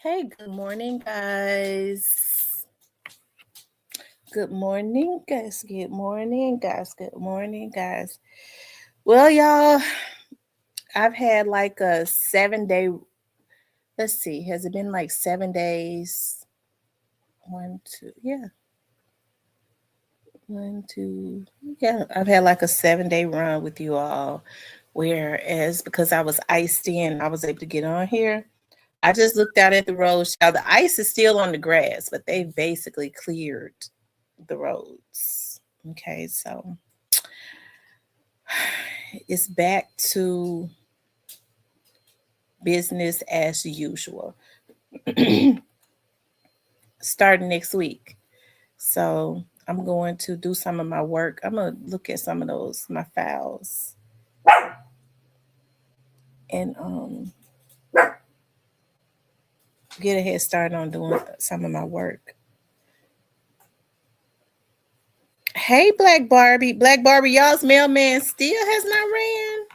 Hey, good morning, guys. Good morning, guys. Good morning, guys. Good morning, guys. Well, y'all, I've had like a 7 day. Let's see, has it been like 7 days? One, two, yeah. One, two, yeah. I've had like a 7 day run with you all. Whereas because I was iced in, I was able to get on here. I just looked out at the roads. Y'all, the ice is still on the grass, but they basically cleared the roads. Okay, so it's back to business as usual starting next week. So I'm going to do some of my work. I'm going to look at some of those, my files, and get a head start on doing some of my work. Hey, Black Barbie. Black Barbie, y'all's mailman still has not ran.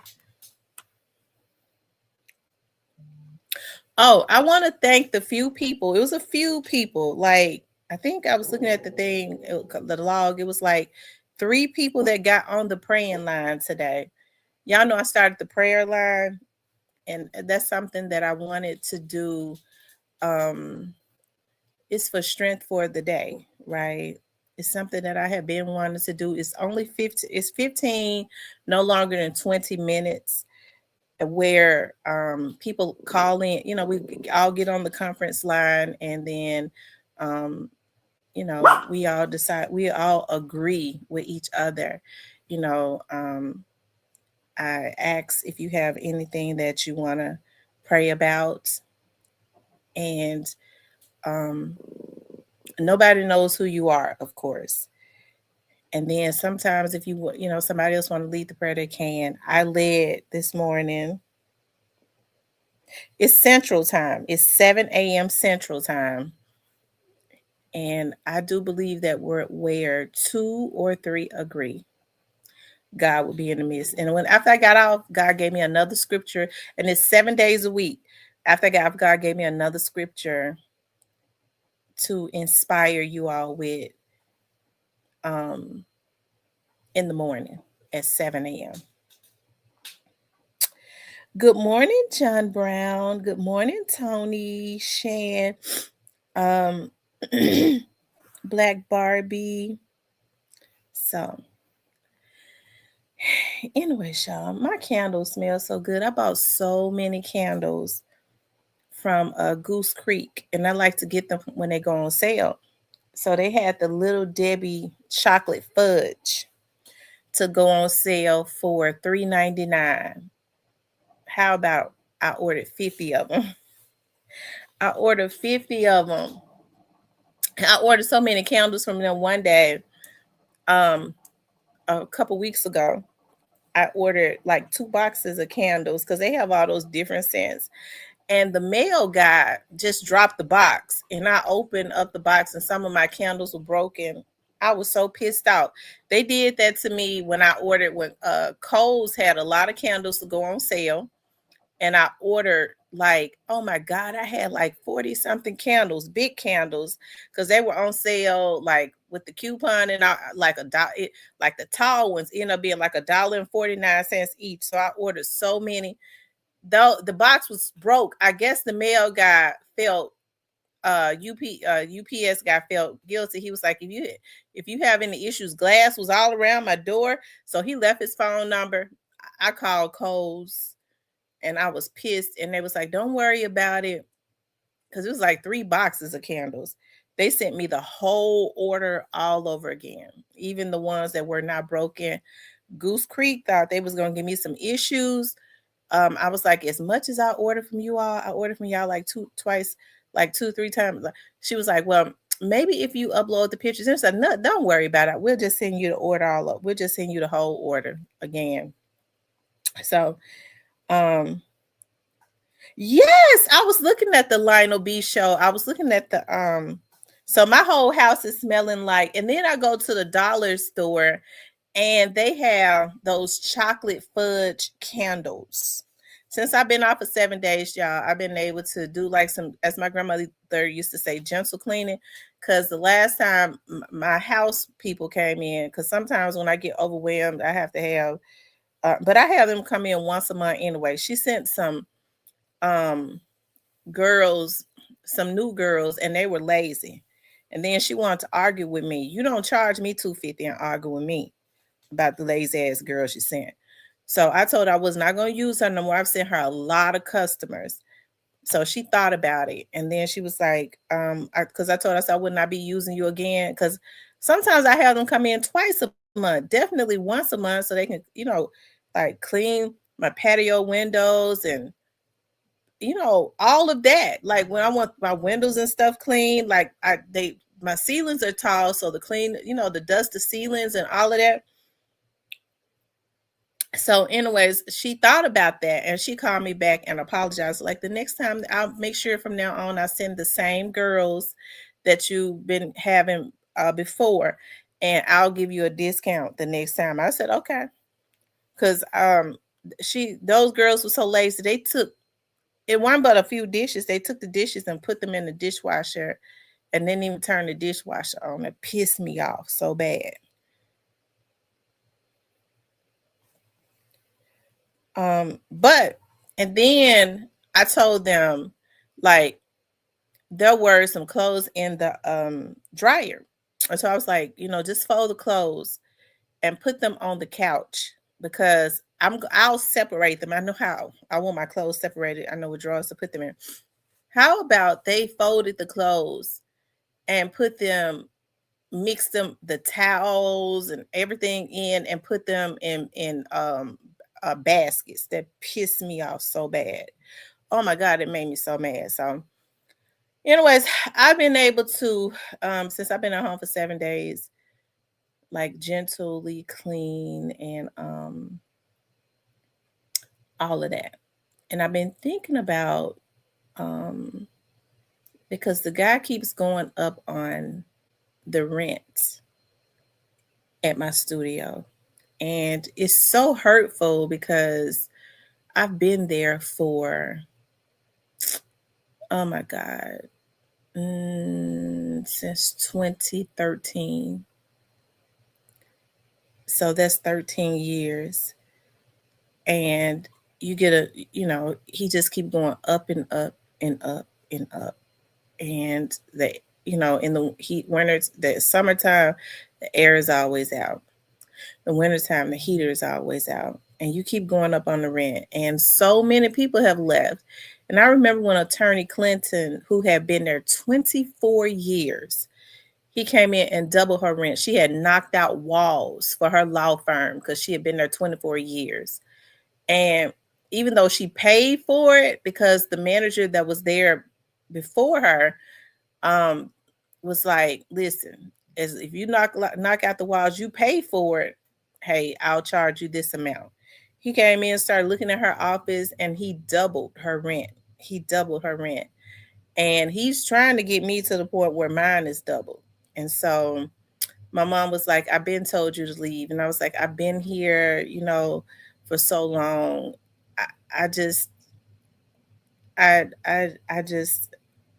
Oh, I want to thank the few people. It was a few people. Like, I think I was looking at the thing, the log. It was like 3 people that got on the praying line today. Y'all know I started the prayer line, and that's something that I wanted to do. It's for strength for the day, right? It's something that I have been wanting to do. It's only 15, it's 15, no longer than 20 minutes where people call in, we all get on the conference line, and then um, we all decide, we all agree with each other. you know um, I ask if you have anything that you want to pray about, and um, nobody knows who you are, of course. And then sometimes if somebody else want to lead the prayer, they can. I led this morning. It's Central Time. It's 7 a.m. Central Time. And I do believe that where 2 or 3 agree, God will be in the midst. And after I got off, God gave me another scripture, and it's 7 days a week. After I got off, God gave me another scripture to inspire you all with in the morning at 7 a.m. Good morning, John Brown. Good morning, Tony, Shan, um, Black Barbie. So, anyway, y'all, my candles smell so good. I bought so many candles from Goose Creek, and I like to get them when they go on sale. So they had the Little Debbie chocolate fudge to go on sale for $3.99. How about I ordered 50 of them? I ordered 50 of them. I ordered so many candles from them one day. A couple weeks ago, I ordered like 2 boxes of candles because they have all those different scents. And the mail guy just dropped the box, and I opened up the box, and some of my candles were broken. I was so pissed out. They did that to me when I ordered, when Kohl's had a lot of candles to go on sale, and I ordered, like, oh my God, I had like 40 something candles, big candles, because they were on sale, like with the coupon, and I like like the tall ones ended up being like $1.49 each. So I ordered so many. Though the box was broke, I guess the mail guy felt UPS guy felt guilty. He was like, if you have any issues, glass was all around my door. So he left his phone number. I called Kohl's, and I was pissed, and they was like, don't worry about it, because it was like 3 boxes of candles. They sent me the whole order all over again, even the ones that were not broken. Goose Creek thought they was gonna give me some issues. I was like, as much as I ordered from you all, I ordered from y'all like twice, like 2, 3 times. She was like, well, maybe if you upload the pictures. And I said, no, don't worry about it. We'll just send you the order all up. We'll just send you the whole order again. So, yes, I was looking at the Lionel B show. I was looking at the so my whole house is smelling like, and then I go to the dollar store, and they have those chocolate fudge candles. since I've been off for 7 days, y'all, I've been able to do like some, as my grandmother used to say, gentle cleaning. Because the last time my house people came in, because sometimes when I get overwhelmed, I have to have, but I have them come in once a month anyway. She sent some um girls, some new girls, and they were lazy. And then she wanted to argue with me. You don't charge me $250 and argue with me about the lazy ass girl she sent. So I told her I was not going to use her no more. I've sent her a lot of customers. So she thought about it. And then she was like, because I told her, I would not be using you again. Because sometimes I have them come in twice a month, definitely once a month, so they can, like clean my patio windows and all of that. Like when I want my windows and stuff clean, like my ceilings are tall, so the clean, the dust the ceilings and all of that. So anyways, she thought about that and she called me back and apologized. Like the next time, I'll make sure from now on I send the same girls that you've been having before, and I'll give you a discount the next time. I said okay, because those girls were so lazy. They took it one but a few dishes. They took the dishes and put them in the dishwasher and didn't even turn the dishwasher on. It pissed me off so bad. But and then I told them, like, there were some clothes in the dryer. And so I was like, just fold the clothes and put them on the couch, because I'll separate them. I know how. I want my clothes separated. I know what drawers to put them in. How about they folded the clothes and mixed them, the towels and everything in, and put them in baskets? That pissed me off so bad. Oh my God, it made me so mad. So anyways, I've been able to, since I've been at home for 7 days, like gently clean and all of that. And I've been thinking about, because the guy keeps going up on the rent at my studio. And it's so hurtful because I've been there for, oh my God, since 2013. So that's 13 years. And you get he just keep going up and up and up and up. And in the heat winters, the summertime, the air is always out. The wintertime, the heater is always out. And you keep going up on the rent. And so many people have left. And I remember when Attorney Clinton, who had been there 24 years, he came in and doubled her rent. She had knocked out walls for her law firm because she had been there 24 years. And even though she paid for it, because the manager that was there before her was like, listen, if you knock out the walls, you pay for it. Hey, I'll charge you this amount. He came in, started looking at her office, and he doubled her rent. He doubled her rent. And he's trying to get me to the point where mine is doubled. And so my mom was like, I've been told you to leave. And I was like, I've been here, for so long. I just,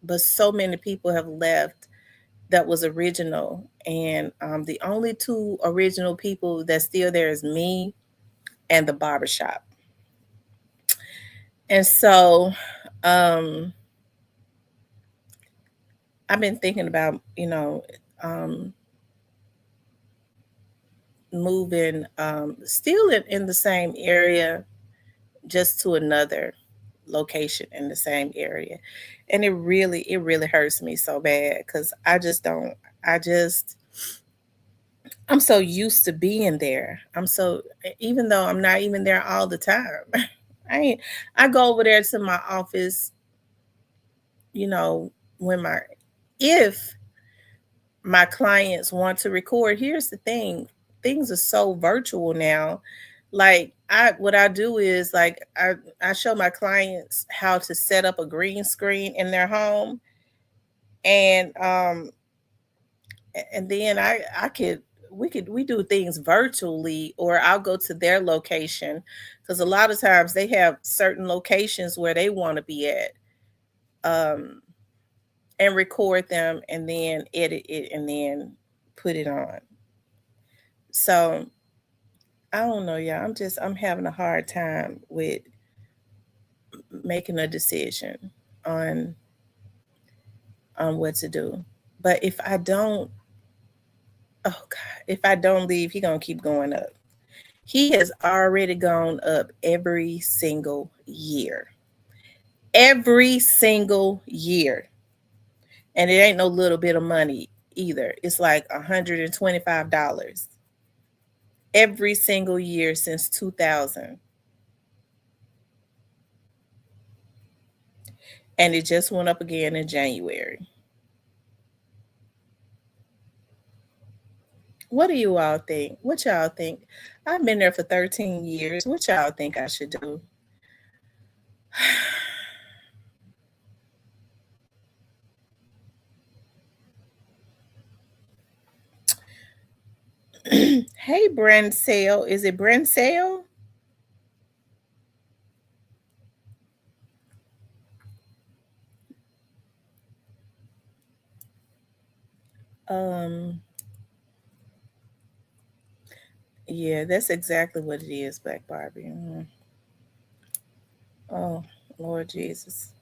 but so many people have left that was original. And the only two original people that's still there is me and the barbershop. And so I've been thinking about, moving, still in the same area, just to another location in the same area. And it really hurts me so bad, because I'm so used to being there. Even though I'm not even there all the time. I go over there to my office, when if my clients want to record. Here's the thing. Things are so virtual now. Like what I do is, like, I show my clients how to set up a green screen in their home. And then I could we do things virtually, or I'll go to their location because a lot of times they have certain locations where they want to be at, um, and record them and then edit it and then put it on. So I don't know, y'all. I'm having a hard time with making a decision on what to do. But if I don't, oh God, if I don't leave, he gonna keep going up. He has already gone up every single year. Every single year. And it ain't no little bit of money either. It's like $125 every single year since 2000. And it just went up again in January. What do you all think? What y'all think? I've been there for 13 years. What y'all think I should do? Hey, Brand Sale. Is it Brand Sale? Um, yeah, that's exactly what it is, Black Barbie. Oh, Lord Jesus.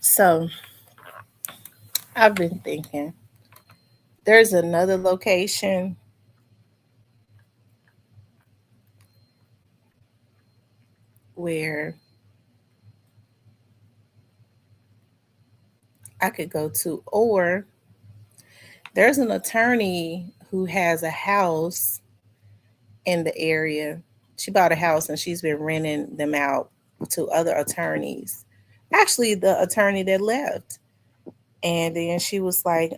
So I've been thinking there's another location where I could go to, or there's an attorney who has a house in the area. She bought a house and she's been renting them out to other attorneys. Actually, the attorney that left. And then she was like,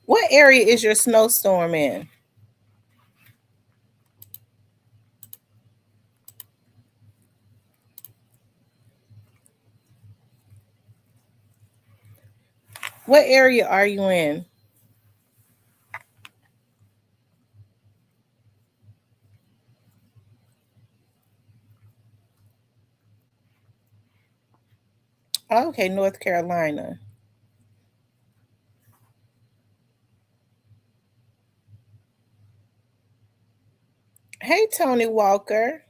what area is your snowstorm in? What area are you in? Okay, North Carolina. Hey, Tony Walker.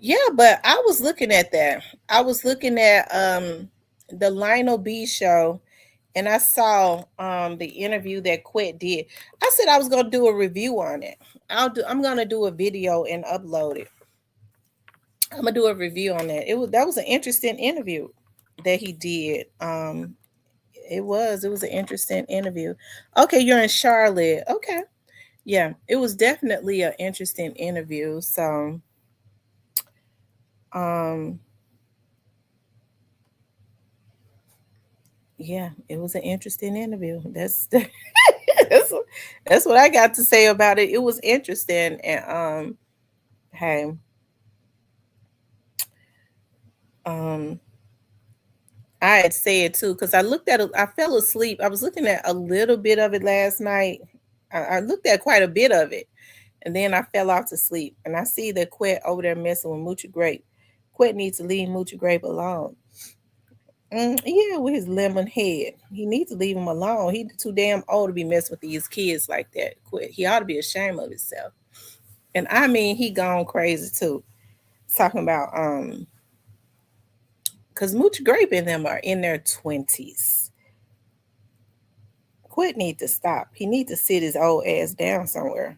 Yeah, but I was looking at that. I was looking at the Lionel B show, and I saw the interview that Quet did. I said I was gonna do a review on it. I'm gonna do a video and upload it. I'm gonna do a review on that. That was an interesting interview that he did. It was an interesting interview. Okay, you're in Charlotte. Okay. Yeah, it was definitely an interesting interview. So um yeah, it was an interesting interview. That's, that's what I got to say about it. It was interesting, and hey, um I had said too because I looked at it. I fell asleep. I was looking at a little bit of it last night. I looked at quite a bit of it, and then I fell off to sleep. And I see that Quet over there messing with Moochie Grape. Quet needs to leave Moochie Grape alone. Yeah, with his lemon head. He needs to leave him alone. He's too damn old to be messing with these kids like that. Quit. He ought to be ashamed of himself. And I mean, he gone crazy too. Talking about because Mooch Grape and them are in their 20s. Quit need to stop. He need to sit his old ass down somewhere.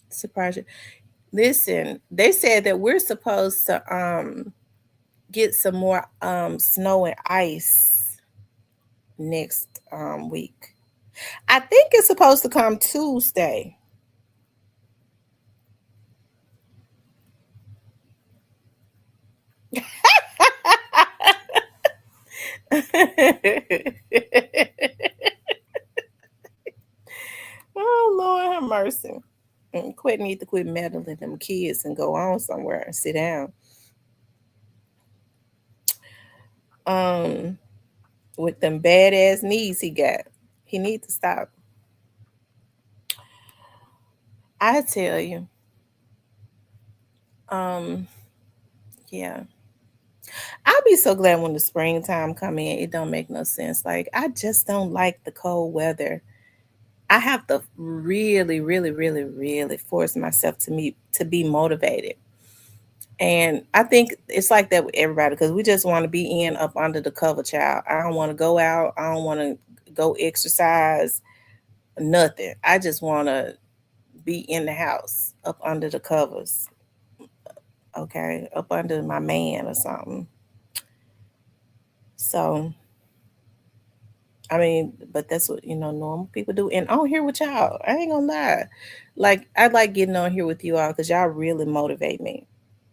Surprise you. Listen, they said that we're supposed to get some more snow and ice next week. I think it's supposed to come Tuesday. Oh Lord have mercy. Quit need to quit meddling them kids and go on somewhere and sit down. Um, with them badass knees he got. He need to stop. I tell you. Um, yeah. I'll be so glad when the springtime come in. It don't make no sense. Like I just don't like the cold weather. I have to really, really, really, really force myself to be motivated. And I think it's like that with everybody because we just want to be in up under the cover, child. I don't want to go out. I don't want to go exercise, nothing. I just want to be in the house up under the covers, okay? Up under my man or something. So, I mean, but that's what, normal people do. And on here with y'all, I ain't gonna lie. Like, I like getting on here with you all because y'all really motivate me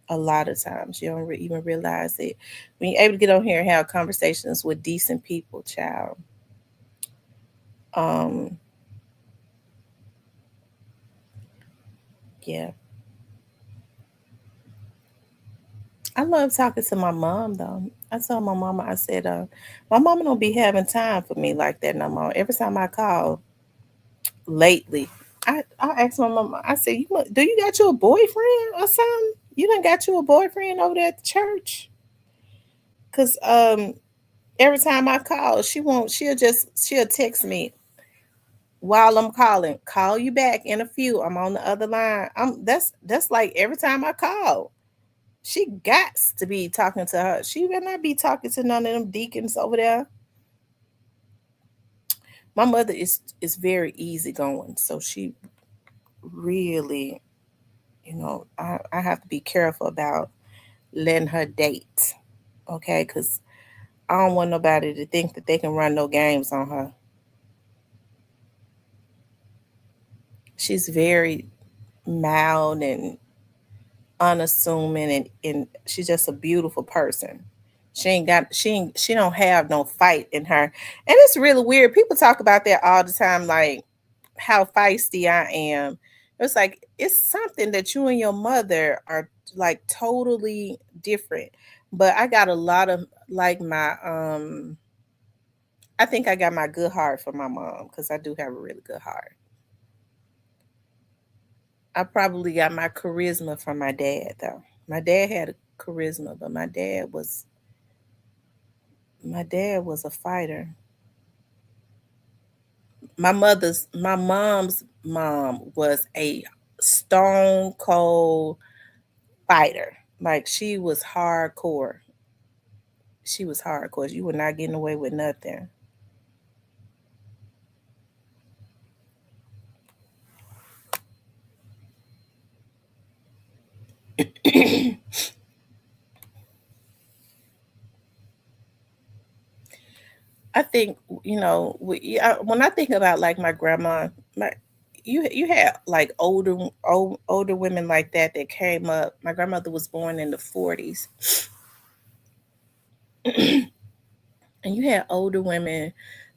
a lot of times. You don't even realize it. When you're able to get on here and have conversations with decent people, child. Um, yeah. I love talking to my mom though. I told my mama, I said, my mama don't be having time for me like that no more. Every time I call lately, I asked my mama, I said, do you got you a boyfriend or something? You done got you a boyfriend over there at the church? Cause every time I call, she'll text me while I'm calling, call you back in a few. I'm on the other line. That's like every time I call. She got to be talking to her. She better not be talking to none of them deacons over there. My mother is very easygoing, so she really, I have to be careful about letting her date. Okay, because I don't want nobody to think that they can run no games on her. She's very mild and unassuming and she's just a beautiful person. She don't have no fight in her. And it's really weird. People talk about that all the time, like how feisty I am. It's like it's something that you and your mother are like totally different. But I got a lot of like my I think I got my good heart for my mom because I do have a really good heart. I probably got my charisma from my dad though. My dad had a charisma, but my dad was a fighter. My mom's mom was a stone cold fighter. Like she was hardcore. She was hardcore. You were not getting away with nothing. I think when I think about like my grandma, my you had like older women like that came up. My grandmother was born in the 40s, and you had older women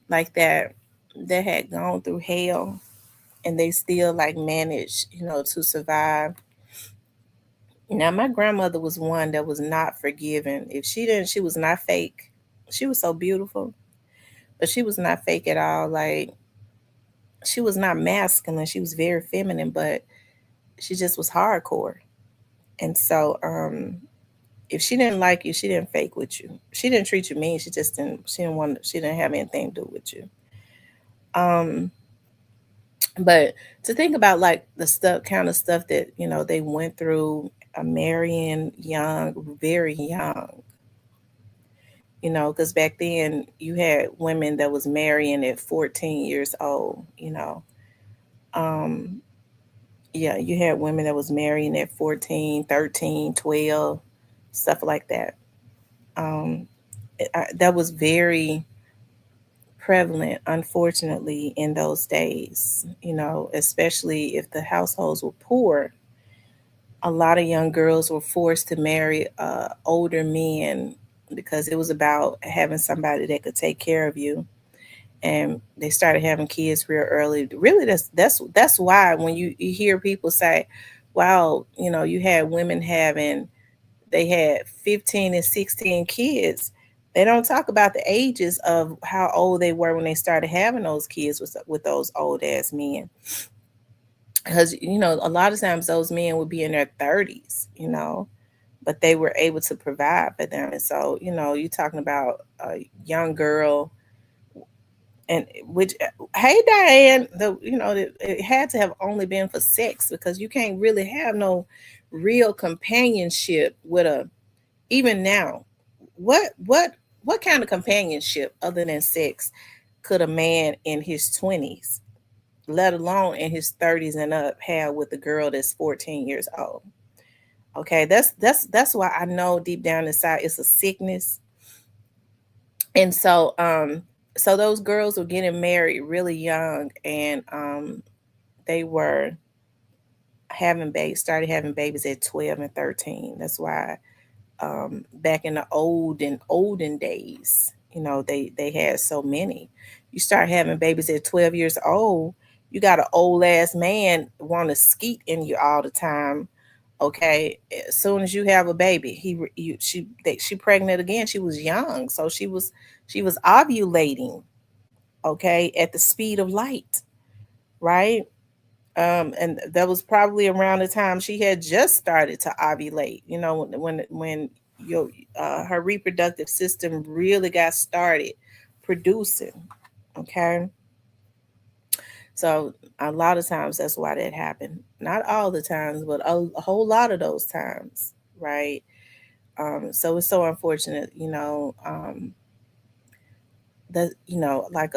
like that had gone through hell, and they still like managed, to survive. Now my grandmother was one that was not forgiving. If she didn't, she was not fake. She was so beautiful, but she was not fake at all. Like she was not masculine. She was very feminine, but she just was hardcore. And so, if she didn't like you, she didn't fake with you. She didn't treat you mean. She just didn't. She didn't want. She didn't have anything to do with you. Um, But to think about like the stuff, kind of stuff that, you know, they went through, marrying young, very young, you know, because back then you had women that was marrying at 14 years old, you know. Um, yeah, you had women that was marrying at 14, 13, 12, stuff like that. Um, that was very prevalent, unfortunately, in those days, you know, especially if the households were poor. A lot of young girls were forced to marry older men because it was about having somebody that could take care of you. And they started having kids real early. Really, that's why when you hear people say, "Wow, you know, you had women having they had 15 and 16 kids." They don't talk about the ages of how old they were when they started having those kids with those old ass men. Because you know, a lot of times those men would be in their 30s, you know, but they were able to provide for them. And so, you know, you're talking about a young girl, and which, hey Diane, the you know, it had to have only been for sex, because you can't really have no real companionship with a, even now, what kind of companionship other than sex could a man in his 20s, let alone in his 30s and up, have with a girl that's 14 years old? Okay, that's why I know deep down inside it's a sickness. And so so those girls were getting married really young, and they were having babies, started having babies at 12 and 13. That's why back in the olden days, you know, they had so many. You start having babies at 12 years old, you got an old ass man want to skeet in you all the time. Okay, as soon as you have a baby, she pregnant again. She was young, so she was ovulating, okay, at the speed of light, right? And that was probably around the time she had just started to ovulate. You know, when your her reproductive system really got started producing. Okay, so a lot of times that's why that happened. Not all the times, but a whole lot of those times, right? So it's so unfortunate, you know. That, you know, like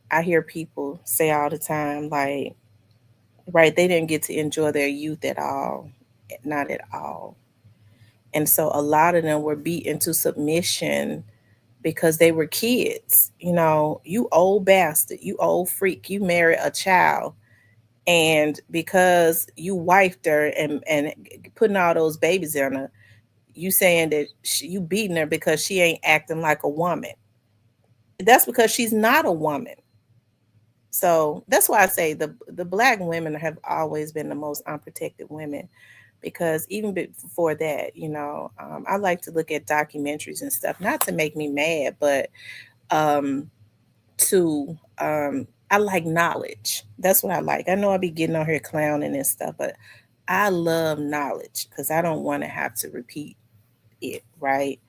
I hear people say all the time, like, right, they didn't get to enjoy their youth at all, not at all. And so a lot of them were beat into submission because they were kids. You know, you old bastard, you old freak, you marry a child, and because you wifed her and putting all those babies in her, you saying that you beating her because she ain't acting like a woman. That's because she's not a woman. So that's why I say the black women have always been the most unprotected women, because even before that, you know, I like to look at documentaries and stuff, not to make me mad, but um, to I like knowledge. That's what I like. I know I be getting on here clowning and stuff, but I love knowledge because I don't want to have to repeat it, right?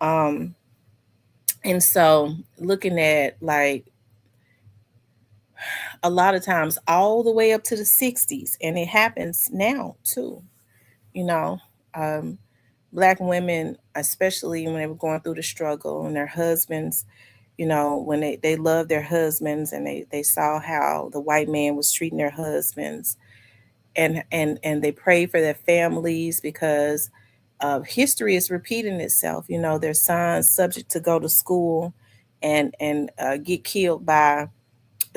Um, and so looking at like a lot of times all the way up to the 60s, and it happens now too, you know. Um, Black women, especially when they were going through the struggle, and their husbands, you know, when they loved their husbands, and they saw how the white man was treating their husbands, and they prayed for their families, because history is repeating itself. You know, their sons subject to go to school and get killed by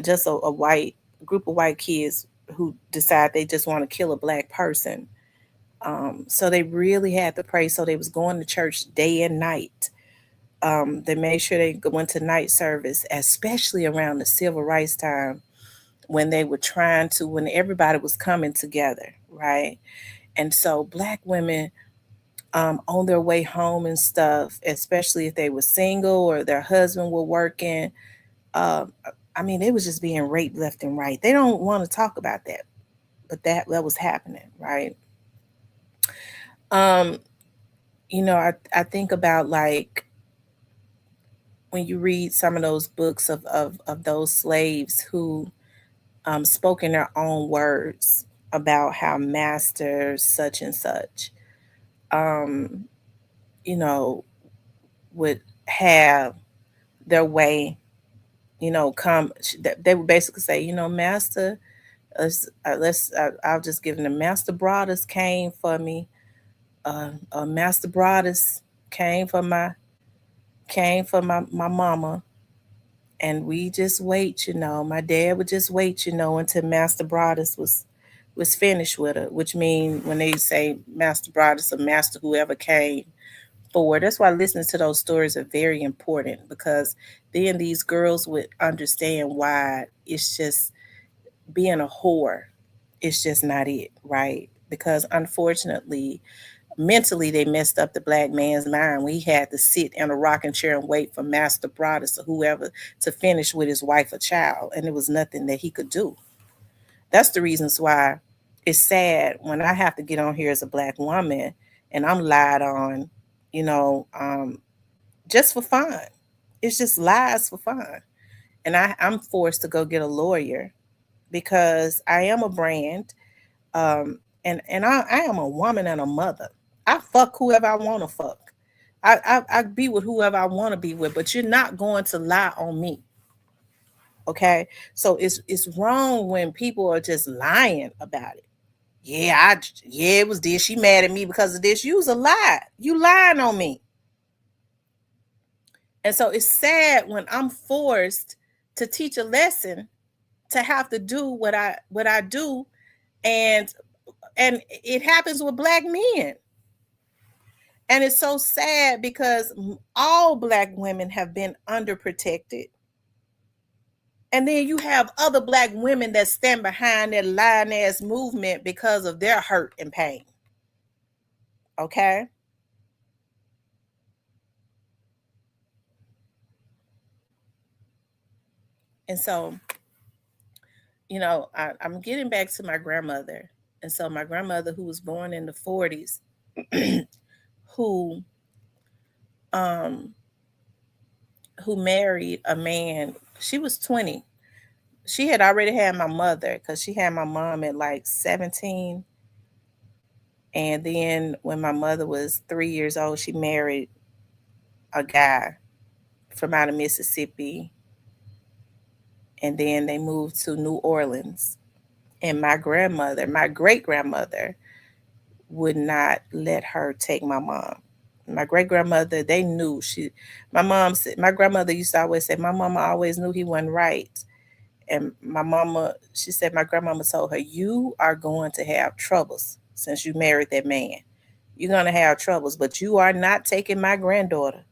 just a white group of white kids who decide they just want to kill a black person. So they really had to pray. So they was going to church day and night. They made sure they went to night service, especially around the civil rights time, when they were trying to, when everybody was coming together, right? And so black women, on their way home and stuff, especially if they were single or their husband were working, um, I mean, they was just being raped left and right. They don't want to talk about that, but that was happening, right? Um, you know, I think about like when you read some of those books of those slaves who spoken their own words about how master such and such, um, you know, would have their way, come. They would basically say, master, I'll just give them the master brothers came for me. Master brothers came for my mama, and we just wait. My dad would just wait, until Master Brothers was finished with her, which means when they say Master Brothers or Master whoever came forward. That's why listening to those stories are very important, because then these girls would understand why it's just being a whore. It's just not it, right? Because unfortunately, mentally they messed up the black man's mind. We had to sit in a rocking chair and wait for Master Brothers or whoever to finish with his wife or child, and there was nothing that he could do. That's the reasons why it's sad when I have to get on here as a black woman and I'm lied on, you know, um, just for fun. It's just lies for fun. And I'm forced to go get a lawyer because I am a brand. And I am a woman and a mother. I fuck whoever I want to fuck. I be with whoever I want to be with, but you're not going to lie on me. Okay, so it's wrong when people are just lying about it. Yeah, it was this. She mad at me because of this. You was a lie. You lying on me. And so it's sad when I'm forced to teach a lesson, to have to do what I do, and it happens with black men. And it's so sad because all black women have been underprotected. And then you have other black women that stand behind that lying ass movement because of their hurt and pain. Okay? And so, I'm getting back to my grandmother. And so my grandmother, who was born in the 40s, who um who married a man, she was 20. She had already had my mother because she had my mom at like 17. And then when my mother was 3 years old, she married a guy from out of Mississippi. And then they moved to New Orleans. And my grandmother, my great grandmother, would not let her take my mom. My great grandmother, they knew my mom said, my grandmother used to always say, my mama always knew he wasn't right. And my mama, she said, my grandmama told her, you are going to have troubles since you married that man. You're going to have troubles, but you are not taking my granddaughter.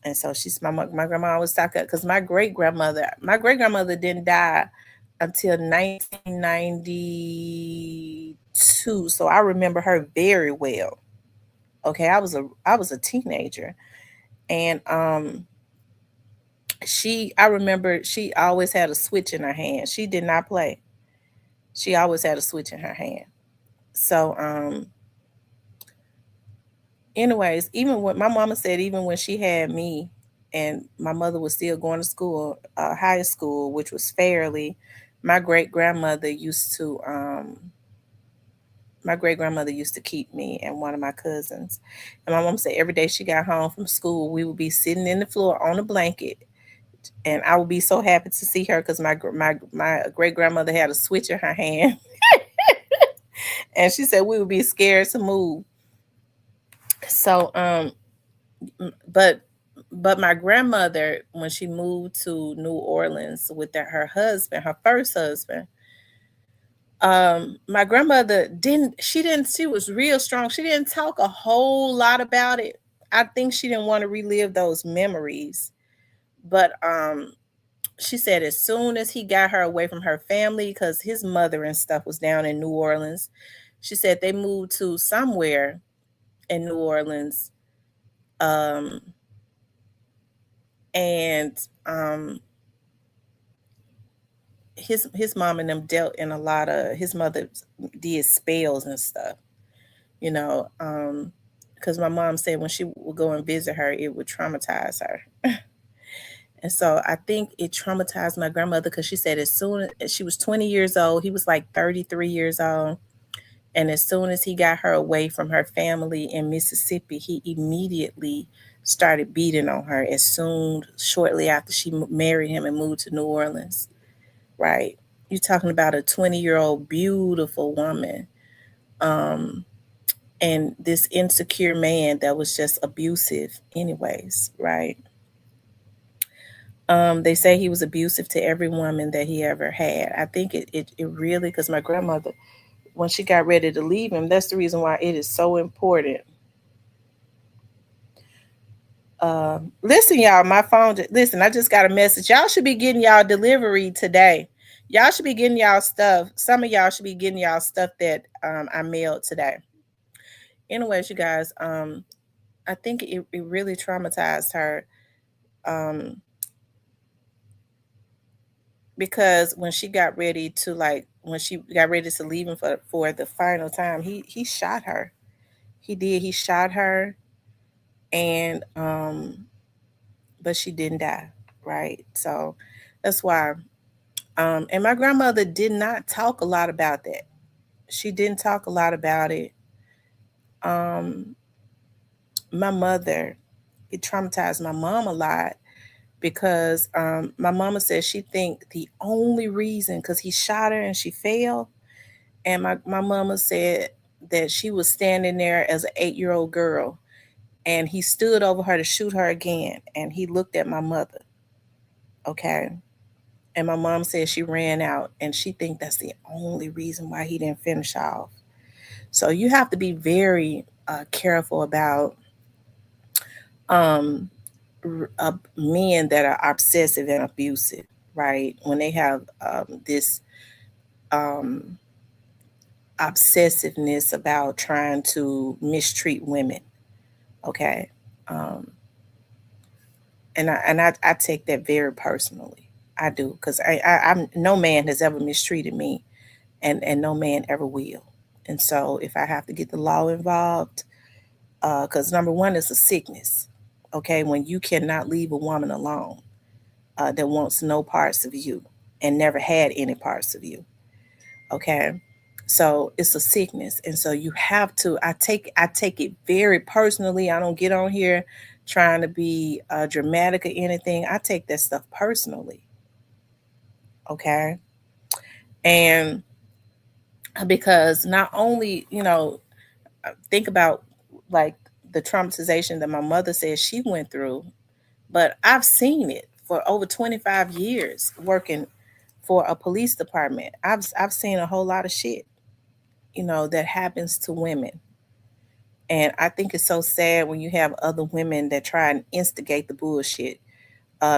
And so my grandma always talk up because my great grandmother didn't die until 1992. So I remember her very well. Okay, I was a teenager, and I remember she always had a switch in her hand. She did not play. She always had a switch in her hand. So anyways, even what my mama said, even when she had me and my mother was still going to school, high school, which was Fairly, my great grandmother used to my great grandmother used to keep me and one of my cousins. And my mom said every day she got home from school, we would be sitting in the floor on a blanket, and I would be so happy to see her because my great grandmother had a switch in her hand, and she said we would be scared to move. So but my grandmother, when she moved to New Orleans with her husband, her first husband, my grandmother she was real strong. She didn't talk a whole lot about it. I think she didn't want to relive those memories. But she said as soon as he got her away from her family, because his mother and stuff was down in New Orleans, she said they moved to somewhere in New Orleans. Um, and his mom and them dealt in a lot of, his mother did spells and stuff, you know, because my mom said when she would go and visit her, it would traumatize her. And so I think it traumatized my grandmother because she said as soon as she was 20 years old, he was like 33 years old. And as soon as he got her away from her family in Mississippi, he immediately started beating on her shortly after she married him and moved to New Orleans, right? You're talking about a 20-year-old beautiful woman, and this insecure man that was just abusive anyways, right? They say he was abusive to every woman that he ever had. I think it really, because my grandmother, when she got ready to leave him, that's the reason why it is so important. Listen, y'all, my phone. Listen, I just got a message. Y'all should be getting y'all delivery today. Y'all should be getting y'all stuff. Some of y'all should be getting y'all stuff that I mailed today. Anyways, you guys, I think it really traumatized her, um, because when she got ready to when she got ready to leave him for the final time, he shot her. He did. He shot her, and but she didn't die, right? So that's why. And my grandmother did not talk a lot about that. She didn't talk a lot about it. Um, my mother, it traumatized my mom a lot because my mama said she think the only reason, because he shot her and she fell, and my mama said that she was standing there as an 8-year-old girl, and he stood over her to shoot her again, and he looked at my mother, okay? And my mom said she ran out, and she think that's the only reason why he didn't finish off. So you have to be very careful about um, men that are obsessive and abusive, right? When they have this um, obsessiveness about trying to mistreat women, okay? Um, and I take that very personally. I do, because I'm no man has ever mistreated me, and no man ever will. And so if I have to get the law involved, because number one is a sickness, okay? When you cannot leave a woman alone that wants no parts of you and never had any parts of you, okay? So it's a sickness, and so you have to. I take it very personally. I don't get on here trying to be dramatic or anything. I take that stuff personally, okay? And because not only, think about like the traumatization that my mother says she went through, but I've seen it for over 25 years working for a police department. I've seen a whole lot of shit, that happens to women. And I think it's so sad when you have other women that try and instigate the bullshit,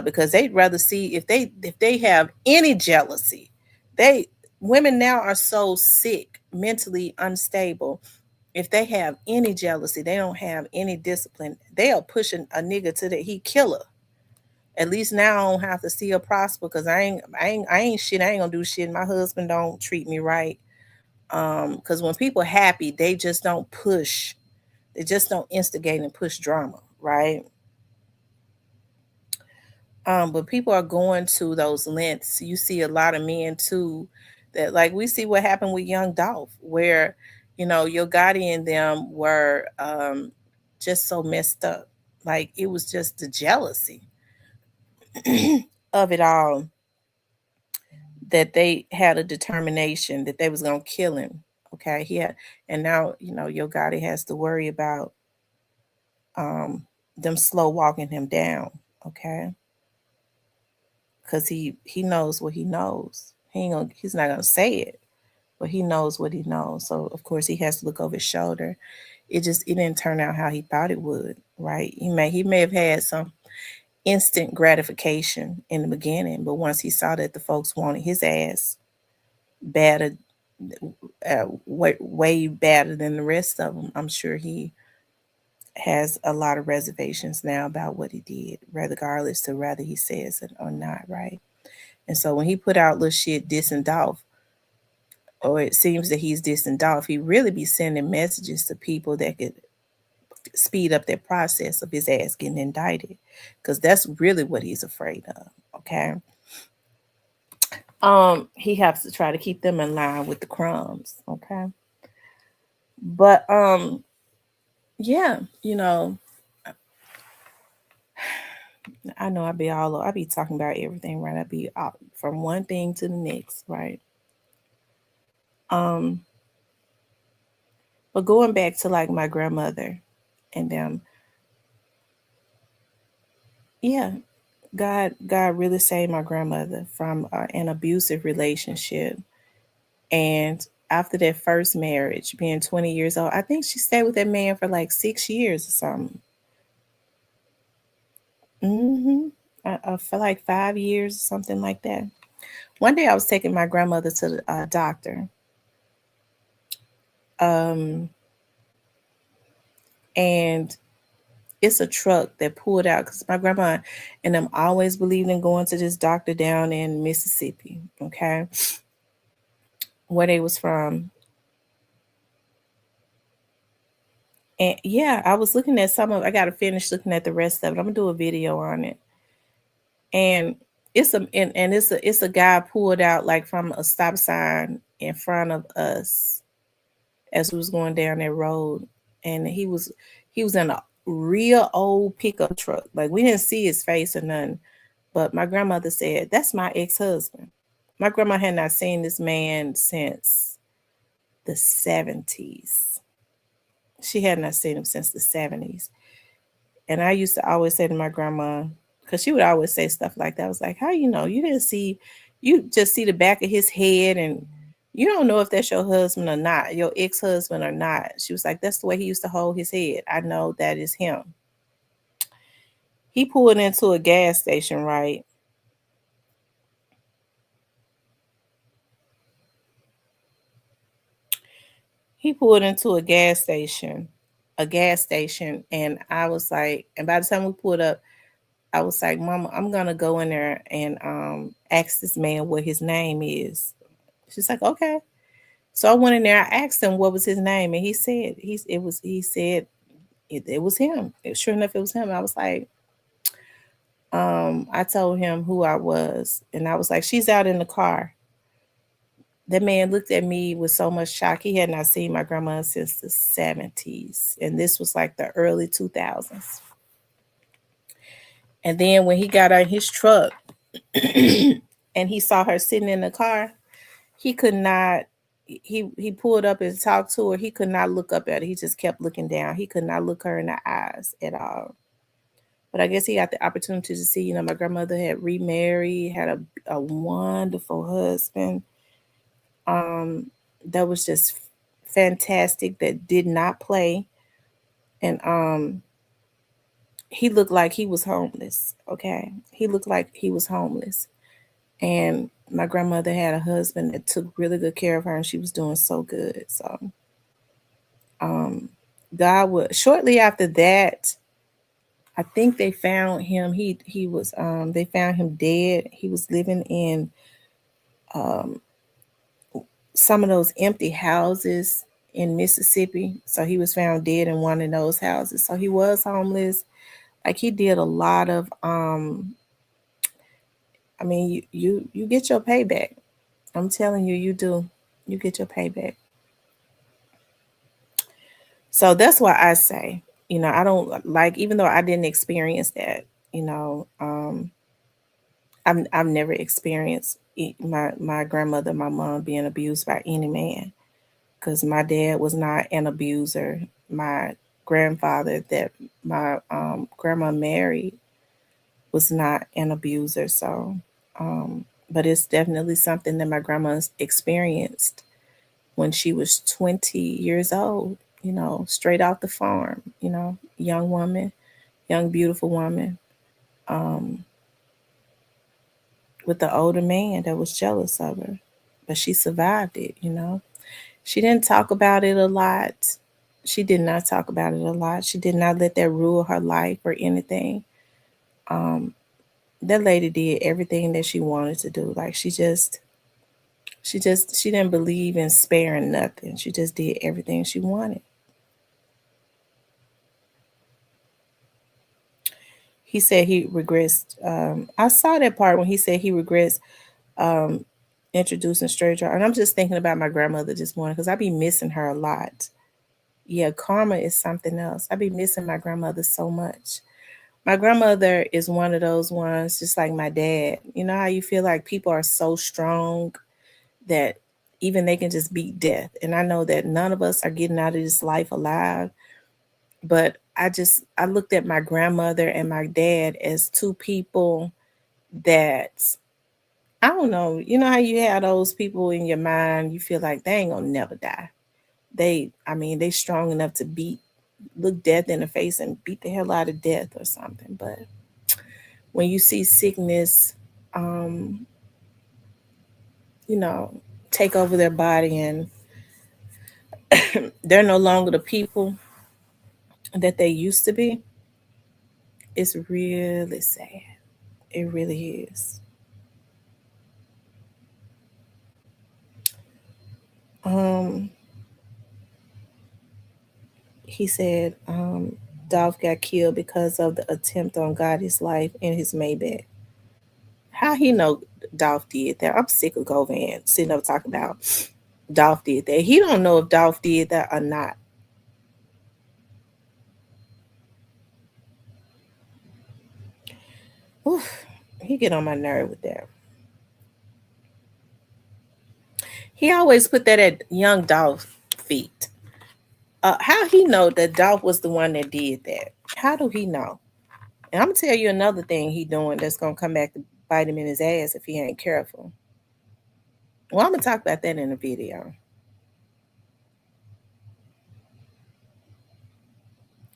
because they'd rather see if they have any jealousy. They Women now are so sick, mentally unstable. If they have any jealousy, they don't have any discipline. They are pushing a nigga to the he killer. At least now I don't have to see her prosper, because I ain't shit. I ain't gonna do shit. My husband don't treat me right. Because when people happy, they just don't push. They just don't instigate and push drama, right? But people are going to those lengths. You see a lot of men too, that like we see what happened with Young Dolph, where Yo Gotti and them were just so messed up. Like it was just the jealousy of it all, that they had a determination that they was gonna kill him. Okay, and now Yo Gotti has to worry about um, them slow walking him down. Okay, because he knows what he knows. He's not gonna say it, but he knows what he knows. So of course he has to look over his shoulder. It didn't turn out how he thought it would, right? He may have had some instant gratification in the beginning, but once he saw that the folks wanted his ass better, way better than the rest of them, I'm sure he has a lot of reservations now about what he did, regardless to whether he says it or not, right? And so when he put out little shit dissing Dolph, or it seems that he's dissing Dolph, he really be sending messages to people that could speed up that process of his ass getting indicted, because that's really what he's afraid of. Okay. He has to try to keep them in line with the crumbs. Okay. But yeah, I know I be talking about everything, right? I be from one thing to the next, right? Um, but going back to like my grandmother and them, yeah, God really saved my grandmother from an abusive relationship. And after that first marriage, being 20 years old, I think she stayed with that man for like 6 years or something. Mm-hmm. For like 5 years, something like that. One day I was taking my grandmother to the doctor. Um, and it's a truck that pulled out because my grandma and them always believed in going to this doctor down in Mississippi, okay, where they was from. And yeah, I was looking at some of. I got to finish looking at the rest of it. I'm gonna do a video on it. And it's a guy pulled out like from a stop sign in front of us as we was going down that road, and he was in a real old pickup truck. Like we didn't see his face or nothing, but my grandmother said that's my ex-husband. My grandma had not seen this man since the 70s. She had not seen him since the 70s. And I used to always say to my grandma, because she would always say stuff like that. I was like, how you know? You didn't see, you just see the back of his head and you don't know if that's your husband or not, your ex-husband or not. She was like, that's the way he used to hold his head. I know that is him. He pulled into a gas station, right? He pulled into a gas station, and I was like, and by the time we pulled up, I was like, Mama, I'm gonna go in there and ask this man what his name is. She's like, okay. So I went in there. I asked him what was his name, and he said it was him. Sure enough, it was him. I was like, I told him who I was, and I was like, she's out in the car. That man looked at me with so much shock. He had not seen my grandma since the 70s, and this was like the early 2000s. And then when he got out his truck and he saw her sitting in the car, he could not he pulled up and talked to her. He could not look up at her. He just kept looking down. He could not look her in the eyes at all. But I guess he got the opportunity to see, my grandmother had remarried, had a wonderful husband. That was just fantastic, that did not play. And he looked like he was homeless. Okay. He looked like he was homeless. And my grandmother had a husband that took really good care of her, and she was doing so good. So God would, shortly after that, I think they found him. He was they found him dead. He was living in um some of those empty houses in Mississippi. So he was found dead in one of those houses. So he was homeless. Like he did a lot of I mean, you get your payback. I'm telling you, you do. You get your payback. So that's why I say, I don't like, even though I didn't experience that, I've never experienced my grandmother, my mom being abused by any man, because my dad was not an abuser. My grandfather that my grandma married was not an abuser. So, but it's definitely something that my grandma's experienced when she was 20 years old, straight off the farm, young woman, young, beautiful woman, um, with the older man that was jealous of her. But she survived it. She didn't talk about it a lot. She did not talk about it a lot. She did not let that rule her life or anything. Um, that lady did everything that she wanted to do. Like she didn't believe in sparing nothing. She just did everything she wanted. He said he regrets. I saw that part when he said he regrets um, introducing straight jar. And I'm just thinking about my grandmother this morning because I be missing her a lot. Yeah, karma is something else. I be missing my grandmother so much. My grandmother is one of those ones, just like my dad. You know how you feel like people are so strong that even they can just beat death. And I know that none of us are getting out of this life alive, but I looked at my grandmother and my dad as two people that I don't know. You know how you have those people in your mind, you feel like they ain't gonna never die. I mean, they strong enough to look death in the face and beat the hell out of death or something. But when you see sickness, um, you know, take over their body and they're no longer the people that they used to be, it's really sad. It really is. Um, he said Dolph got killed because of the attempt on Gotti's life in his Maybach. How he know Dolph did that? I'm sick of Govan sitting up talking about Dolph did that. He don't know if Dolph did that or not. Oof, he get on my nerve with that. He always put that at young Dolph feet. How he know that Dolph was the one that did that? How do he know? And I'm gonna tell you another thing he doing that's gonna come back to bite him in his ass if he ain't careful. Well, I'm gonna talk about that in the video.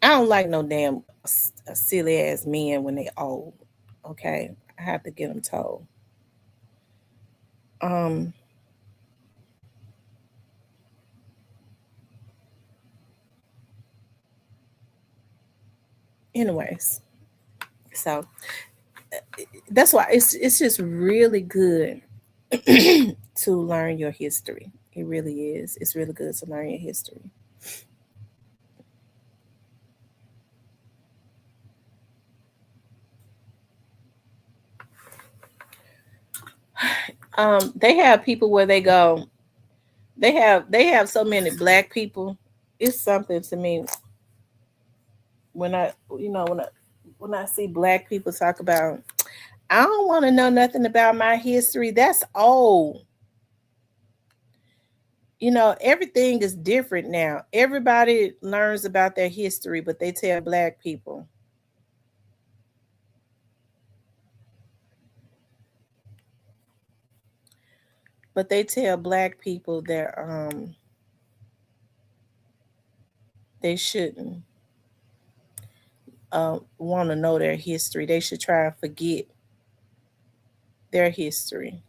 I don't like no damn silly ass men when they old. Okay, I have to get them told. Um. Anyways, so that's why it's just really good to learn your history. It really is. It's really good to learn your history. They have people where they go. They have so many black people. It's something to me when I you know when I see black people talk about I don't want to know nothing about my history. That's old. You know, everything is different now. Everybody learns about their history, but they tell black people. But they tell black people that they shouldn't want to know their history. They should try and forget their history.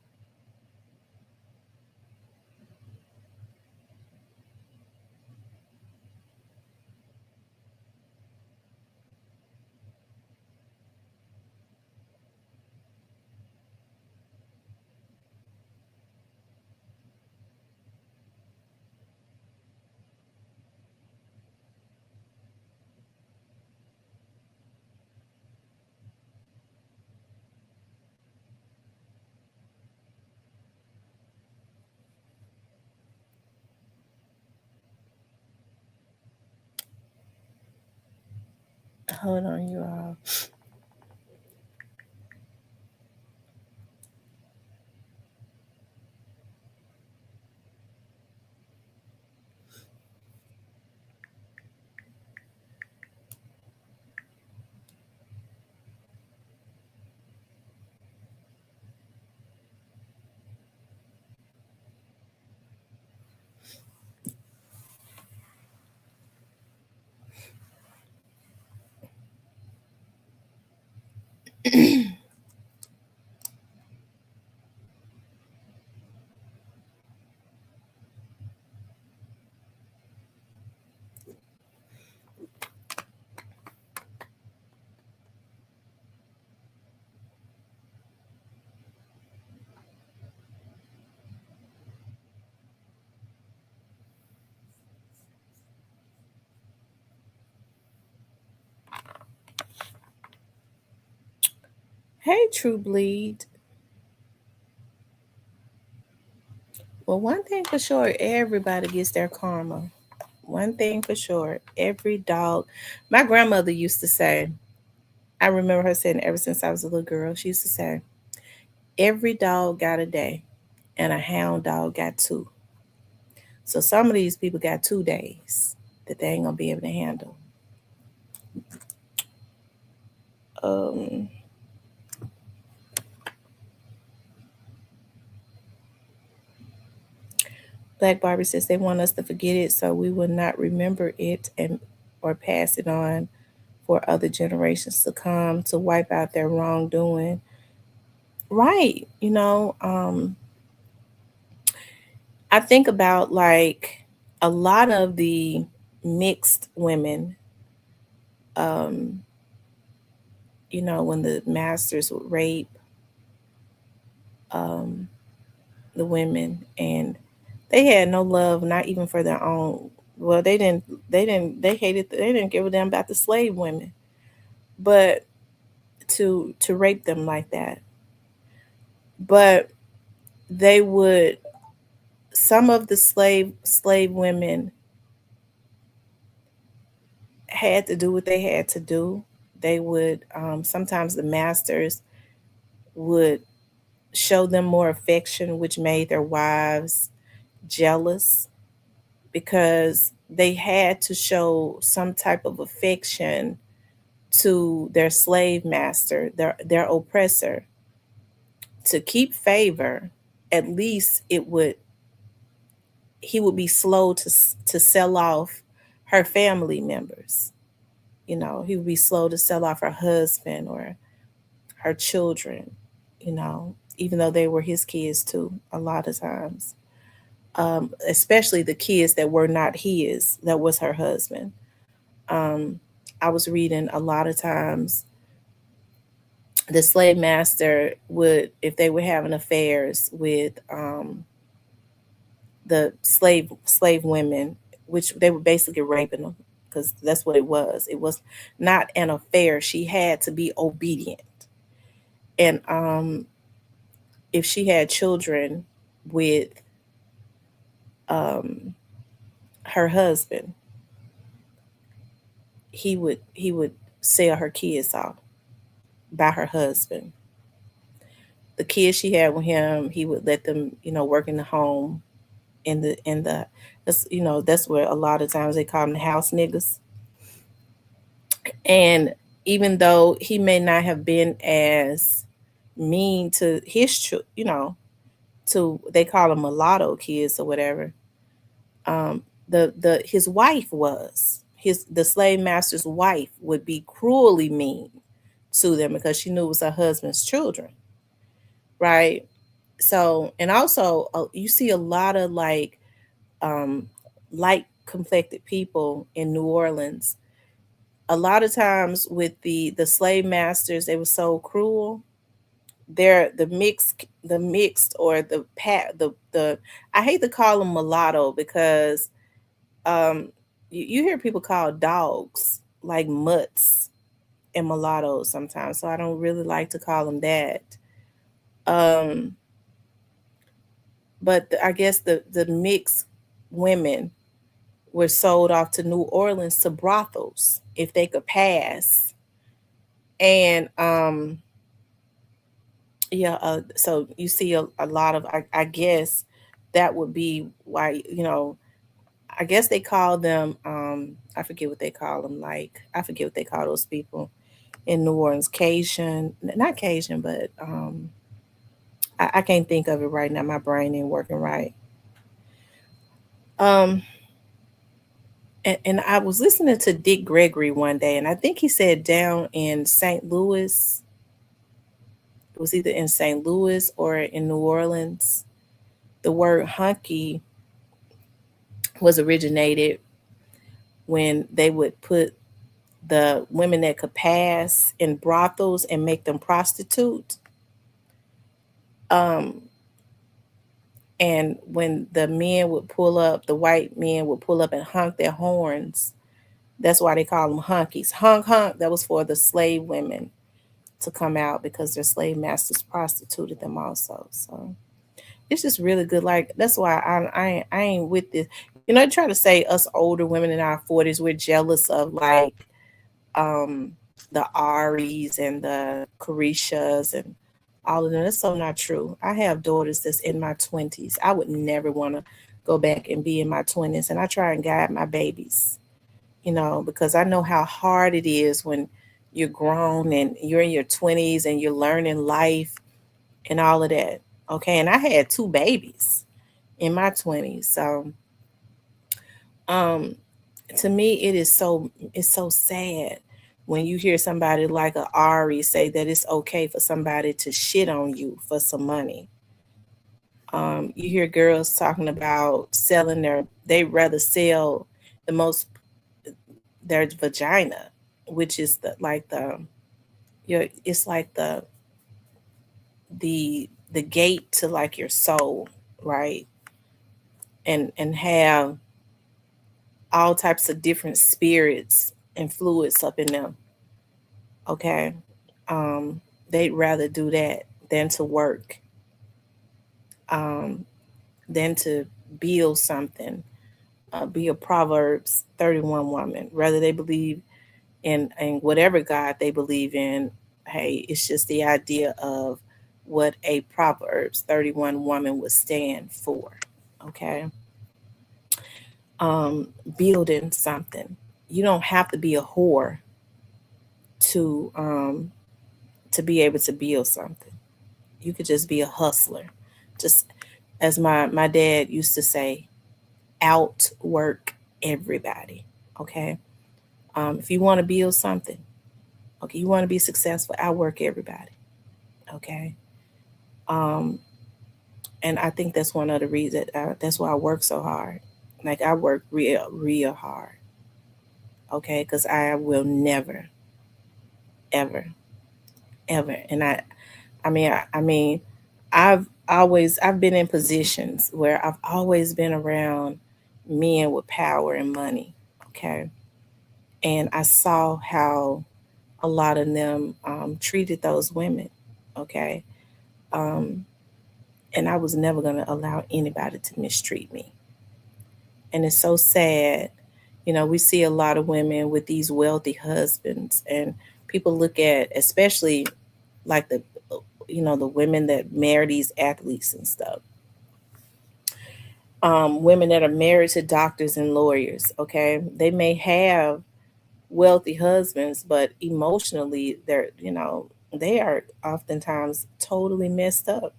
Hold on, you all. Hey, True Bleed. Well, one thing for sure, everybody gets their karma. One thing for sure, every dog. My grandmother used to say, I remember her saying ever since I was a little girl, she used to say, every dog got a day and a hound dog got two. So some of these people got 2 days that they ain't gonna be able to handle. Um, Black Barbie says they want us to forget it so we will not remember it and or pass it on for other generations to come to wipe out their wrongdoing. Right. I think about like a lot of the mixed women, um, when the masters would rape um, the women, and they had no love, not even for their own. Well, they hated, they didn't give a damn about the slave women, but to rape them like that. But they would, some of the slave women had to do what they had to do. They would, sometimes the masters would show them more affection, which made their wives jealous because they had to show some type of affection to their slave master, their oppressor, to keep favor. At least it would, he would be slow to sell off her family members. He would be slow to sell off her husband or her children, even though they were his kids too, a lot of times. Especially the kids that were not his, that was her husband. Um, I was reading a lot of times the slave master would, if they were having affairs with the slave women, which they were basically raping them, because that's what it was. It was not an affair. She had to be obedient, and if she had children with um, her husband, he would sell her kids off by her husband. The kids she had with him, he would let them, work in the home, in the that's where a lot of times they call them the house niggas. And even though he may not have been as mean to his to, they call them mulatto kids or whatever, the his wife was, his the slave master's wife would be cruelly mean to them because she knew it was her husband's children, right? So, and also you see a lot of like um light complected people in New Orleans. A lot of times with the slave masters, they were so cruel. They're the mixed or the I hate to call them mulatto because you hear people call dogs like mutts and mulattoes sometimes, so I don't really like to call them that. um but I guess the mixed women were sold off to New Orleans to brothels if they could pass. And yeah, so you see a lot of, I guess that would be why, I guess they call them, I forget what they call them, like I forget what they call those people in New Orleans, Cajun, not Cajun, but I can't think of it right now. My brain ain't working right. Um, and I was listening to Dick Gregory one day, and I think he said down in St. Louis, it was either in St. Louis or in New Orleans, the word hunky was originated when they would put the women that could pass in brothels and make them prostitute. Um, and when the men would pull up, the white men would pull up and honk their horns. That's why they call them hunkies. Honk, honk. That was for the slave women to come out because their slave masters prostituted them also. So it's just really good. Like that's why I ain't with this. You know, they try to say us older women in our 40s we're jealous of like um the Aries and the Carishas and all of them. That's so not true. I have daughters that's in my 20s. I would never want to go back and be in my 20s, and I try and guide my babies, you know, because I know how hard it is when you're grown and you're in your 20s and you're learning life and all of that. Okay. And I had two babies in my 20s. So um to me it's so sad when you hear somebody like a Ari say that it's okay for somebody to shit on you for some money. You hear girls talking about selling they rather sell the most their vagina, which is it's like the gate to like your soul, right? And have all types of different spirits and fluids up in them. Okay. Um, they'd rather do that than to work, um, than to build something, be a Proverbs 31 woman. Rather they believe in whatever God they believe in. Hey, it's just the idea of what a Proverbs 31 woman would stand for. Okay. Um, building something. You don't have to be a whore to to be able to build something. You could just be a hustler. Just as my dad used to say, outwork everybody. Okay. If you want to build something, okay, you want to be successful, outwork everybody. Okay. Um, and I think that's one of the reasons. That's why I work so hard. Like I work real hard. Okay, because I will never, ever, ever. And I mean, I've been in positions where I've always been around men with power and money. Okay, and I saw how a lot of them treated those women. Okay, um, and I was never gonna allow anybody to mistreat me. And it's so sad. You know, we see a lot of women with these wealthy husbands, and people look at, especially like the women that marry these athletes and stuff. Women that are married to doctors and lawyers, okay, they may have wealthy husbands, but emotionally, they are oftentimes totally messed up,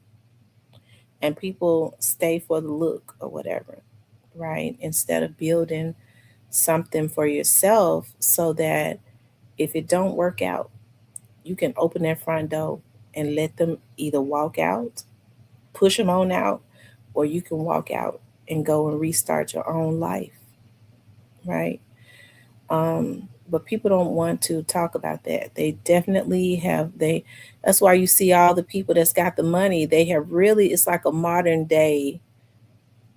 and people stay for the look or whatever, right? Instead of building something for yourself so that if it don't work out, you can open that front door and let them either walk out, push them on out, or you can walk out and go and restart your own life, right? Um, but people don't want to talk about that. They definitely have that's why you see all the people that's got the money, they have really, it's like a modern day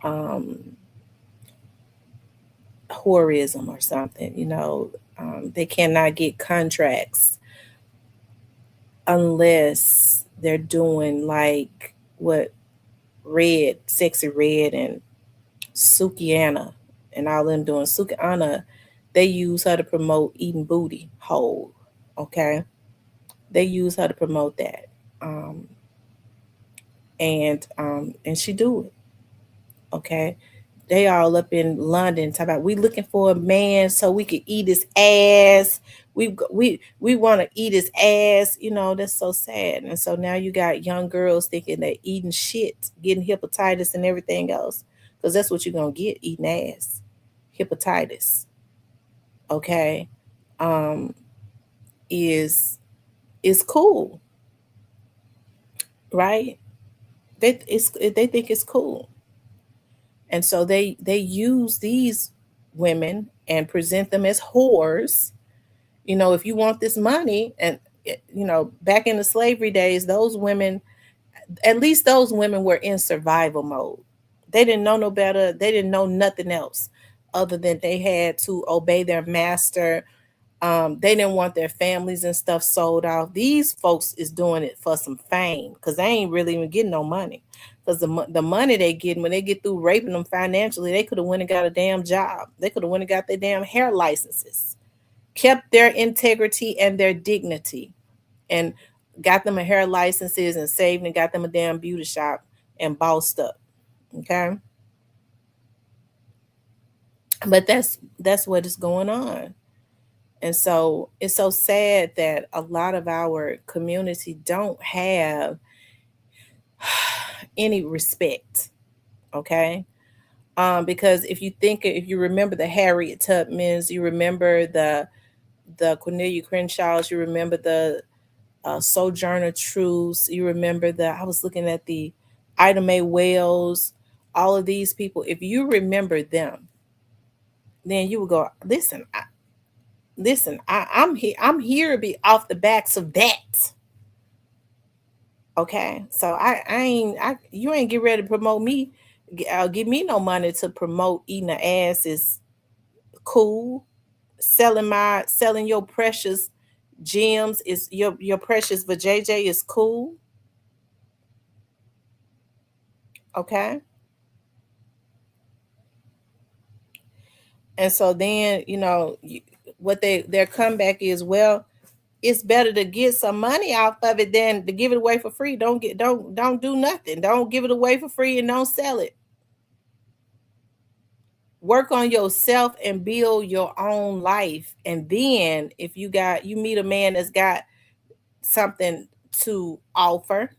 um whorism or something, they cannot get contracts unless they're doing like what Red, Sexy Red, and Sukiana and all them doing. Sukiana, they use her to promote eating booty whole. Okay, they use her to promote that, um, and she do it. Okay, they all up in London talking about we looking for a man so we could eat his ass. We want to eat his ass. That's so sad. And so now you got young girls thinking that eating shit, getting hepatitis and everything else, because that's what you're gonna get, eating ass, hepatitis. Okay, um, is cool, right? They think it's cool, and so they use these women and present them as whores. If you want this money, and back in the slavery days, those women, at least those women were in survival mode. They didn't know no better. They didn't know nothing else other than they had to obey their master, They didn't want their families and stuff sold off. These folks is doing it for some fame because they ain't really even getting no money. Because the money they get when they get through raping them financially, they could have went and got a damn job. They could have went and got their damn hair licenses, kept their integrity and their dignity, and got them a hair licenses and saved and got them a damn beauty shop and bossed up. Okay, but that's what is going on. And so it's so sad that a lot of our community don't have any respect. Okay. Because if you remember the Harriet Tubmans, you remember the Cornelia Crenshaws, you remember the Sojourner Truths, you remember I was looking at the Ida Mae Wells, all of these people. If you remember them, then you would go, listen, I'm here to be off the backs of that. Okay, so I ain't you ain't get ready to promote me. Give me no money to promote eating the ass is cool. Selling your precious gems is your precious vajayjay is cool. Okay, and so then what their comeback is, well, it's better to get some money off of it than to give it away for free. Don't do nothing. Don't give it away for free and don't sell it. Work on yourself and build your own life. And then if you meet a man that's got something to offer,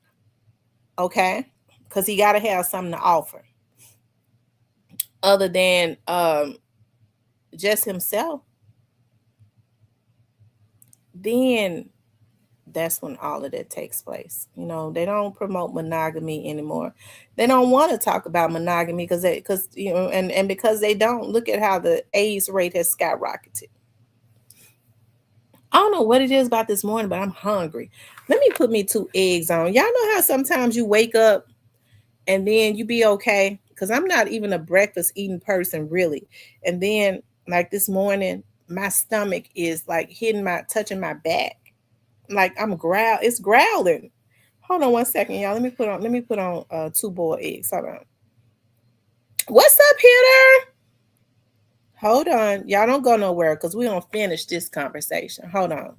okay? Because he gotta have something to offer other than just himself, then that's when all of that takes place. They don't promote monogamy anymore. They don't want to talk about monogamy and because they don't, look at how the AIDS rate has skyrocketed. I don't know what it is about this morning, but I'm hungry. Let me put me 2 eggs on. Y'all know how sometimes you wake up and then you be okay? Because I'm not even a breakfast eating person, really. And then, like this morning, my stomach is like touching my back. Like it's growling. Hold on one second, y'all. Let me put on 2 boiled eggs. Hold on. What's up, Peter? Hold on. Y'all don't go nowhere because we're gonna finish this conversation. Hold on.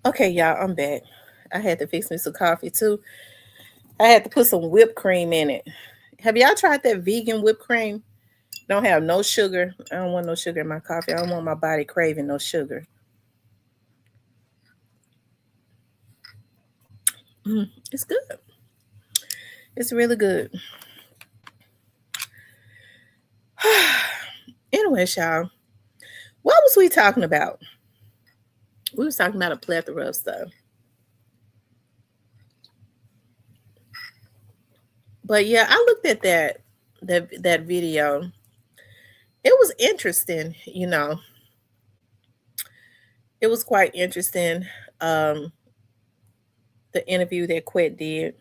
Okay, y'all, I'm back. I had to fix me some coffee too. I had to put some whipped cream in it. Have y'all tried that vegan whipped cream? Don't have no sugar. I don't want no sugar in my coffee. I don't want my body craving no sugar. It's good. It's really good. Anyway, y'all, what was we talking about? We was talking about a plethora of stuff. But yeah, I looked at that video. It was interesting, It was quite interesting. Um, the interview that Quet did.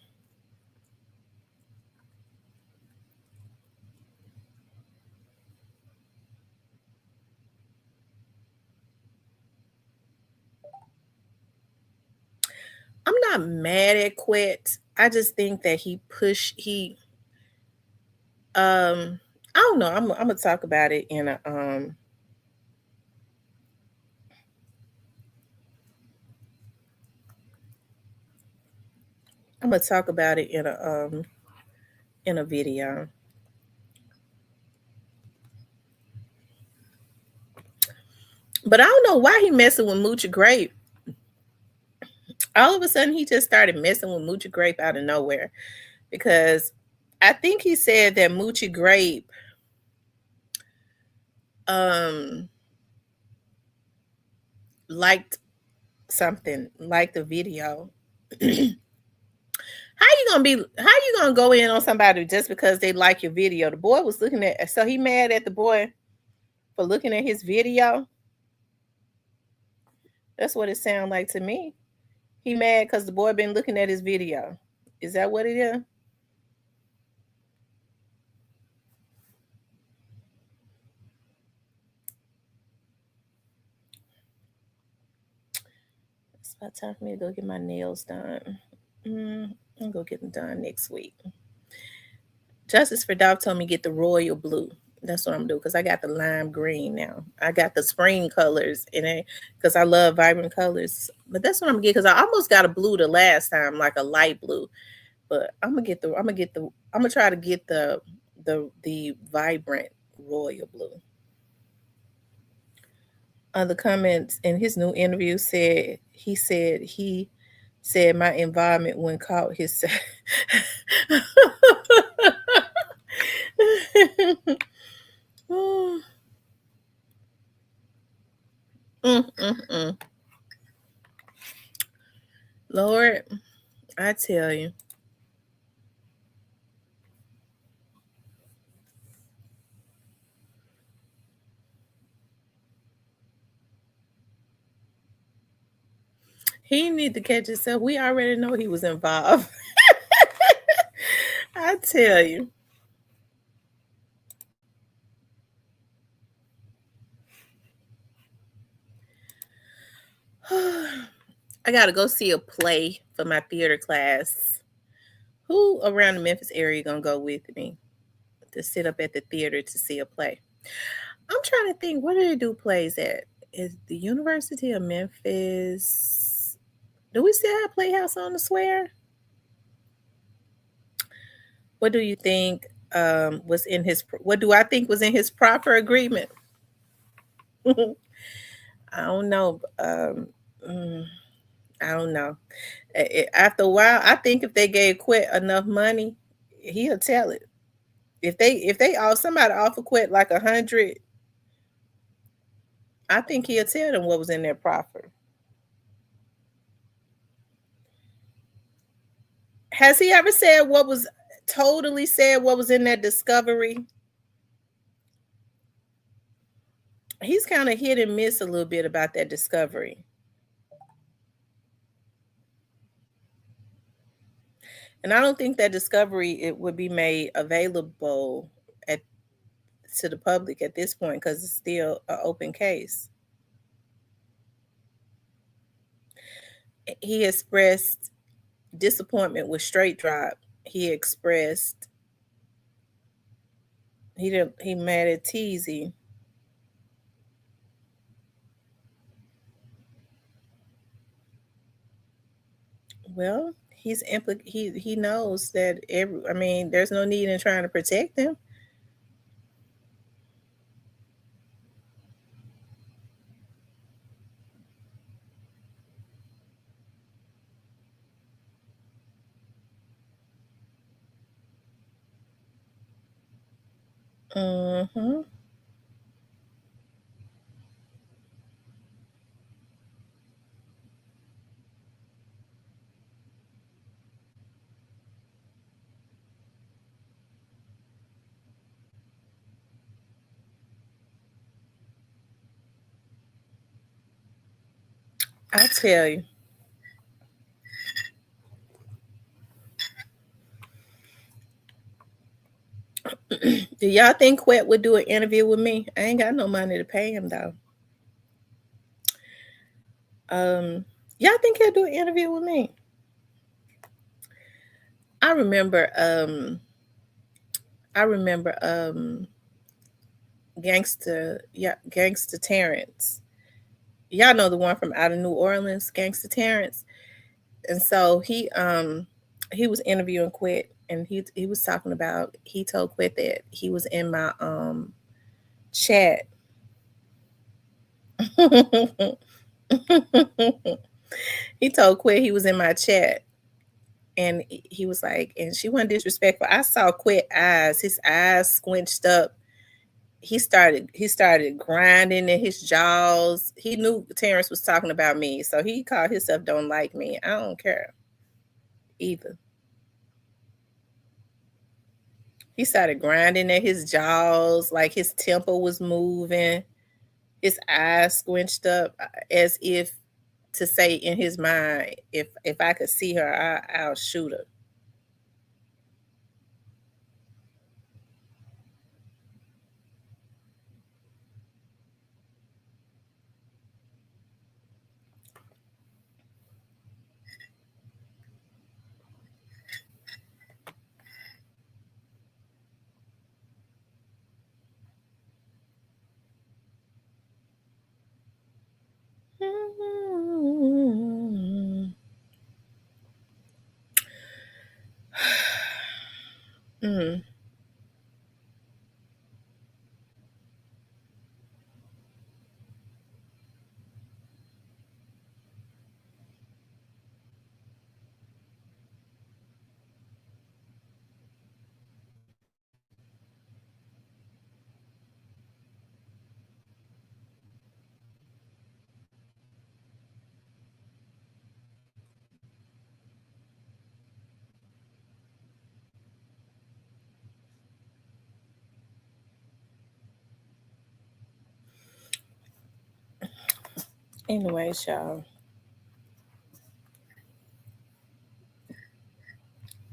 I'm not mad at Quet. I just think that I don't know. I'm gonna talk about it in a I'm gonna talk about it in a video. But I don't know why he messing with Moochie Grape. All of a sudden he just started messing with Moochie Grape out of nowhere. Because I think he said that Moochie Grape um liked something, liked the video. How you gonna go in on somebody just because they like your video? The boy was looking at, so he mad at the boy for looking at his video. That's what it sounds like to me. He mad because the boy been looking at his video. Is that what it is? It's about time for me to go get my nails done. I'll go get them done next week. Justice for Dog told me get the royal blue. That's what I'm doing because I got the lime green now. I got the spring colors in it because I love vibrant colors. But that's what I'm gonna get because I almost got a blue the last time, like a light blue. But I'm gonna try to get the vibrant royal blue. The comments in his new interview he said my environment when caught his mm, mm, mm. Lord, I tell you. He need to catch himself. We already know he was involved. I tell you. I gotta go see a play for my theater class. Who around the Memphis area gonna go with me to sit up at the theater to see a play? I'm trying to think, where do they do plays at? Is the University of Memphis? Do we still have Playhouse on the Square? What do you think was in his? What do I think was in his proper agreement? I don't know. Mm, I don't know. After a while, I think if they gave Quet enough money, he'll tell it. If they all somebody offer Quet like 100, I think he'll tell them what was in their proffer. Has he ever said what was totally said what was in that discovery? He's kind of hit and miss a little bit about that discovery. And I don't think that discovery it would be made available at to the public at this point because it's still an open case. He expressed disappointment with Straight Drop. He expressed he mad at Teasy. Well, he knows that there's no need in trying to protect them. Mm-hmm. I tell you. Do y'all think Quet would do an interview with me? I ain't got no money to pay him though. Y'all think he'll do an interview with me? I remember I remember Gangster Terrence. Y'all know the one from out of New Orleans, Gangster Terrence. And so he was interviewing Quet, and he was talking about, he told Quet that he was in my chat. He told Quet he was in my chat, and he was like, and she wasn't disrespectful. I saw Quet eyes, his eyes squinched up. He started grinding in his jaws. He knew Terrence was talking about me, so he called himself don't like me. I don't care either. He started grinding at his jaws, like his temple was moving, his eyes squinched up, as if to say in his mind, if I could see her, I'll shoot her. Mm. Anyways, y'all,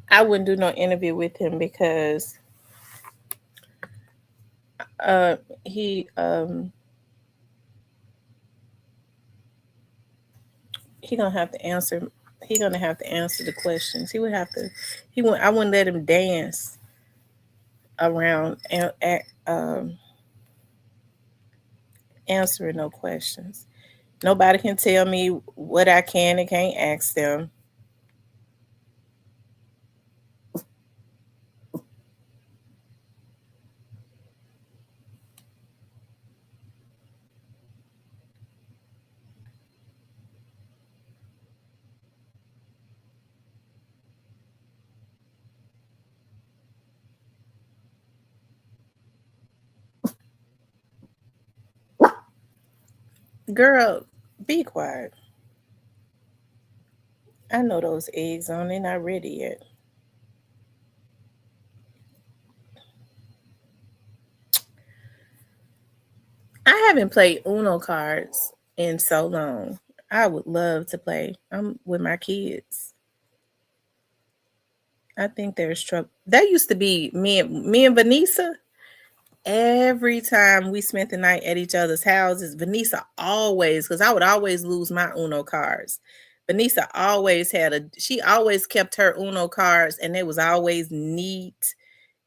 I wouldn't do no interview with him because uh he um he gonna have to answer he gonna have to answer the questions. He would have to he would I wouldn't let him dance around answering no questions. Nobody can tell me what I can and can't ask them. Girl, be quiet. I know those eggs on, they're not ready yet. I haven't played Uno cards in so long. I would love to play. I'm with my kids. I think there's trouble. That used to be me and Vanessa. Every time we spent the night at each other's houses, Vanessa always, because I would always lose my Uno cards. Vanessa always she always kept her Uno cards, and it was always neat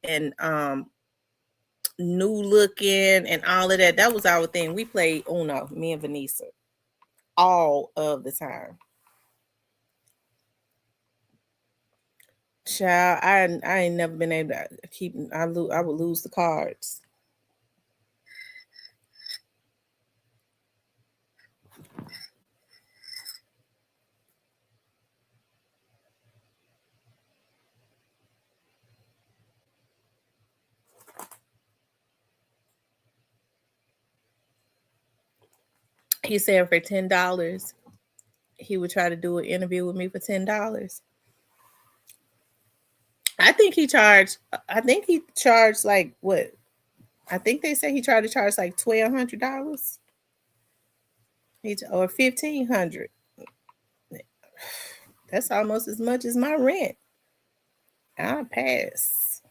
and new looking and all of that. That was our thing. We played Uno, me and Vanessa, all of the time. Child, I ain't never been able to keep. I would lose the cards. He said for $10, he would try to do an interview with me for $10. I think he charged. I think he charged like what? I think they say he tried to charge like $1,200. Or $1,500. That's almost as much as my rent. I'll pass.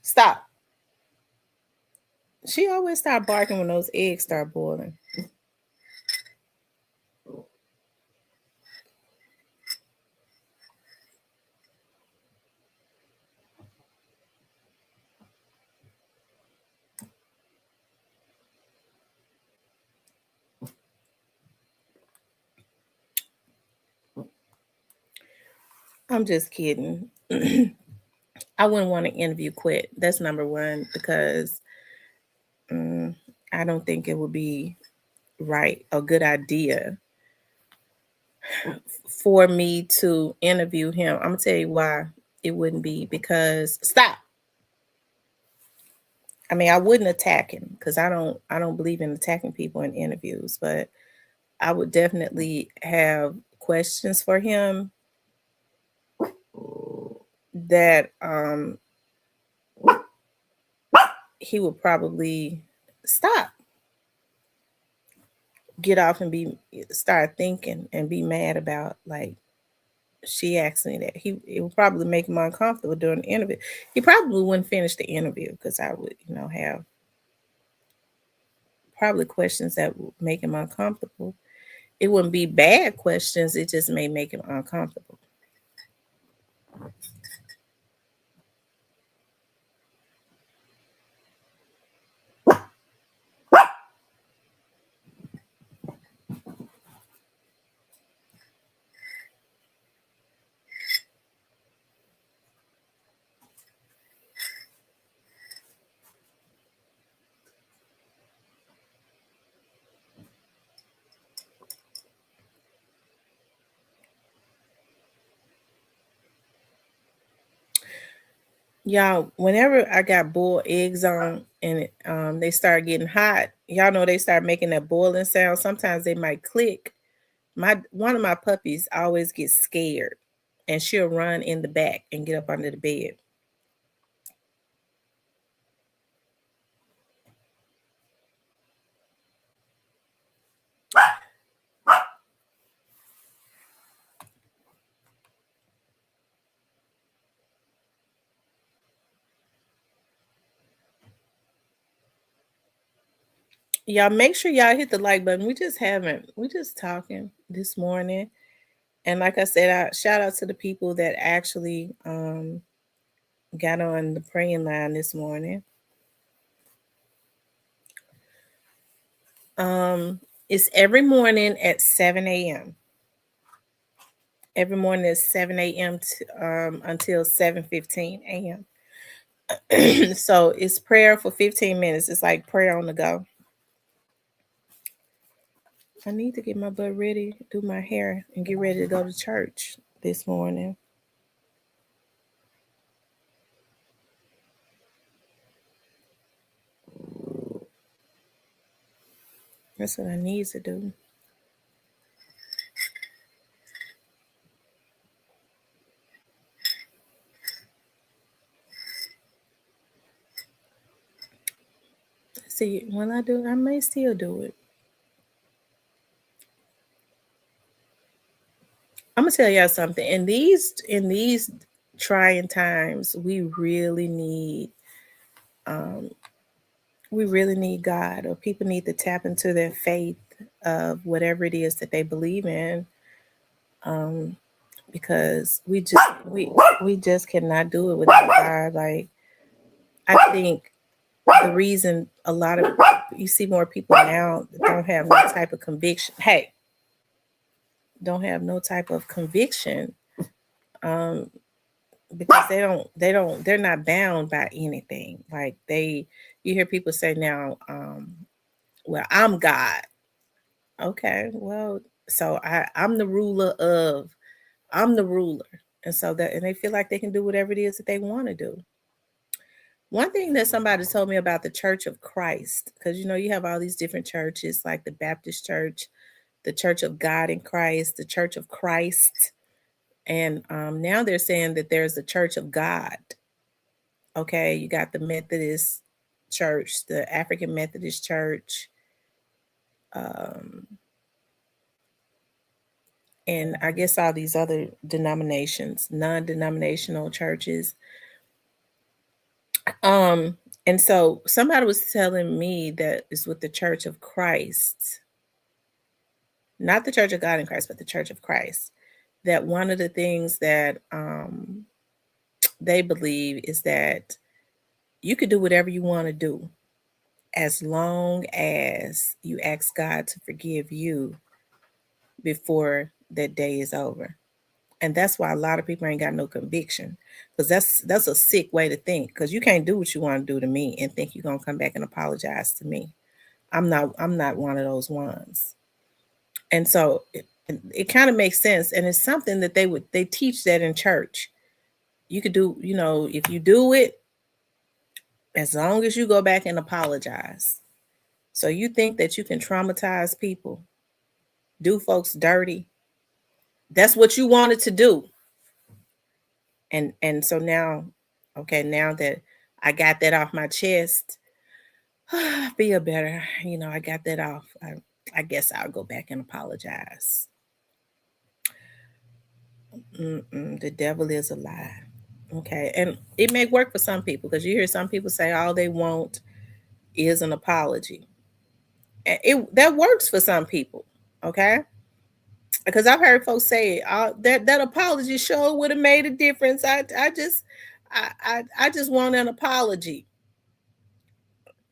Stop. She always start barking when those eggs start boiling. I'm just kidding. I wouldn't want to interview quit. That's number one, because I don't think it would be right, a good idea for me to interview him. I'm gonna tell you why it wouldn't be, because stop. I mean, I wouldn't attack him because I don't believe in attacking people in interviews, but I would definitely have questions for him that he would probably stop, get off and start thinking and be mad about, like, she asked me that. It would probably make him uncomfortable during the interview. He probably wouldn't finish the interview because I would, have probably questions that would make him uncomfortable. It wouldn't be bad questions. It just may make him uncomfortable. Y'all, whenever I got boiled eggs on and they start getting hot, y'all know they start making that boiling sound. Sometimes they might click. One of my puppies always gets scared and she'll run in the back and get up under the bed. Y'all make sure y'all hit the like button. We just talking this morning. And like I said, I shout out to the people that actually got on the praying line this morning. It's every morning at 7 a.m. Every morning at 7 a.m. Until 7:15 a.m. So it's prayer for 15 minutes. It's like prayer on the go. I need to get my butt ready, do my hair, and get ready to go to church this morning. That's what I need to do. See, when I do, I may still do it. I'm gonna tell y'all something. In these trying times, we really need God, or people need to tap into their faith of whatever it is that they believe in. Because we just cannot do it without God. Like, I think the reason you see more people now that don't have no type of conviction. Hey, don't have no type of conviction, because they're not bound by anything. Like you hear people say now, well, I'm God. Okay, well, so I'm the ruler of, I'm the ruler. And so that, and they feel like they can do whatever it is that they want to do. One thing that somebody told me about the Church of Christ, because you have all these different churches, like the Baptist Church, the Church of God in Christ, the Church of Christ, and now they're saying that there's the Church of God. Okay, you got the Methodist Church, the African Methodist Church, and I guess all these other denominations, non-denominational churches. And so somebody was telling me that it's with the Church of Christ, not the Church of God in Christ, but the Church of Christ, that one of the things that they believe is that you could do whatever you want to do as long as you ask God to forgive you before that day is over. And that's why a lot of people ain't got no conviction, because that's a sick way to think, because you can't do what you want to do to me and think you're going to come back and apologize to me. I'm not one of those ones. And so it kind of makes sense, and it's something that they teach that in church. You could do, if you do it, as long as you go back and apologize. So you think that you can traumatize people, do folks dirty? That's what you wanted to do. And so now, okay, now that I got that off my chest, feel better. I got that off. I guess I'll go back and apologize. The devil is a lie. Okay, and it may work for some people, because you hear some people say all they want is an apology. And that works for some people. Okay, because I've heard folks say that apology sure would have made a difference. I just want an apology.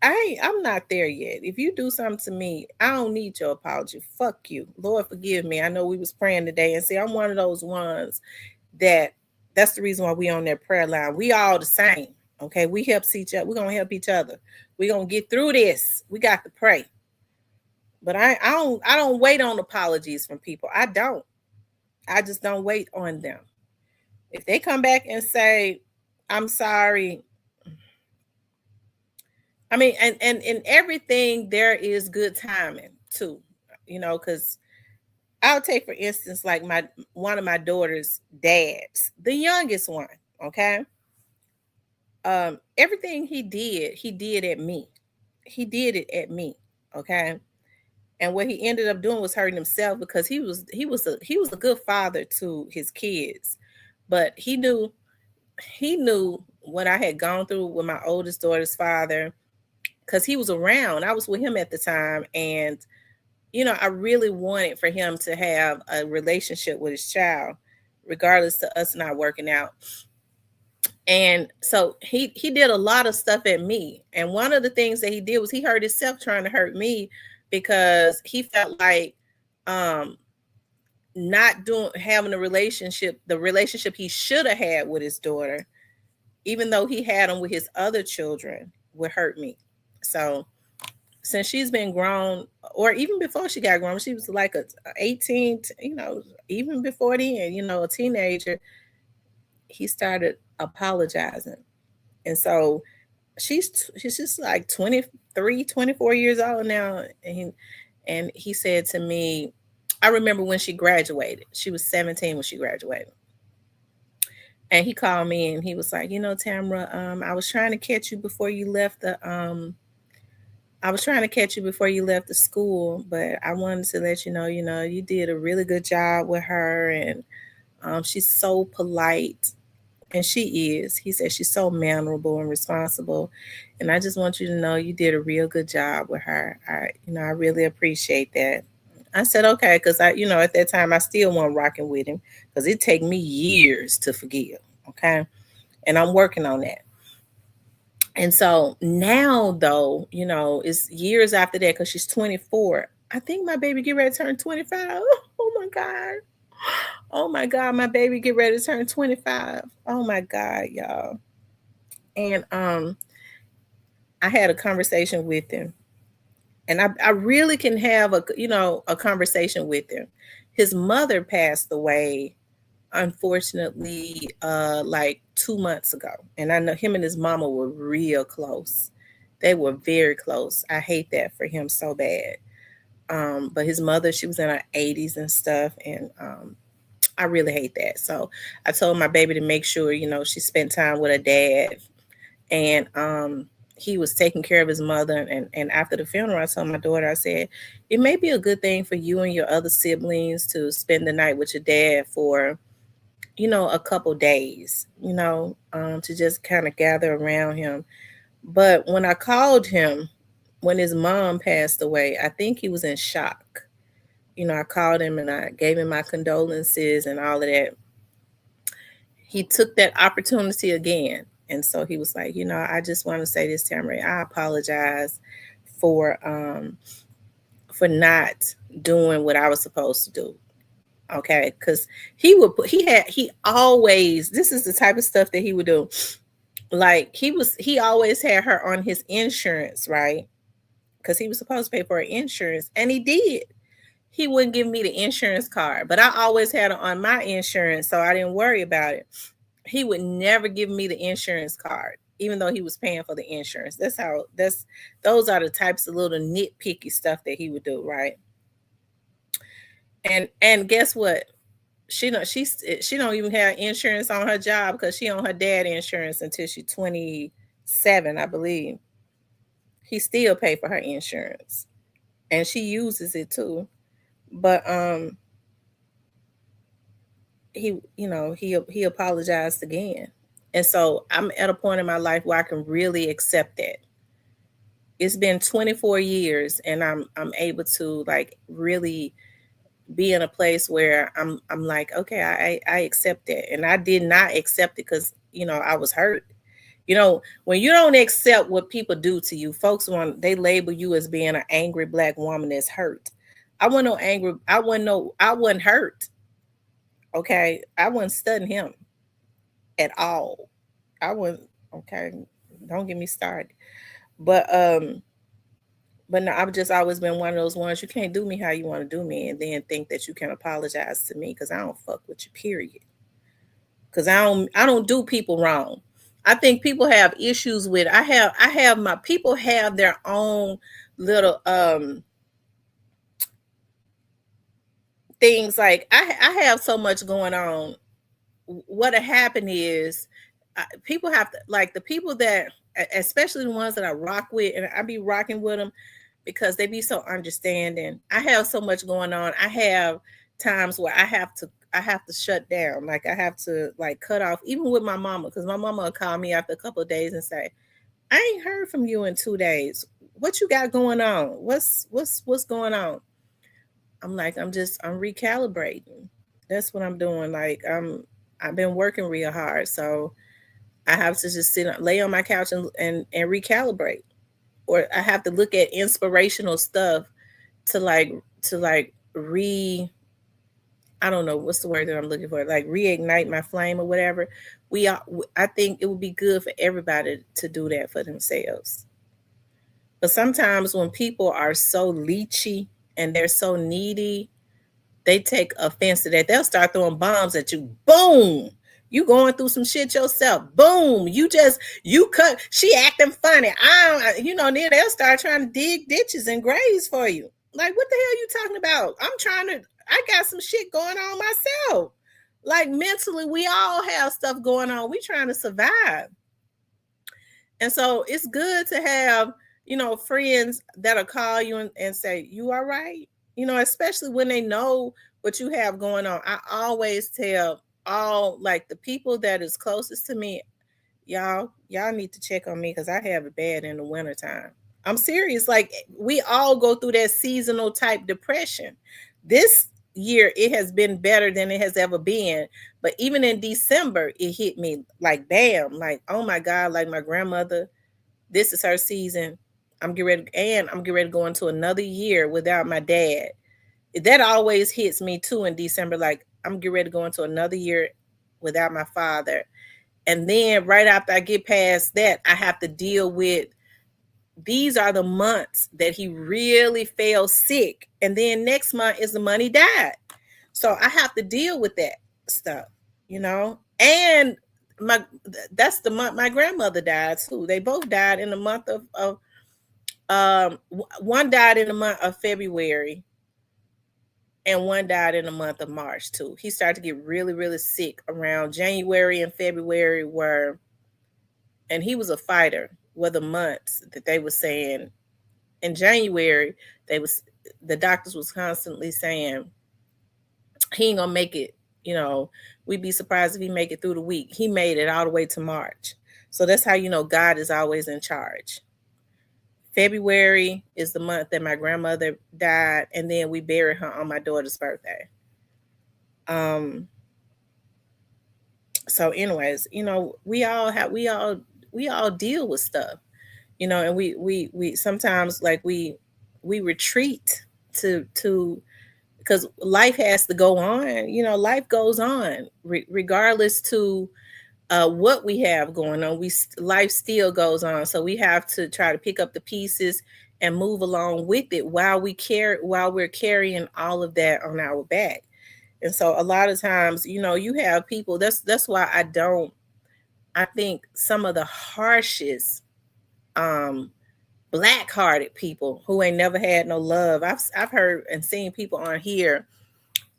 I'm not there yet. If you do something to me, I don't need your apology. Fuck you. Lord, forgive me. I know we was praying today, and see, I'm one of those ones that's the reason why we on that prayer line. We all the same. Okay, we help each other. We're gonna help each other. We're gonna get through this. We got to pray. But I don't wait on apologies from people. I don't. I just don't wait on them. If they come back and say, I'm sorry. I mean, and in everything there is good timing too, because I'll take, for instance, like one of my daughter's dads, the youngest one. Okay. Everything he did at me. He did it at me. Okay. And what he ended up doing was hurting himself, because he was a good father to his kids, but he knew what I had gone through with my oldest daughter's father, because he was around. I was with him at the time, and I really wanted for him to have a relationship with his child, regardless of us not working out. And so he did a lot of stuff at me. And one of the things that he did was he hurt himself trying to hurt me, because he felt like not having the relationship he should have had with his daughter, even though he had them with his other children, would hurt me. So since she's been grown, or even before she got grown, she was like a 18, even before then, a teenager, he started apologizing. And so she's just like 23, 24 years old now. And he said to me, I remember when she graduated, she was 17 when she graduated. And he called me and he was like, Tamara, I was trying to catch you before you left the school, but I wanted to let you know, you did a really good job with her, and she's so polite, and she is. He said she's so mannerable and responsible, and I just want you to know you did a real good job with her. I really appreciate that. I said, okay, because at that time I still wasn't rocking with him, because it take me years to forgive. Okay, and I'm working on that. And so now, though, it's years after that, because she's 24. I think my baby get ready to turn 25. Oh my God. Oh my God, my baby get ready to turn 25. Oh my God, y'all. And I had a conversation with him. And I really can have a conversation with him. His mother passed away, unfortunately, like 2 months ago. And I know him and his mama were real close. They were very close. I hate that for him so bad. But his mother, she was in her 80s and stuff. And I really hate that. So I told my baby to make sure, she spent time with her dad. And he was taking care of his mother. And after the funeral, I told my daughter, I said, it may be a good thing for you and your other siblings to spend the night with your dad for, a couple days, to just kind of gather around him. But when I called him, when his mom passed away, I think he was in shock. I called him and I gave him my condolences and all of that. He took that opportunity again. And so he was like, I just want to say this, Tamara, I apologize for not doing what I was supposed to do. Okay. Cause he always, this is the type of stuff that he would do. Like he always had her on his insurance, right? Cause he was supposed to pay for her insurance and he did. He wouldn't give me the insurance card, but I always had her on my insurance. So I didn't worry about it. He would never give me the insurance card, even though he was paying for the insurance. Those are the types of little nitpicky stuff that he would do, right? And guess what? She don't even have insurance on her job because she on her dad insurance until she's 27, I believe. He still pay for her insurance, and she uses it too. But he apologized again. And so I'm at a point in my life where I can really accept that. It's been 24 years and I'm able to like really be in a place where I'm like, okay, I accept that. And I did not accept it because, I was hurt. When you don't accept what people do to you, folks they label you as being an angry Black woman that's hurt. I wasn't no angry, I wasn't hurt. Okay. I wasn't studying him at all. I wouldn't. Okay, don't get me started. But no, I've just always been one of those ones. You can't do me how you want to do me, and then think that you can apologize to me because I don't fuck with you. Period. Because I don't do people wrong. I think people have issues with. I have my people have their own little things. Like I have so much going on. What'll happen is people have to, like, the people that, especially the ones that I rock with, and I be rocking with them because they be so understanding. I have so much going on. I have times where I have to shut down. Like I have to like cut off, even with my mama, because my mama will call me after a couple of days and say, I ain't heard from you in 2 days. What you got going on? What's going on? I'm like, I'm recalibrating. That's what I'm doing. Like I've been working real hard. So I have to just lay on my couch and recalibrate. Or I have to look at inspirational stuff to I don't know what's the word that I'm looking for, like reignite my flame or whatever. I think it would be good for everybody to do that for themselves. But sometimes when people are so leechy and they're so needy, they take offense to that. They'll start throwing bombs at you. Boom. You going through some shit yourself. Boom. You cut. She acting funny. Then they'll start trying to dig ditches and graves for you. Like, what the hell are you talking about? I got some shit going on myself. Like mentally, we all have stuff going on. We trying to survive. And so it's good to have, friends that'll call you and say, you all right? Especially when they know what you have going on. I always tell all, like, the people that is closest to me, y'all need to check on me because I have it bad in the wintertime. I'm serious. Like, we all go through that seasonal type depression. This year, it has been better than it has ever been. But even in December, it hit me like, bam, like, oh my God, like my grandmother, this is her season. I'm getting ready to go into another year without my dad. that always hits me too in December. Like, I'm getting ready to go into another year without my father. And then right after I get past that, I have to deal with, these are the months that he really fell sick. And then next month is the month he died. So I have to deal with that stuff, you know? And that's the month my grandmother died too. They both died in the month of one died in the month of February and one died in the month of March too. He started to get really, really sick around January and February and he was a fighter, were the months that they were saying. In January, the doctors was constantly saying he ain't gonna make it. You know, we'd be surprised if he make it through the week. He made it all the way to March. So that's how you know God is always in charge. February is the month that my grandmother died, and then we buried her on my daughter's birthday. So anyways, you know, we all deal with stuff, you know, and we sometimes like we retreat to because life has to go on. You know, life goes on regardless to what we have going on. Life still goes on, so we have to try to pick up the pieces and move along with it while we're carrying all of that on our back. And so a lot of times, you know, you have people. That's why I think some of the harshest black-hearted people who ain't never had no love. I've heard and seen people on here,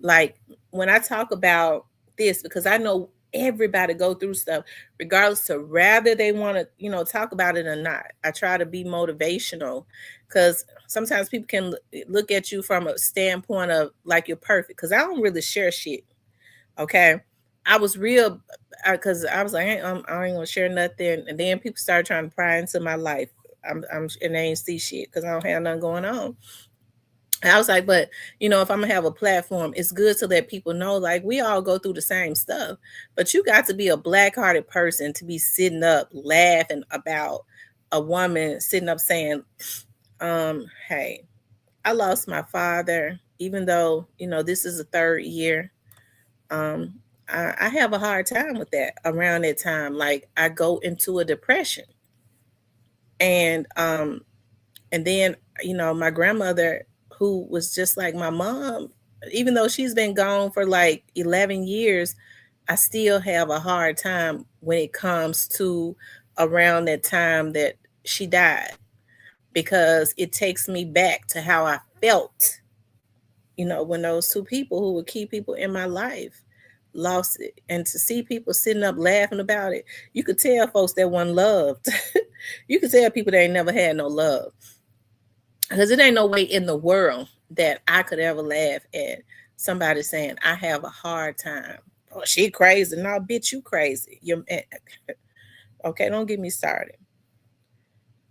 like when I talk about this, because I know everybody go through stuff regardless to rather they want to, you know, talk about it or not. I try to be motivational because sometimes people can look at you from a standpoint of like you're perfect, because I don't really share shit. Okay. I was real because I was like, I ain't gonna share nothing. And then people started trying to pry into my life. I'm and they ain't see shit because I don't have nothing going on. And I was like, but you know, if I'm gonna have a platform, it's good to let people know, like, we all go through the same stuff. But you got to be a black-hearted person to be sitting up laughing about a woman sitting up saying, hey, I lost my father, even though, you know, this is the third year. I have a hard time with that around that time. Like, I go into a depression. And then, you know, my grandmother, who was just like my mom, even though she's been gone for like 11 years, I still have a hard time when it comes to around that time that she died, because it takes me back to how I felt, you know, when those two people who were key people in my life lost it. And to see people sitting up laughing about it, you could tell folks that one loved. You could tell people that ain't never had no love. Because it ain't no way in the world that I could ever laugh at somebody saying, I have a hard time. Oh, she crazy. No, bitch, you crazy. Okay, don't get me started.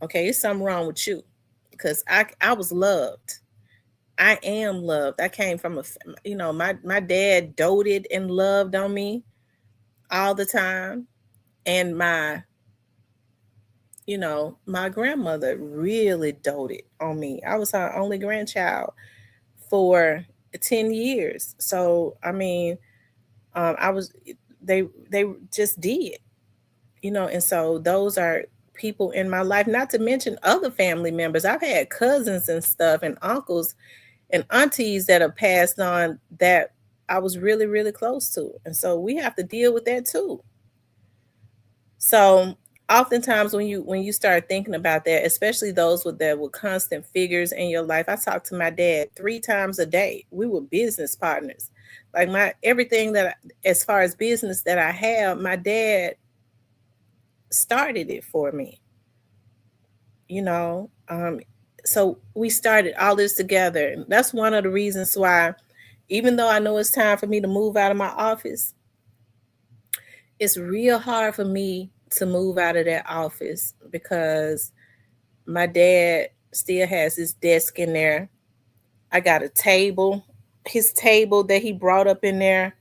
Okay, it's something wrong with you. Because I was loved. I am loved. I came from you know, my dad doted and loved on me all the time. And you know, my grandmother really doted on me. I was her only grandchild for 10 years. So, I mean, they just did, you know, and so those are people in my life, not to mention other family members. I've had cousins and stuff and uncles and aunties that have passed on that I was really, really close to. And so we have to deal with that too. So oftentimes when you start thinking about that, especially those with constant figures in your life. I talked to my dad 3 times a day. We were business partners. Like everything as far as business that I have, my dad started it for me. You know, so we started all this together. And that's one of the reasons why, even though I know it's time for me to move out of my office, it's real hard for me to move out of that office because my dad still has his desk in there. I got a table, his table that he brought up in there,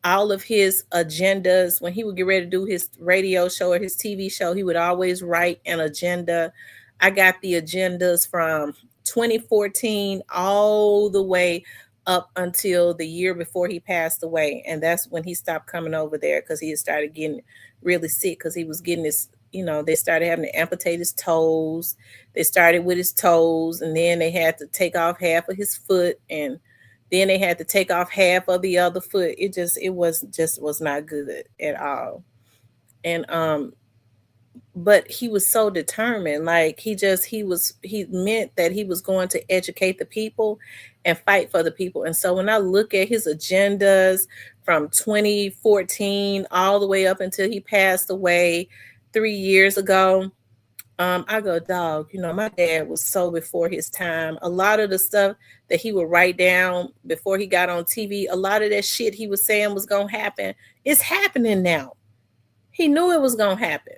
all of his agendas. When he would get ready to do his radio show or his TV show, he would always write an agenda. I got the agendas from 2014 all the way up until the year before he passed away. And that's when he stopped coming over there because he had started getting really sick because he was getting this, they started having to amputate his toes. They started with his toes, and then they had to take off half of his foot, and then they had to take off half of the other foot. It was not good at all. And but he was so determined. Like he meant that he was going to educate the people and fight for the people. And so when I look at his agendas from 2014 all the way up until he passed away 3 years ago, I go, dog, my dad was so before his time. A lot of the stuff that he would write down before he got on TV, a lot of that shit he was saying was going to happen, it's happening now. He knew it was going to happen.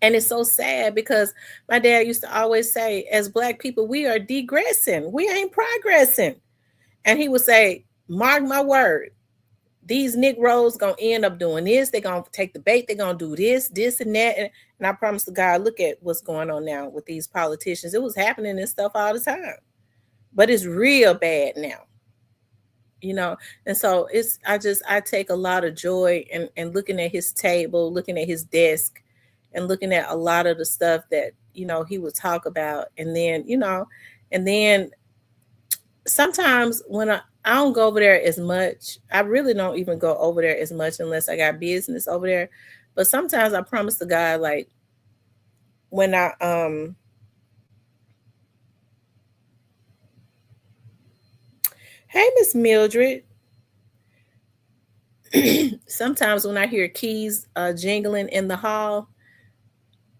And it's so sad because my dad used to always say, as Black people, we are degressing. We ain't progressing. And he would say, mark my word, these Negroes going to end up doing this. They're going to take the bait. They're going to do this, and that. And I promise to God, look at what's going on now with these politicians. It was happening and stuff all the time. But it's real bad now. And so I take a lot of joy in looking at his table, looking at his desk, and looking at a lot of the stuff that, he would talk about. And then, sometimes when I don't go over there as much. I really don't even go over there as much unless I got business over there. But sometimes I promise to God, like when I, hey, Miss Mildred. Sometimes when I hear keys jingling in the hall,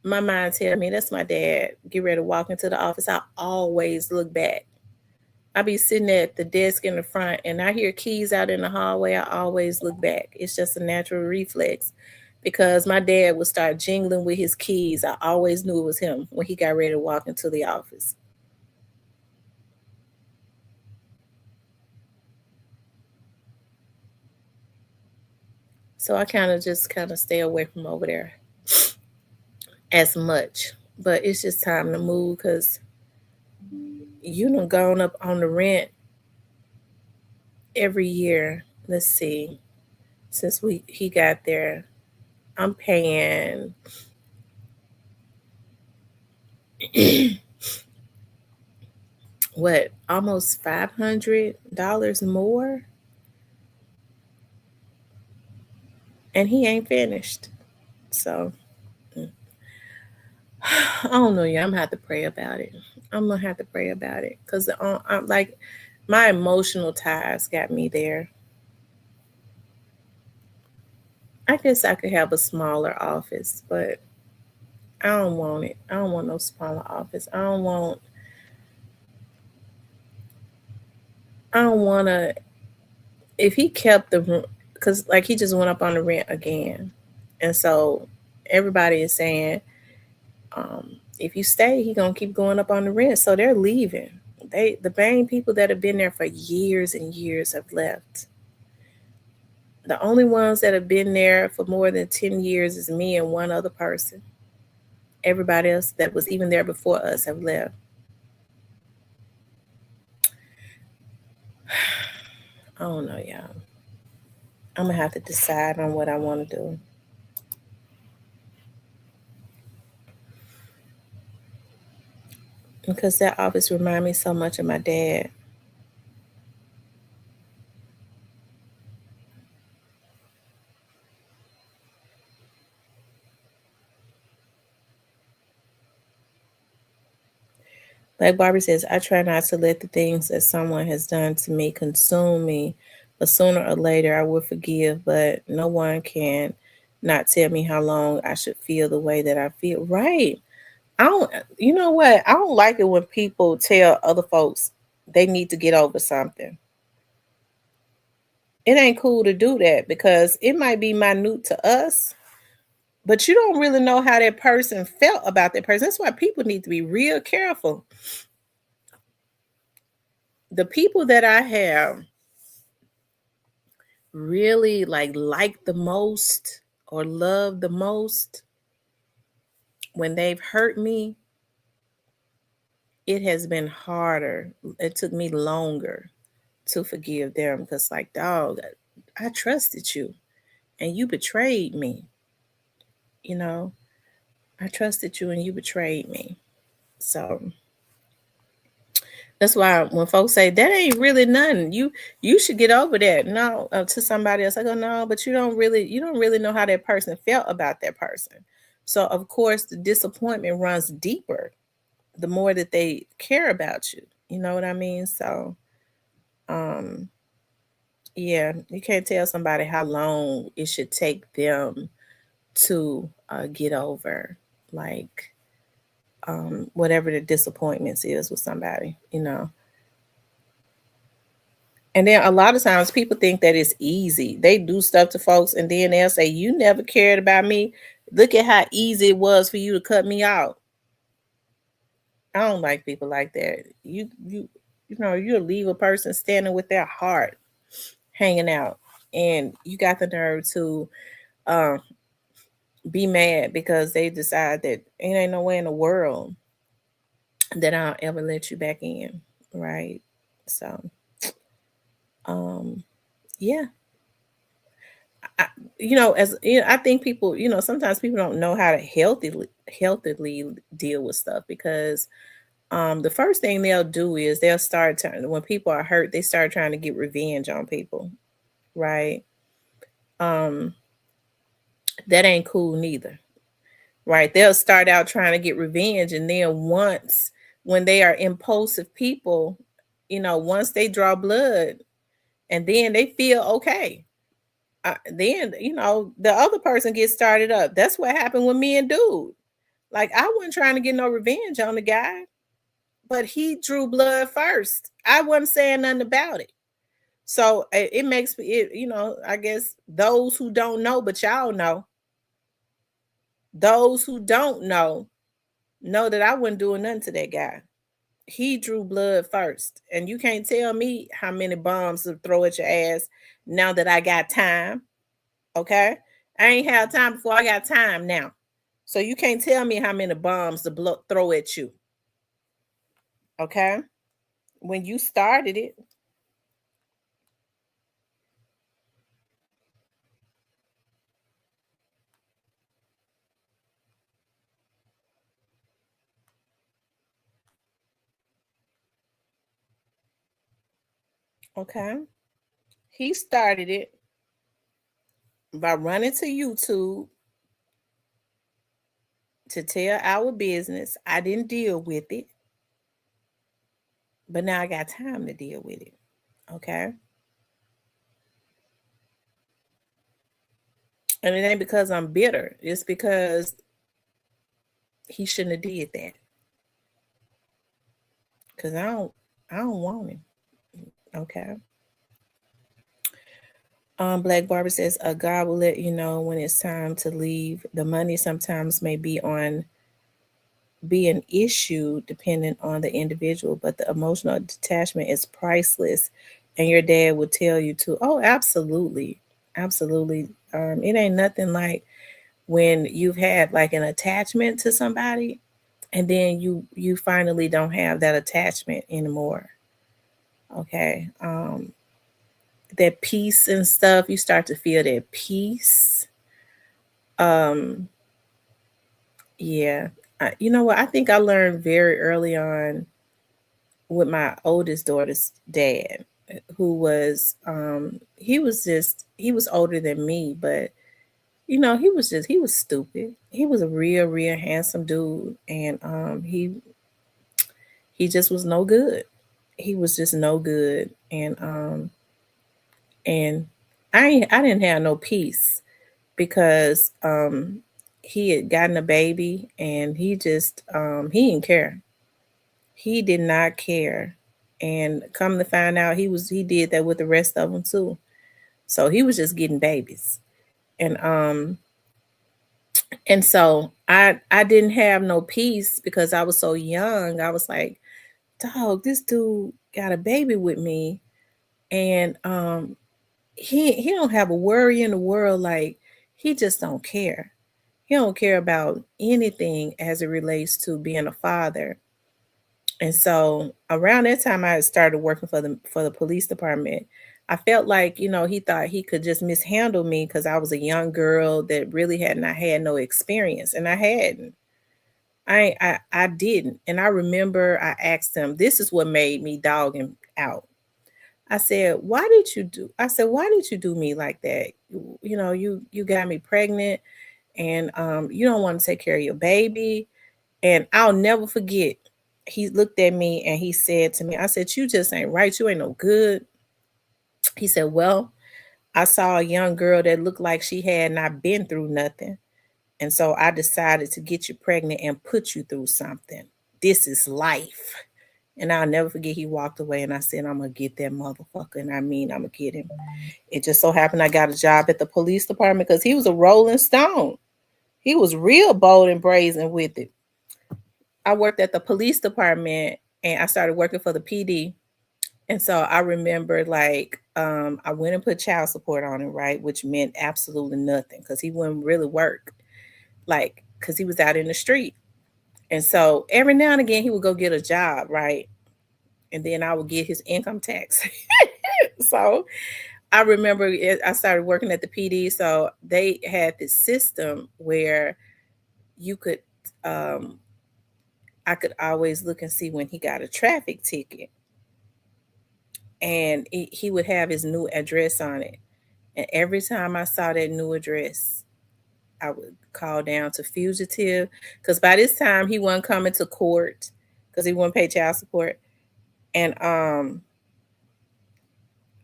my mind tells me that's my dad. Get ready to walk into the office. I always look back. I be sitting at the desk in the front and I hear keys out in the hallway. I always look back. It's just a natural reflex because my dad would start jingling with his keys. I always knew it was him when he got ready to walk into the office. So I kind of stay away from over there as much. But it's just time to move because you done gone up on the rent every year. Let's see. Since he got there, I'm paying what, almost $500 more, and he ain't finished. So I don't know. Yeah, I'm gonna have to pray about it. I'm gonna have to pray about it because I'm like, my emotional ties got me there. I guess I could have a smaller office, but I don't want it. I don't want no smaller office. I don't want to. If he kept because like he just went up on the rent again, and so everybody is saying, if you stay, he gonna keep going up on the rent. So they're leaving. The main people that have been there for years and years have left. The only ones that have been there for more than 10 years is me and one other person. Everybody else that was even there before us have left. I don't know, y'all. I'm gonna have to decide on what I want to do. Because that office reminds me so much of my dad. Like Barbie says, I try not to let the things that someone has done to me consume me, but sooner or later I will forgive. But no one can not tell me how long I should feel the way that I feel. Right. I don't, you know what? I don't like it when people tell other folks they need to get over something. It ain't cool to do that because it might be minute to us, but you don't really know how that person felt about that person. That's why people need to be real careful. The people that I have really like the most or love the most, when they've hurt me, it has been harder. It took me longer to forgive them because, like, dog, I trusted you and you betrayed me. You know, I trusted you and you betrayed me. So that's why when folks say that ain't really nothing, you should get over that. No, to somebody else, I go, no, but you don't really know how that person felt about that person. So of course the disappointment runs deeper the more that they care about you. You know what I mean? So um yeah, you can't tell somebody how long it should take them to get over, like, whatever the disappointments is with somebody, you know. And then a lot of times people think that it's easy. They do stuff to folks and then they'll say, "You never cared about me. Look at how easy it was for you to cut me out." I don't like people like that. You'll leave a person standing with their heart hanging out, and you got the nerve to um be mad because they decide that it ain't no way in the world that I'll ever let you back in, right? So, um, yeah, I, I think people, sometimes people don't know how to healthily deal with stuff because the first thing they'll do is they'll start trying when people are hurt, they start trying to get revenge on people, right? Um, that ain't cool neither. Right? They'll start out trying to get revenge, and then when they are impulsive people, once they draw blood, and then they feel okay, then the other person gets started up. That's what happened with me and dude. Like, I wasn't trying to get no revenge on the guy, but he drew blood first. I wasn't saying nothing about it. So it makes me, I guess those who don't know, but y'all know, those who don't know that I wasn't doing nothing to that guy. He drew blood first. And you can't tell me how many bombs to throw at your ass now that I got time. Okay? I ain't had time before, I got time now. So you can't tell me how many bombs to throw at you. Okay? When you started it. Okay? He started it by running to YouTube to tell our business. I didn't deal with it, but now I got time to deal with it. Okay? And it ain't because I'm bitter. It's because he shouldn't have did that. Cause I don't want him. Okay. Black Barber says, God will let you know when it's time to leave. The money sometimes may be an issue depending on the individual, but the emotional detachment is priceless. And your dad would tell you to. Oh, absolutely. Absolutely. It ain't nothing like when you've had like an attachment to somebody and then you finally don't have that attachment anymore. Okay. That peace and stuff, you start to feel that peace. Um, yeah. You know what? I think I learned very early on with my oldest daughter's dad, who was he was older than me, but he was stupid. He was a real handsome dude, and he just was no good. He was just no good, and I didn't have no peace because he had gotten a baby and he didn't care. He did not care. And come to find out he did that with the rest of them too. So he was just getting babies. And so I didn't have no peace because I was so young. I was like, dog, this dude got a baby with me and he don't have a worry in the world. Like, he just don't care. He don't care about anything as it relates to being a father. And so around that time I started working for the police department. I felt like, he thought he could just mishandle me because I was a young girl that really had not had no experience. And I hadn't. I didn't. And I remember I asked him, this is what made me dog him out. I said, why did you do me like that? You got me pregnant and you don't want to take care of your baby. And I'll never forget. He looked at me and he said to me, I said, you just ain't right. You ain't no good. He said, well, I saw a young girl that looked like she had not been through nothing. And so I decided to get you pregnant and put you through something. This is life. And I'll never forget, he walked away and I said, I'm going to get that motherfucker. And I mean, I'm going to get him. It just so happened I got a job at the police department because he was a rolling stone. He was real bold and brazen with it. I worked at the police department and I started working for the PD. And so I remember I went and put child support on him, right? Which meant absolutely nothing because he wouldn't really work, because he was out in the street. And so every now and again he would go get a job, right? And then I would get his income tax. So I remember I started working at the PD. So they had this system where you could, I could always look and see when he got a traffic ticket. And he would have his new address on it. And every time I saw that new address, I would call down to fugitive because by this time he wasn't coming to court because he wouldn't pay child support. And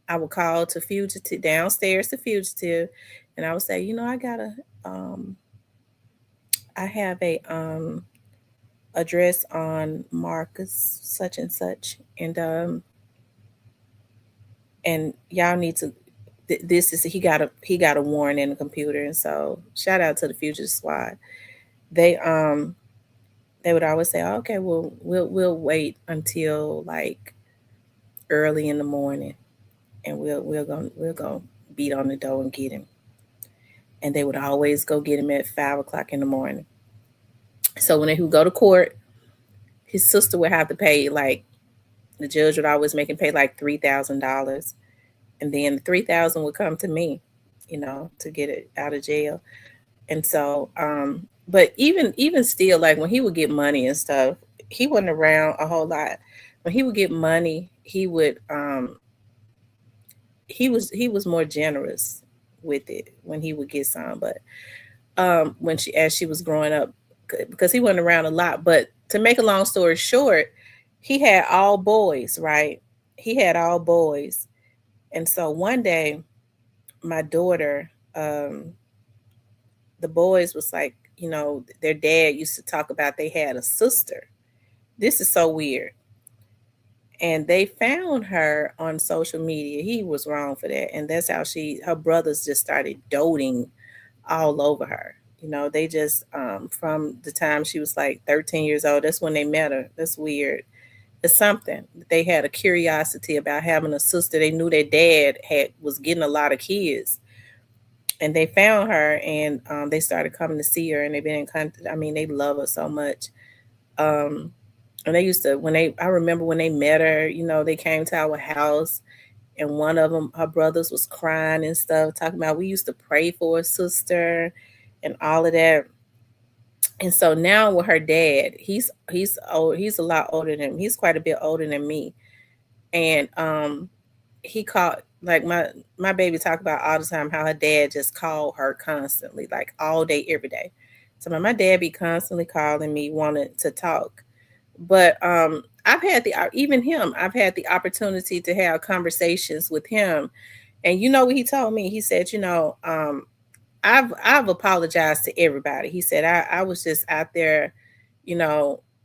I would call to fugitive downstairs to fugitive, and I would say, I have a address on Marcus such and such, and y'all need to. This is he got a warrant in the computer, and so shout out to the fugitive squad. They would always say, oh, okay, well we'll wait until like early in the morning, and we'll go beat on the door and get him. And they would always go get him at 5 o'clock in the morning. So when he would go to court, his sister would have to pay the judge would always make him pay like $3,000, and then the 3,000 would come to me, to get it out of jail. And so, but even still, like when he would get money and stuff, he wasn't around a whole lot. When he would get money, he was more generous with it when he would get some. But as she was growing up, because he wasn't around a lot. But to make a long story short, he had all boys, right? He had all boys. And so one day, my daughter, the boys was like, their dad used to talk about they had a sister. This is so weird. And they found her on social media. He was wrong for that. And that's how her brothers just started doting all over her. They just, from the time she was like 13 years old, that's when they met her. That's weird. It's something. They had a curiosity about having a sister. They knew their dad was getting a lot of kids. And they found her and they started coming to see her, and they've been in contact. I mean, they love her so much. And they used to, I remember when they met her, they came to our house, and one of them, her brothers, was crying and stuff, talking about we used to pray for a sister and all of that. And so now with her dad, he's old, he's a lot older than he's quite a bit older than me. And he called, like my baby talk about all the time how her dad just called her constantly, like all day, every day. So my dad be constantly calling me, wanting to talk. But I've had the opportunity to have conversations with him. And you know what he told me? He said, I've apologized to everybody. He said, I was just out there,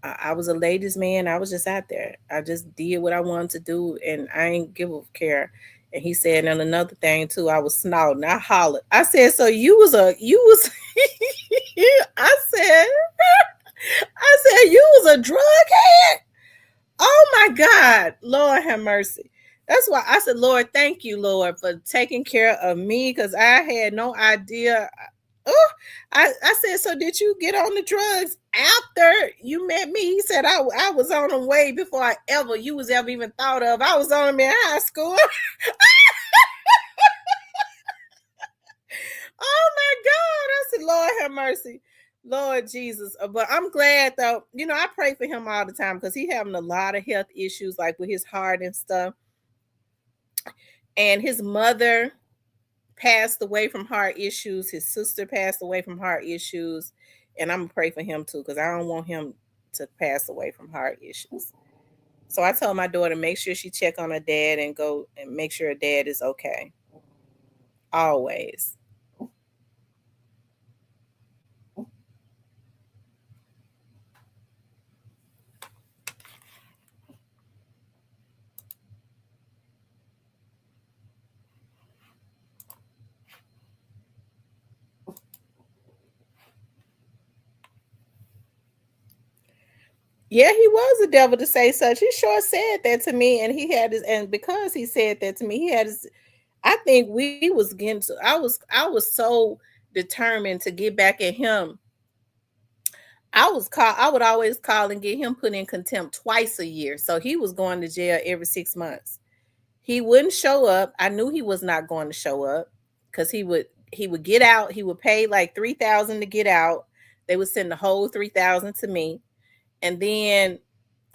I was a ladies' man. I was just out there. I just did what I wanted to do, and I ain't give a care. And he said, and another thing too, I was snouting. I hollered. I said, so you was I said you was a drug head. Oh my God, Lord have mercy. That's why I said, Lord, thank you, Lord, for taking care of me, because I had no idea. Oh, I said, so did you get on the drugs after you met me? He said, I was on them way before you was ever even thought of. I was on them in high school. Oh my God. I said, Lord have mercy. Lord Jesus. But I'm glad though, I pray for him all the time because he having a lot of health issues, like with his heart and stuff. And his mother passed away from heart issues. His sister passed away from heart issues. And I'm gonna pray for him too, because I don't want him to pass away from heart issues. So I told my daughter, make sure she check on her dad and go and make sure her dad is okay. Always. Yeah, he was a devil to say such. He sure said that to me, and he had his, and because he said that to me, he had his. I think we was getting. I was so determined to get back at him. I would always call and get him put in contempt twice a year. So he was going to jail every 6 months. He wouldn't show up. I knew he was not going to show up because he would get out. He would pay like 3,000 to get out. They would send the whole 3,000 to me, and then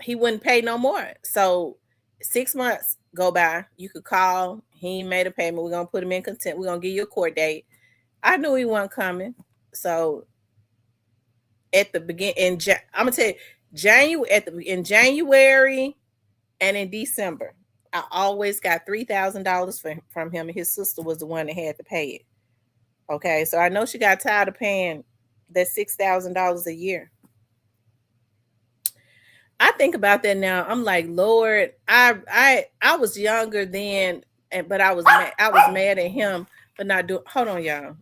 he wouldn't pay no more. So 6 months go by. You could call. He ain't made a payment. We're gonna put him in contempt. We're gonna give you a court date. I knew he wasn't coming. So at the begin I'm gonna tell you, in January and in December, I always got $3,000 from him, and his sister was the one that had to pay it. Okay, so I know she got tired of paying that $6,000 a year. I think about that now. I'm like, Lord, I was younger then, but I was mad at him for not doing. Hold on, y'all.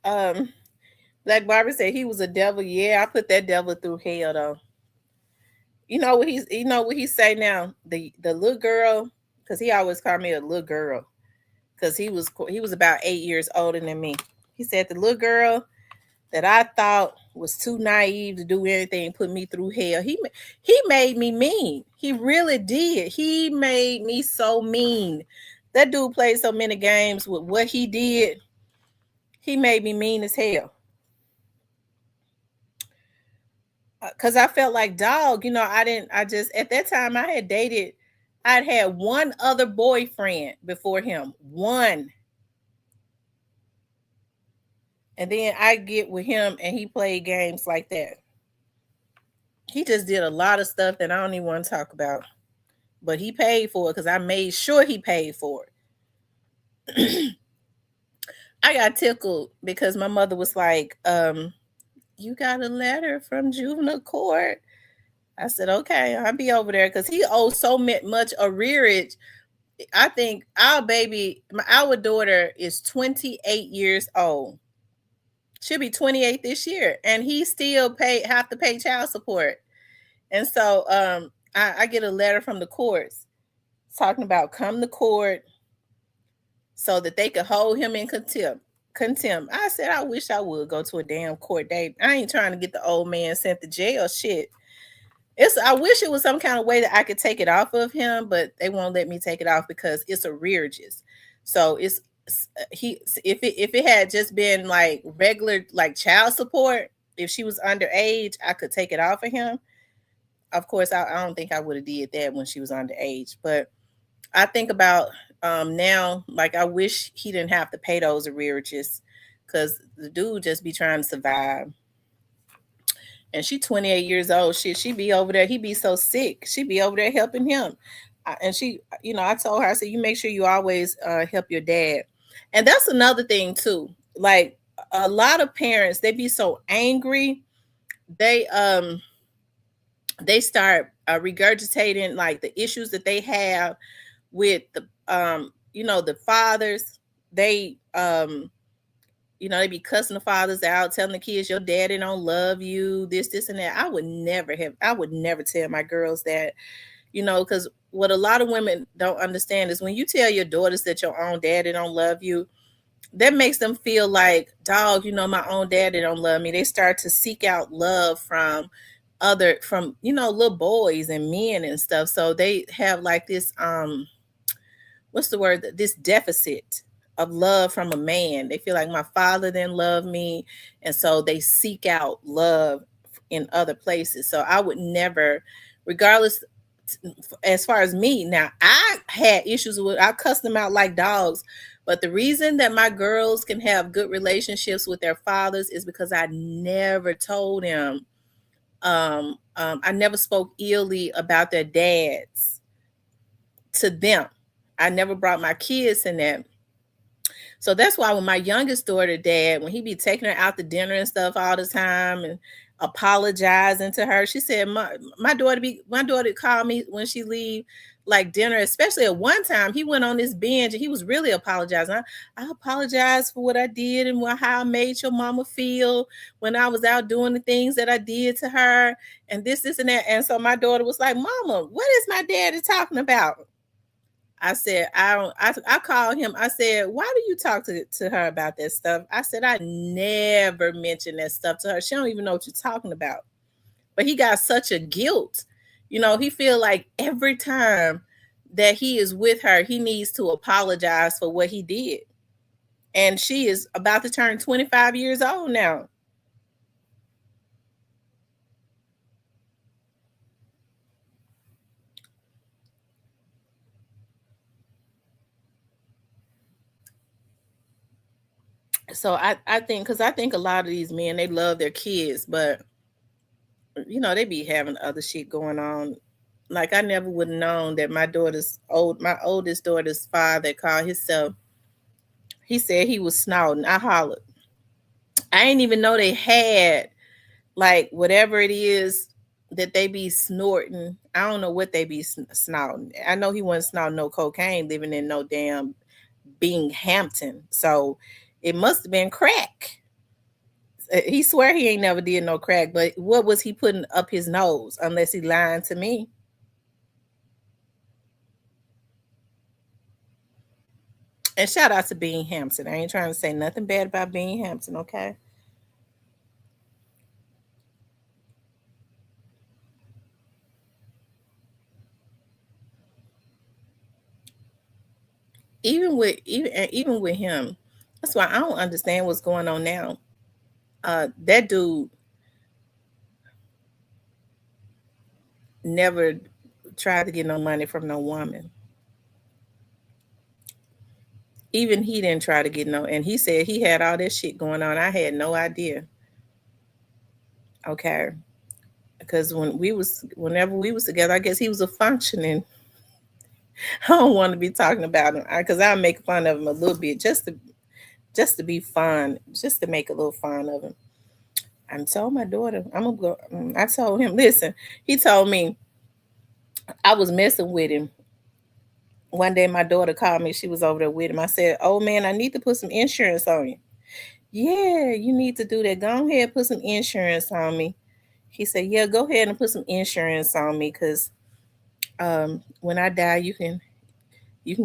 Um, Black Barbara said he was a devil. Yeah, I put that devil through hell though. You know what he say now? The little girl, because he always called me a little girl, because he was about 8 years older than me. He said the little girl that I thought was too naive to do anything put me through hell. He made me mean. He really did. He made me so mean. That dude played so many games with what he did. He made me mean as hell. Cause I felt like dog. I didn't. I just at that time I had dated. I'd had one other boyfriend before him. One. And then I get with him and he played games like that. He just did a lot of stuff that I don't even want to talk about. But he paid for it because I made sure he paid for it. I got tickled because my mother was like, you got a letter from juvenile court. I said, okay, I'll be over there because he owed so much arrearage I think our daughter is 28 years old. She'll be 28 this year, and he still have to pay child support. And so I get a letter from the courts talking about come to court so that they could hold him in contempt. I said, I wish I would go to a damn court date. I ain't trying to get the old man sent to jail. Shit. I wish it was some kind of way that I could take it off of him, but they won't let me take it off because it's arrearages. So if it had just been like regular like child support, if she was underage, I could take it off of him. Of course, I don't think I would have did that when she was underage, but I think about now, like I wish he didn't have to pay those arrearages because the dude just be trying to survive. And she 28 years old. She be over there. He be so sick. She be over there helping him. And she, I told her, I said, you make sure you always help your dad. And that's another thing too. Like a lot of parents, they be so angry. They start regurgitating like the issues that they have with the the fathers. They they be cussing the fathers out, telling the kids your daddy don't love you, this and that. I would never tell my girls that, because what a lot of women don't understand is when you tell your daughters that your own daddy don't love you, that makes them feel like, dog, my own daddy don't love me. They start to seek out love from little boys and men and stuff. So they have like this what's the word, this deficit of love from a man. They feel like my father didn't love me, and so they seek out love in other places. So I would never, regardless, as far as me, now I had issues with, I cussed them out like dogs, but the reason that my girls can have good relationships with their fathers is because I never told them, I never spoke illy about their dads to them. I never brought my kids in that. So that's why when my youngest daughter, dad, when he be taking her out to dinner and stuff all the time and apologizing to her, she said, my daughter called me when she leave like dinner, especially at one time he went on this binge and he was really apologizing. I apologize for what I did and how I made your mama feel when I was out doing the things that I did to her and this and that. And so my daughter was like, Mama, what is my daddy talking about? I said, I called him. I said, why do you talk to her about that stuff? I said, I never mentioned that stuff to her. She don't even know what you're talking about. But he got such a guilt. He feel like every time that he is with her, he needs to apologize for what he did. And she is about to turn 25 years old now. So I think, because I think a lot of these men, they love their kids, but they be having other shit going on. Like I never would have known that my oldest daughter's father called himself. He said he was snorting. I hollered. I didn't even know they had like whatever it is that they be snorting. I don't know what they be snorting. I know he wasn't snorting no cocaine, living in no damn Binghamton. So it must have been crack. He swear he ain't never did no crack, but what was he putting up his nose unless he lying to me? And shout out to Binghamton. I ain't trying to say nothing bad about Binghamton, okay? Even with him, that's why I don't understand what's going on now. That dude never tried to get no money from no woman. Even he didn't try to get no, and he said he had all this shit going on. I had no idea. Okay. Because whenever we was together, I guess he was a functioning. I don't want to be talking about him because I'll make fun of him a little bit just to be fun, just to make a little fun of him. I told my daughter, I'm gonna go. I told him, listen, he told me I was messing with him one day my daughter called me. She was over there with him. I said, "Oh man, I need to put some insurance on you." Yeah, you need to do that. Go ahead, put some insurance on me. He said, "Yeah, go ahead and put some insurance on me, because when I die, you can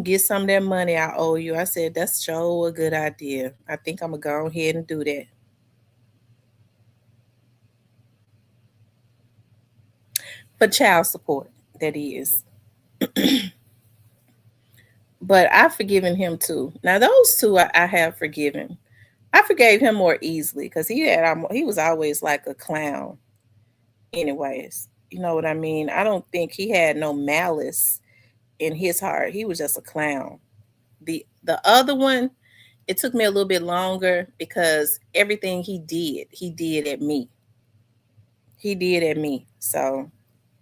get some of that money I owe you." I said, "That's sure a good idea. I think I'm gonna go ahead and do that." For child support, that is. But I've forgiven him too. Now those two I have forgiven. I forgave him more easily because he was always like a clown. Anyways, you know what I mean. I don't think he had no malice in his heart. He was just a clown. The other one, it took me a little bit longer because everything he did at me. He did at me. So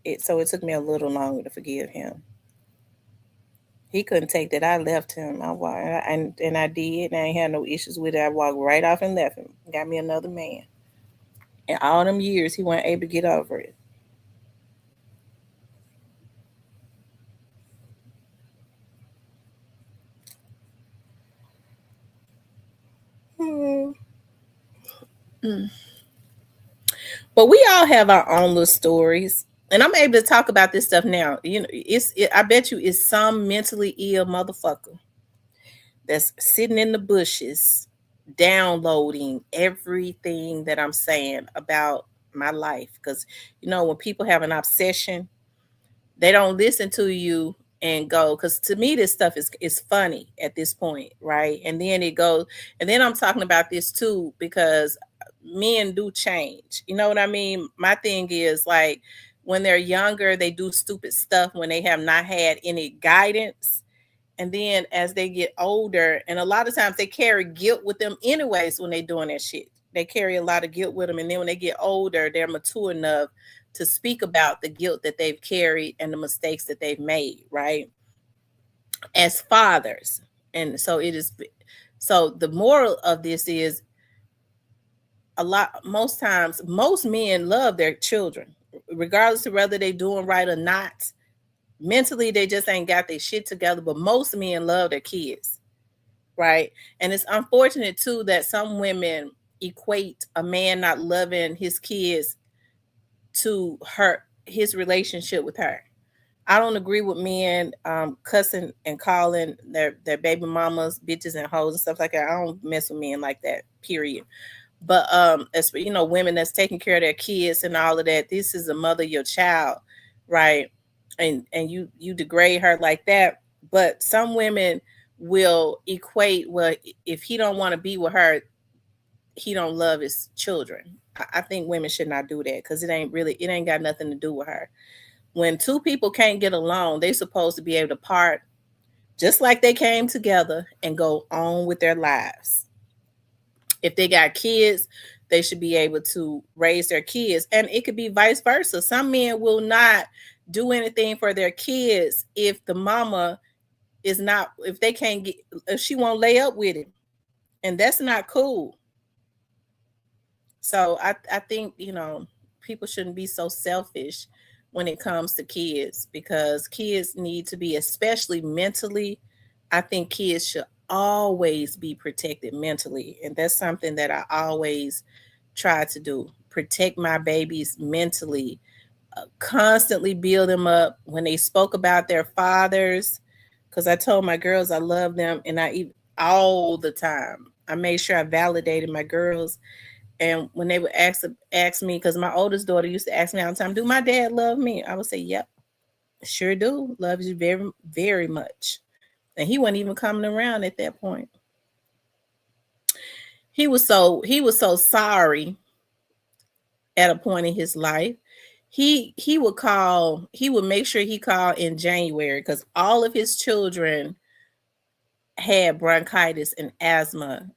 it took me a little longer to forgive him. He couldn't take that I left him. And I did. And I ain't had no issues with it. I walked right off and left him. Got me another man. And all them years, he wasn't able to get over it. Hmm. Mm. But we all have our own little stories. And I'm able to talk about this stuff now. I bet you it's some mentally ill motherfucker that's sitting in the bushes downloading everything that I'm saying about my life. Because, when people have an obsession, they don't listen to you and go, because to me this stuff is funny at this point, right? And then it goes, and then I'm talking about this too because men do change. You know what I mean? My thing is, like, when they're younger, they do stupid stuff when they have not had any guidance. And then as they get older, and a lot of times they carry guilt with them anyways when they're doing that shit. They carry a lot of guilt with them. And then when they get older, they're mature enough to speak about the guilt that they've carried and the mistakes that they've made, right? As fathers. And so the moral of this is, most times, most men love their children, regardless of whether they're doing right or not. Mentally, they just ain't got their shit together, but most men love their kids, right? And it's unfortunate too that some women equate a man not loving his kids to his relationship with her. I don't agree with men cussing and calling their baby mamas bitches and hoes and stuff like that. I don't mess with men like that, period. But as for, women that's taking care of their kids and all of that, this is a mother of your child, right? And you degrade her like that. But some women will equate, well, if he don't want to be with her, he don't love his children. I think women should not do that, because it ain't got nothing to do with her. When two people can't get along, they supposed to be able to part just like they came together and go on with their lives. If they got kids, they should be able to raise their kids. And it could be vice versa. Some men will not do anything for their kids if the mama is not, if they can't get, if she won't lay up with him. And that's not cool. So I think, people shouldn't be so selfish when it comes to kids, because kids need to be, especially mentally. I think kids should always be protected mentally. And that's something that I always try to do. Protect my babies mentally, constantly build them up. When they spoke about their fathers, because I told my girls I love them, and all the time. I made sure I validated my girls. And when they would ask me, because my oldest daughter used to ask me all the time, "Do my dad love me?" I would say, "Yep, sure do. Loves you very, very much." And he wasn't even coming around at that point. He was so sorry at a point in his life. He would make sure he called in January, because all of his children had bronchitis and asthma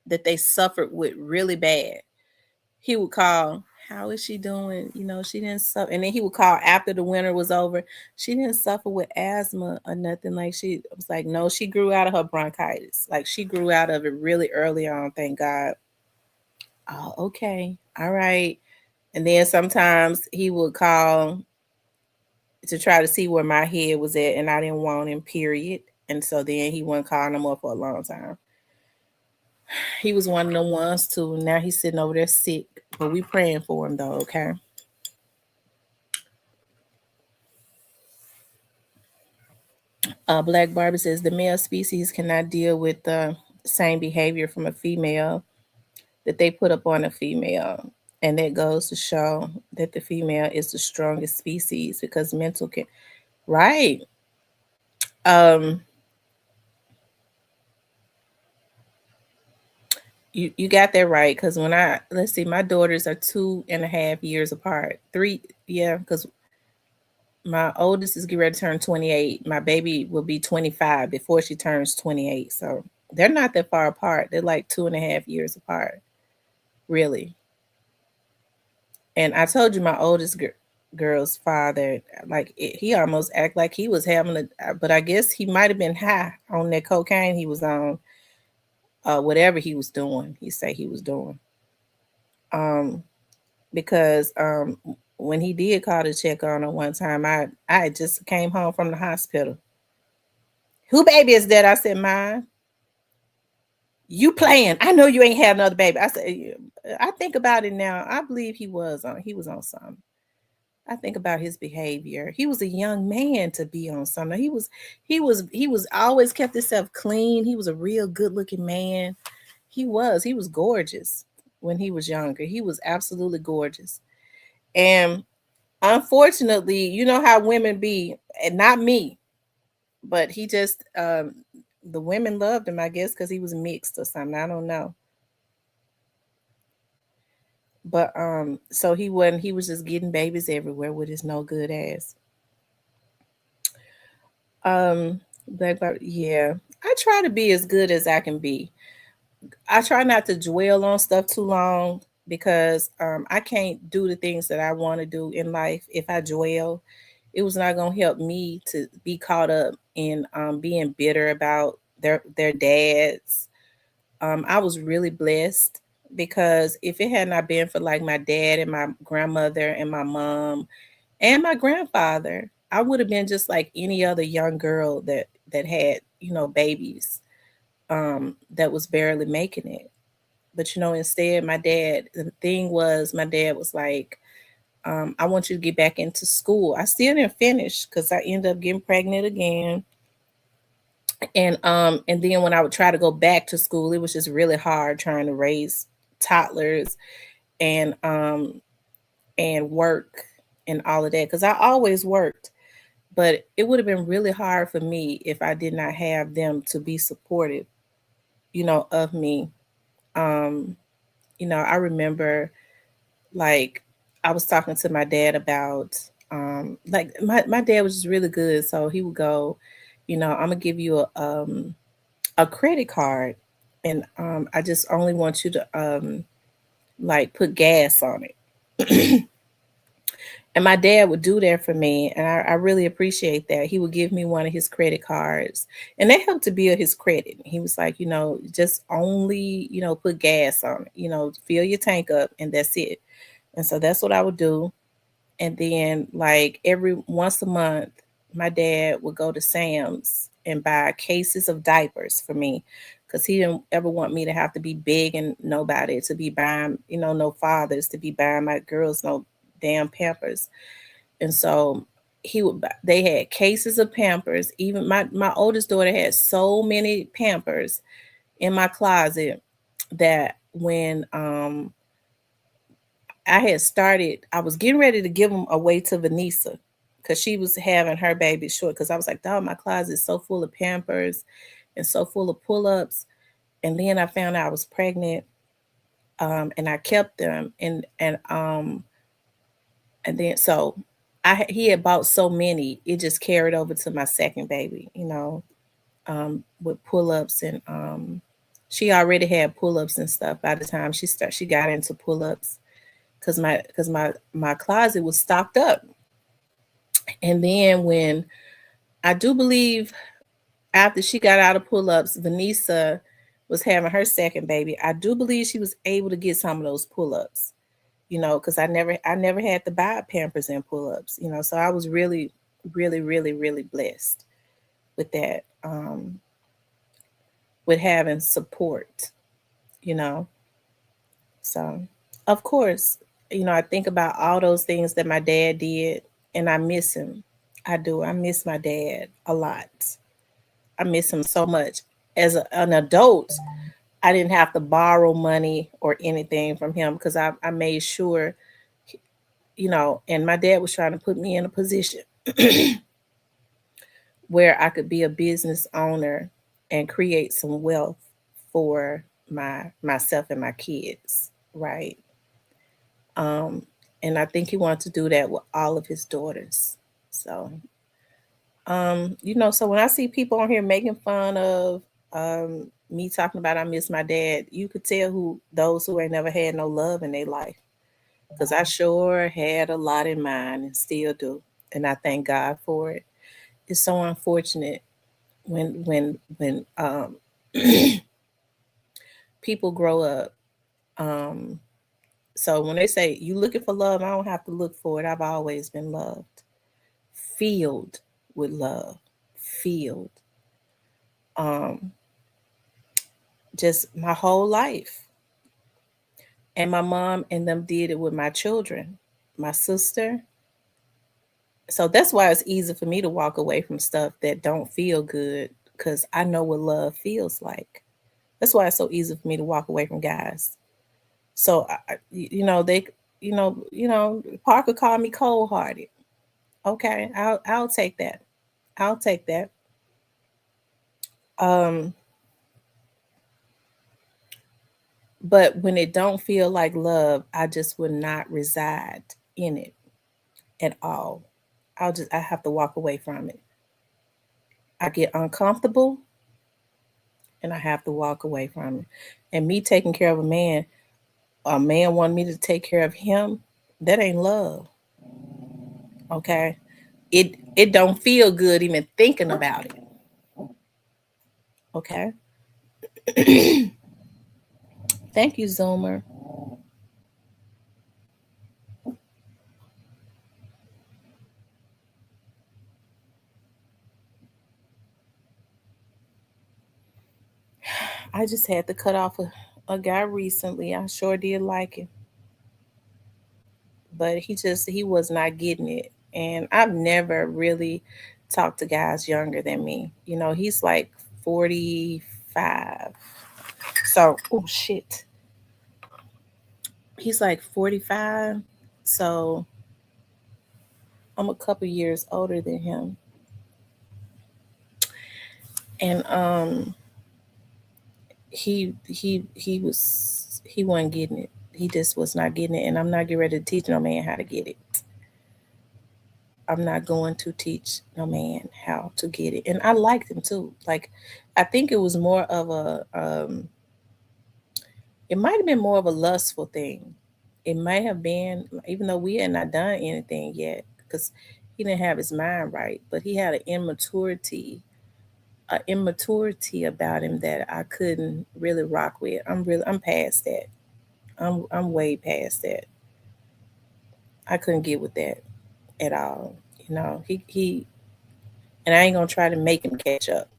that they suffered with really bad. He would call, "How is she doing? She didn't suffer." And then he would call after the winter was over. "She didn't suffer with asthma or nothing." Like, she was like, "No, she grew out of her bronchitis. Like, she grew out of it really early on, thank God." "Oh, okay. All right." And then sometimes he would call, to try to see where my head was at, and I didn't want him, period. And so then he wasn't calling no more for a long time. He was one of the ones too. Now he's sitting over there sick, but we praying for him though. Okay. Black Barbie says the male species cannot deal with the same behavior from a female that they put up on a female. And that goes to show that the female is the strongest species because mental can, right. Um, you got that right. Cause when let's see, my daughters are 2.5 years apart. Three, yeah, because my oldest is getting ready to turn 28. My baby will be 25 before she turns 28. So they're not that far apart. They're like 2.5 years apart, really. And I told you my oldest girl's father, like he almost act like he was having but I guess he might have been high on that cocaine he was on, whatever he was doing. He said he was doing, um, because when he did call to check on her one time, I just came home from the hospital. Who baby is that? I said mine. You playing? I know you ain't had another baby. I said, I think about it now. I believe he was on something. I think about his behavior. He was a young man to be on something. He was always kept himself clean. He was a real good looking man. He was gorgeous when he was younger. He was absolutely gorgeous. And unfortunately, you know how women be, and not me, but he just the women loved him, I guess, because he was mixed or something. I don't know. But so he was just getting babies everywhere with his no good ass. Um, yeah. I try to be as good as I can be. I try not to dwell on stuff too long because I can't do the things that I want to do in life if I dwell. It was not going to help me to be caught up in being bitter about their dads. I was really blessed because if it had not been for like my dad and my grandmother and my mom and my grandfather, I would have been just like any other young girl that had, babies, that was barely making it. But instead, the thing was, my dad was like, I want you to get back into school. I still didn't finish because I ended up getting pregnant again. And then when I would try to go back to school, it was just really hard trying to raise toddlers and work and all of that because I always worked. But it would have been really hard for me if I did not have them to be supportive, of me. Um, I remember, like, I was talking to my dad about, like, my dad was just really good. So he would go, I'm gonna give you a credit card, and I just only want you to like put gas on it. And my dad would do that for me, and I really appreciate that. He would give me one of his credit cards, and that helped to build his credit. He was like, just only, put gas on it, fill your tank up, and that's it. And so that's what I would do. And then, like, every once a month, my dad would go to Sam's and buy cases of diapers for me because he didn't ever want me to have to be begging nobody to be buying, no fathers to be buying my girls no damn Pampers. And so they had cases of Pampers. Even my oldest daughter had so many Pampers in my closet that when I was getting ready to give them away to Vanessa because she was having her baby short. Because I was like, dog, my closet is so full of Pampers and so full of pull-ups. And then I found out I was pregnant, and I kept them. And then so he had bought so many, it just carried over to my second baby, with pull-ups, and she already had pull-ups and stuff by the time she got into pull-ups because my closet was stocked up. And then when I do believe after she got out of pull-ups, Vanessa was having her second baby. I do believe she was able to get some of those pull-ups, because I never had to buy Pampers and pull-ups, so I was really, really, really, really blessed with that, with having support, you know. So, of course, I think about all those things that my dad did, and I miss him. I do. I miss my dad a lot. I miss him so much. As an adult, I didn't have to borrow money or anything from him because I made sure, and my dad was trying to put me in a position where I could be a business owner and create some wealth for myself and my kids, right? Um, and I think he wanted to do that with all of his daughters. So, so when I see people on here making fun of me talking about I miss my dad, you could tell who those who ain't never had no love in their life. Because I sure had a lot in mind and still do. And I thank God for it. It's so unfortunate when people grow up. Um, so when they say you looking for love, I don't have to look for it. I've always been loved, filled with love, filled. Um, just my whole life. And my mom and them did it with my children, my sister. So that's why it's easy for me to walk away from stuff that don't feel good because I know what love feels like. That's why it's so easy for me to walk away from guys. So they, Parker called me cold hearted. Okay, I'll take that. I'll take that. Um, but when it don't feel like love, I just would not reside in it at all. I have to walk away from it. I get uncomfortable and I have to walk away from it. And me taking care of a man want me to take care of him, that ain't love. Okay. It don't feel good even thinking about it. Okay. Thank you, Zoomer. I just had to cut off a guy recently. I sure did like him. But he was not getting it. And I've never really talked to guys younger than me. He's like 45. So, oh shit. He's like 45. So, I'm a couple years older than him. And he wasn't getting it. He just was not getting it. And I'm not getting ready to teach no man how to get it. I'm not going to teach no man how to get it. And I liked him too. Like, I think it was more of it might have been more of a lustful thing. It might have been, even though we had not done anything yet, because he didn't have his mind right, but he had an immaturity about him that I couldn't really rock with. I'm past that. I'm way past that. I couldn't get with that at all. He and I ain't gonna try to make him catch up.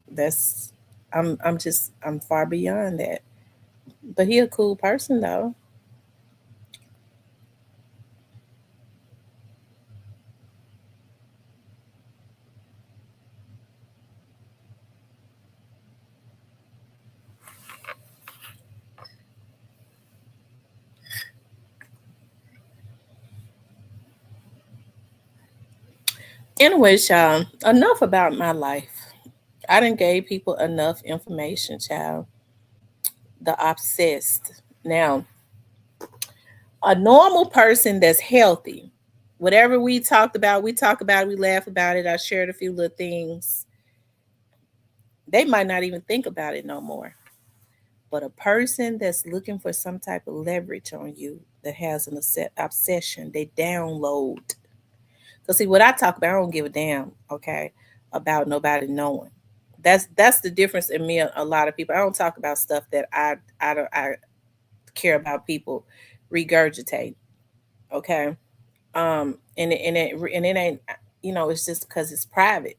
I'm far beyond that. But he a cool person though. Anyway, y'all, enough about my life. I didn't gave people enough information, child. The obsessed. Now, a normal person that's healthy, whatever we talked about, we talk about it, we laugh about it. I shared a few little things. They might not even think about it no more. But a person that's looking for some type of leverage on you that has an obsession, they download. Because see, what I talk about, I don't give a damn, okay, about nobody knowing. That's the difference in me and a lot of people. I don't talk about stuff that I care about people regurgitate, okay. And it ain't, it's just because it's private.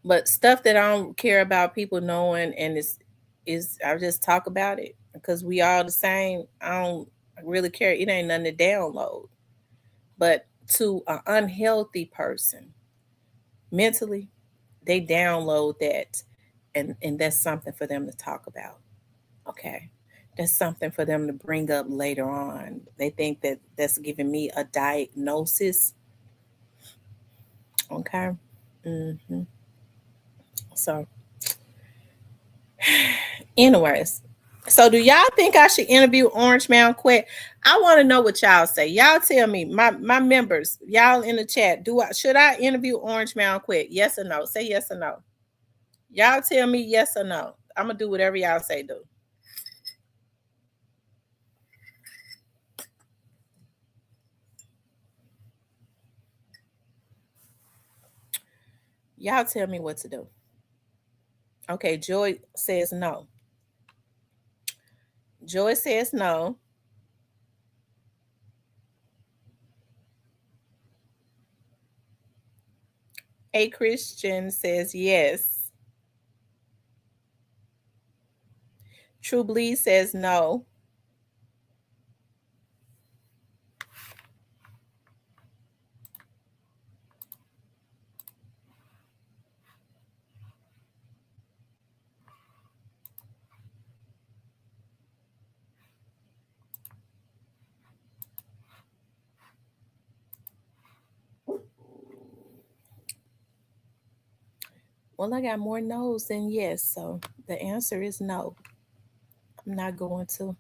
But stuff that I don't care about people knowing, and is I just talk about it because we all the same. I don't really care. It ain't nothing to download. But to an unhealthy person mentally, they download that, and that's something for them to talk about. Okay. That's something for them to bring up later on. They think that that's giving me a diagnosis. Okay. hmm So, anyways, so do y'all think I should interview Orange Mound Quet? I want to know what y'all say. Y'all tell me, my members, y'all in the chat, should I interview Orange Mound Quet? Yes or no? Say yes or no. Y'all tell me yes or no. I'm gonna do whatever y'all say do. Y'all tell me what to do. Okay, Joy says no. Joy says no. A Christian says yes. True Bleed says no. Well, I got more no's than yes, so the answer is no. I'm not going to.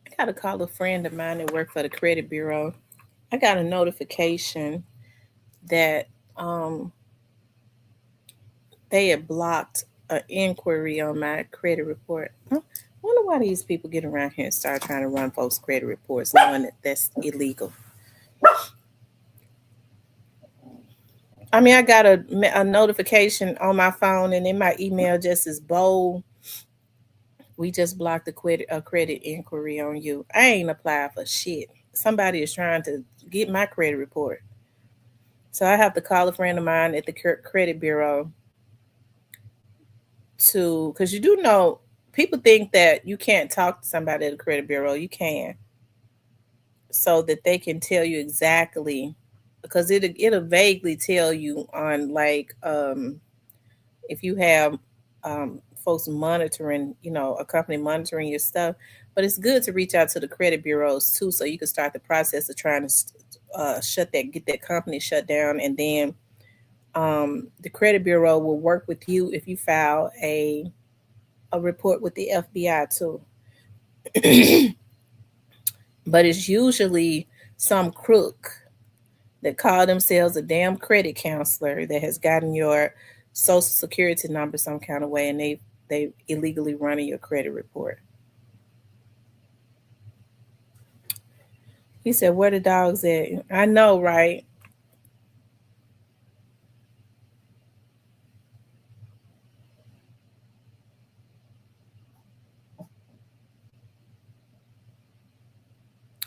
I got to call a friend of mine that worked for the credit bureau. I got a notification that they had blocked an inquiry on my credit report. Huh? I wonder why these people get around here and start trying to run folks' credit reports, knowing that that's illegal. I mean, I got a notification on my phone, and in my email just as bold. We just blocked a credit inquiry on you. I ain't applied for shit. Somebody is trying to get my credit report. So I have to call a friend of mine at the credit bureau because you do know, people think that you can't talk to somebody at the credit bureau. You can, so that they can tell you exactly, because it'll vaguely tell you on, like, if you have folks monitoring, a company monitoring your stuff. But it's good to reach out to the credit bureaus too, so you can start the process of trying to get that company shut down, and then the credit bureau will work with you if you file a report with the FBI too. But it's usually some crook that call themselves a damn credit counselor that has gotten your social security number some kind of way, and they illegally running your credit report. He said, "Where the dogs at?" I know, right?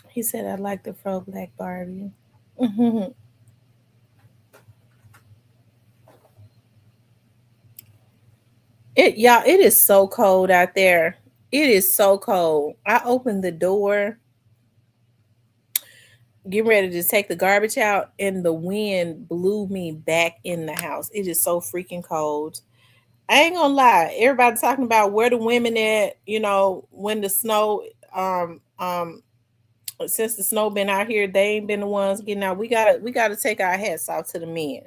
He said, "I like the fro black Barbie." It is so cold out there. It is so cold. I opened the door, getting ready to take the garbage out, and the wind blew me back in the house. It is so freaking cold. I ain't gonna lie. Everybody talking about where the women at, when the snow, since the snow been out here, they ain't been the ones getting out. We gotta take our hats off to the men,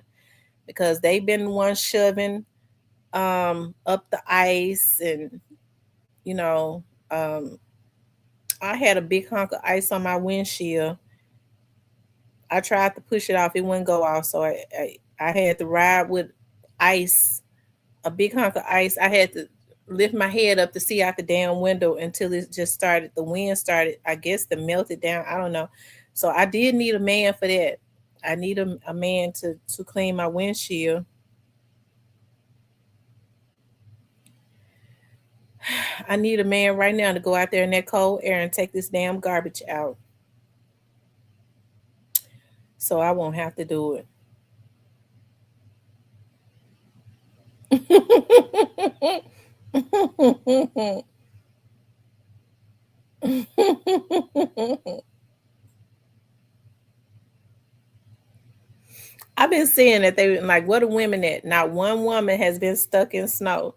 because they've been the ones shoving up the ice, and you know, um I had a big hunk of ice on my windshield. I tried to push it off, it wouldn't go off, so I had to ride with ice, a big hunk of ice. I had to lift my head up to see out the damn window until it just started. The wind started, I guess, to melt it down. I don't know. So I did need a man for that. I need a man to clean my windshield. I need a man right now to go out there in that cold air and take this damn garbage out, so I won't have to do it. I've been seeing that they like, what are women at? Not one woman has been stuck in snow.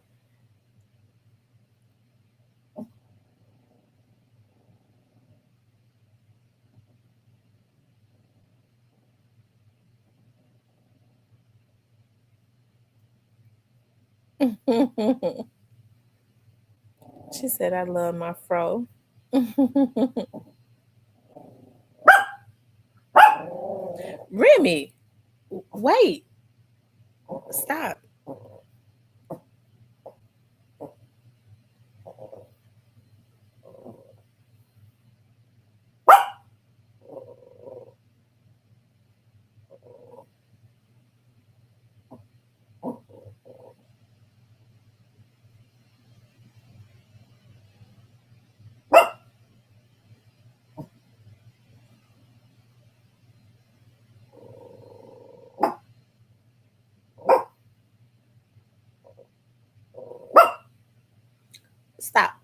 She said, I love my fro. Remy, wait, stop. Stop.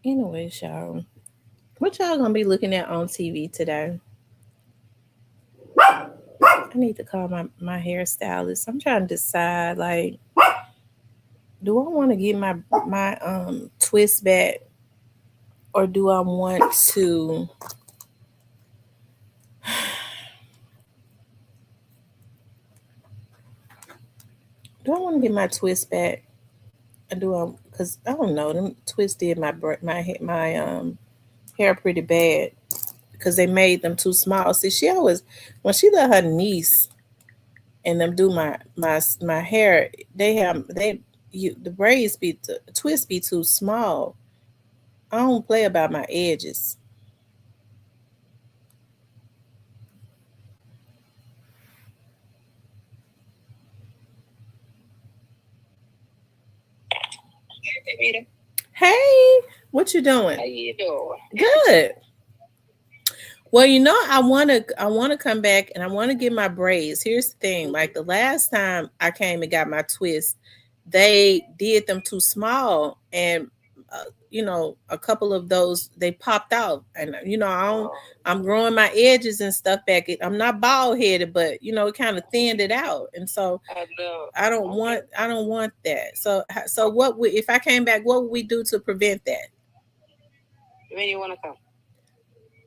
Anyways, y'all, what y'all gonna be looking at on TV today? I need to call my hairstylist. I'm trying to decide, like, do I want to get my twist back, or do I want to get my twist back? I do, because I don't know, them twists did my hair pretty bad because they made them too small. See, she always, when she let her niece and them do my hair, the braids the twists be too small. I don't play about my edges. Hey, what you doing? How you doing? Good. Well, I wanna come back and I want to get my braids. Here's the thing: like the last time I came and got my twist, they did them too small, and a couple of those they popped out, and I'm growing my edges and stuff back. I'm not bald headed, but it kind of thinned it out, and so I know. I don't want that. So what would, if I came back? What would we do to prevent that? When you wanna come?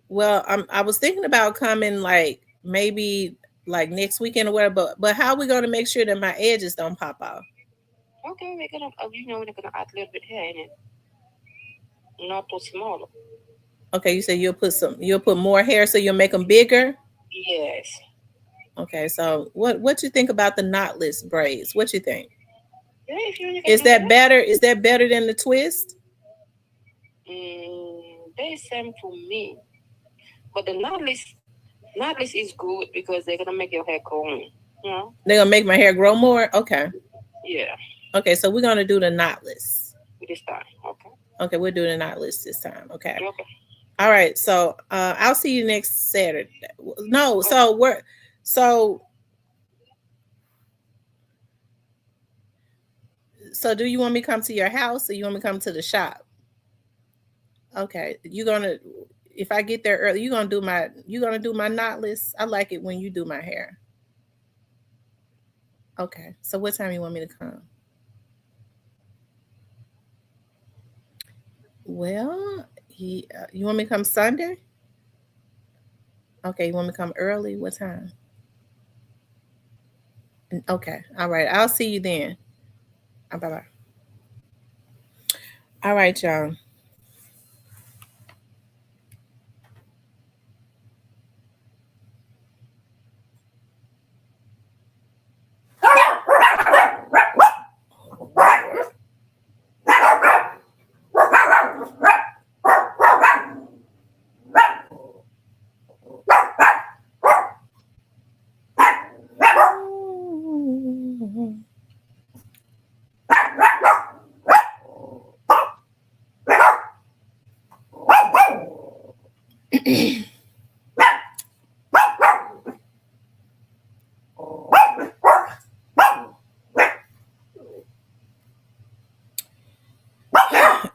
Well, I was thinking about coming, like, maybe like next weekend or whatever. But how are we going to make sure that my edges don't pop off? Okay, we're gonna we're gonna add a little bit here in it. Not too small. Okay, you said you'll put more hair, so you'll make them bigger. Yes. Okay, so what you think about the knotless braids? What you think? Yeah, if you can Is do that that. better? Is that better than the twist? They same for me. But the knotless is good because they're gonna make your hair grow. You know? They're gonna make my hair grow more. Okay. Yeah. Okay, so we're gonna do the knotless. This time. Okay. Okay, we're doing the knotless this time. Okay. Okay. All right. So I'll see you next Saturday. No, Okay. so so do you want me to come to your house or you want me to come to the shop? Okay. If I get there early, you gonna do my knotless. I like it when you do my hair. Okay. So what time you want me to come? Well, you want me to come Sunday? Okay, you want me to come early? What time? Okay, all right. I'll see you then. Bye bye. All right, y'all.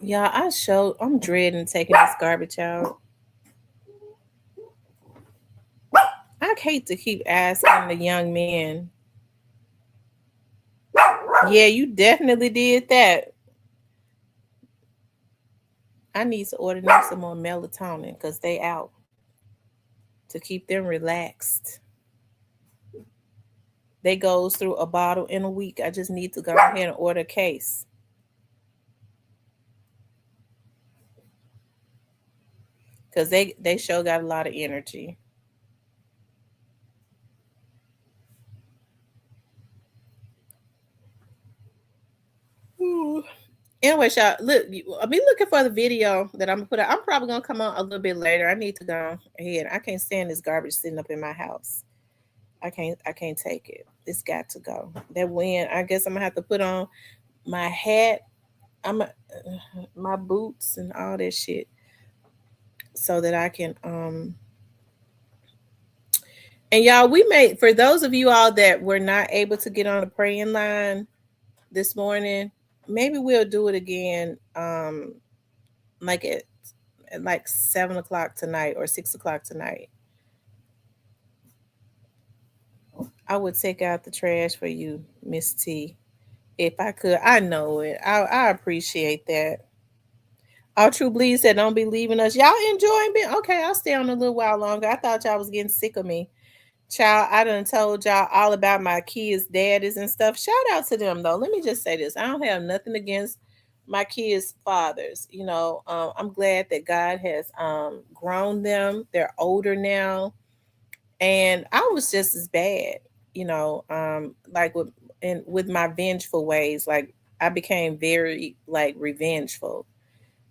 Yeah, I'm dreading taking this garbage out. I hate to keep asking the young men. Yeah, you definitely did that. I need to order them some more melatonin because they out to keep them relaxed. They goes through a bottle in a week. I just need to go ahead and order a case because they sure got a lot of energy. Ooh. Anyway, y'all, look, I'll be looking for the video that I'm gonna put out. I'm probably gonna come on a little bit later. I need to go ahead. I can't stand this garbage sitting up in my house. I can't take it. It's got to go. That wind, I guess I'm gonna have to put on my hat, my boots and all that shit so that I can and y'all, we made, for those of you all that were not able to get on the praying line this morning, maybe we'll do it again like at like 7 o'clock tonight or 6 o'clock tonight. I would take out the trash for you, Miss T, if I could. I know it. I appreciate that. All True Bleed said, "Don't be leaving us." Y'all enjoying me? Okay, I'll stay on a little while longer. I thought y'all was getting sick of me. Child, I done told y'all all about my kids' daddies and stuff. Shout out to them though. Let me just say this: I don't have nothing against my kids' fathers. I'm glad that God has grown them. They're older now, and I was just as bad. Like with my vengeful ways. Like I became very like revengeful.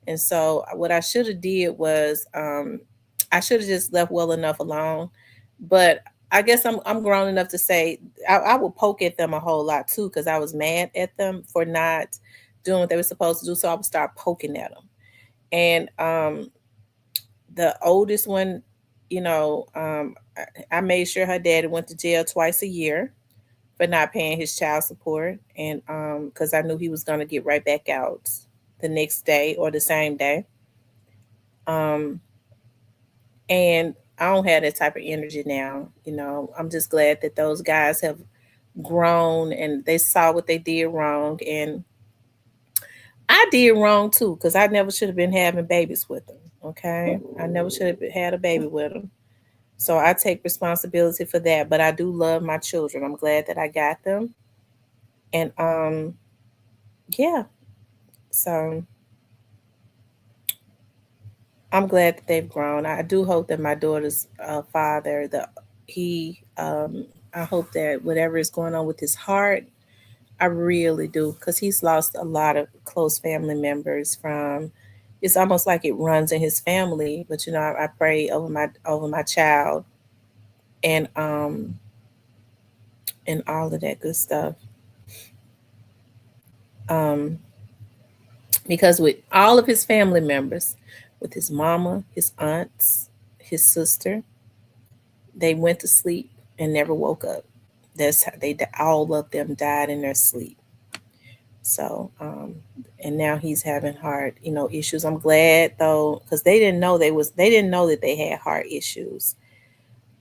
And so what I should have did was I should have just left well enough alone. But I guess I'm grown enough to say I would poke at them a whole lot too because I was mad at them for not doing what they were supposed to do. So I would start poking at them. And the oldest one, I made sure her daddy went to jail twice a year for not paying his child support, and because I knew he was going to get right back out the next day or the same day. Um, and I don't have that type of energy now. I'm just glad that those guys have grown and they saw what they did wrong, and I did wrong too because I never should have been having babies with them. Okay, I never should have had a baby with them. So I take responsibility for that. But I do love my children. I'm glad that I got them, and yeah. So I'm glad that they've grown. I do hope that my daughter's father, I hope that whatever is going on with his heart, I really do, because he's lost a lot of close family members from. It's almost like it runs in his family, but I pray over my child, and and all of that good stuff. Um, because with all of his family members, with his mama, his aunts, his sister, they went to sleep and never woke up. That's how all of them died in their sleep. So, and now he's having heart, issues. I'm glad though, because they didn't know they didn't know that they had heart issues.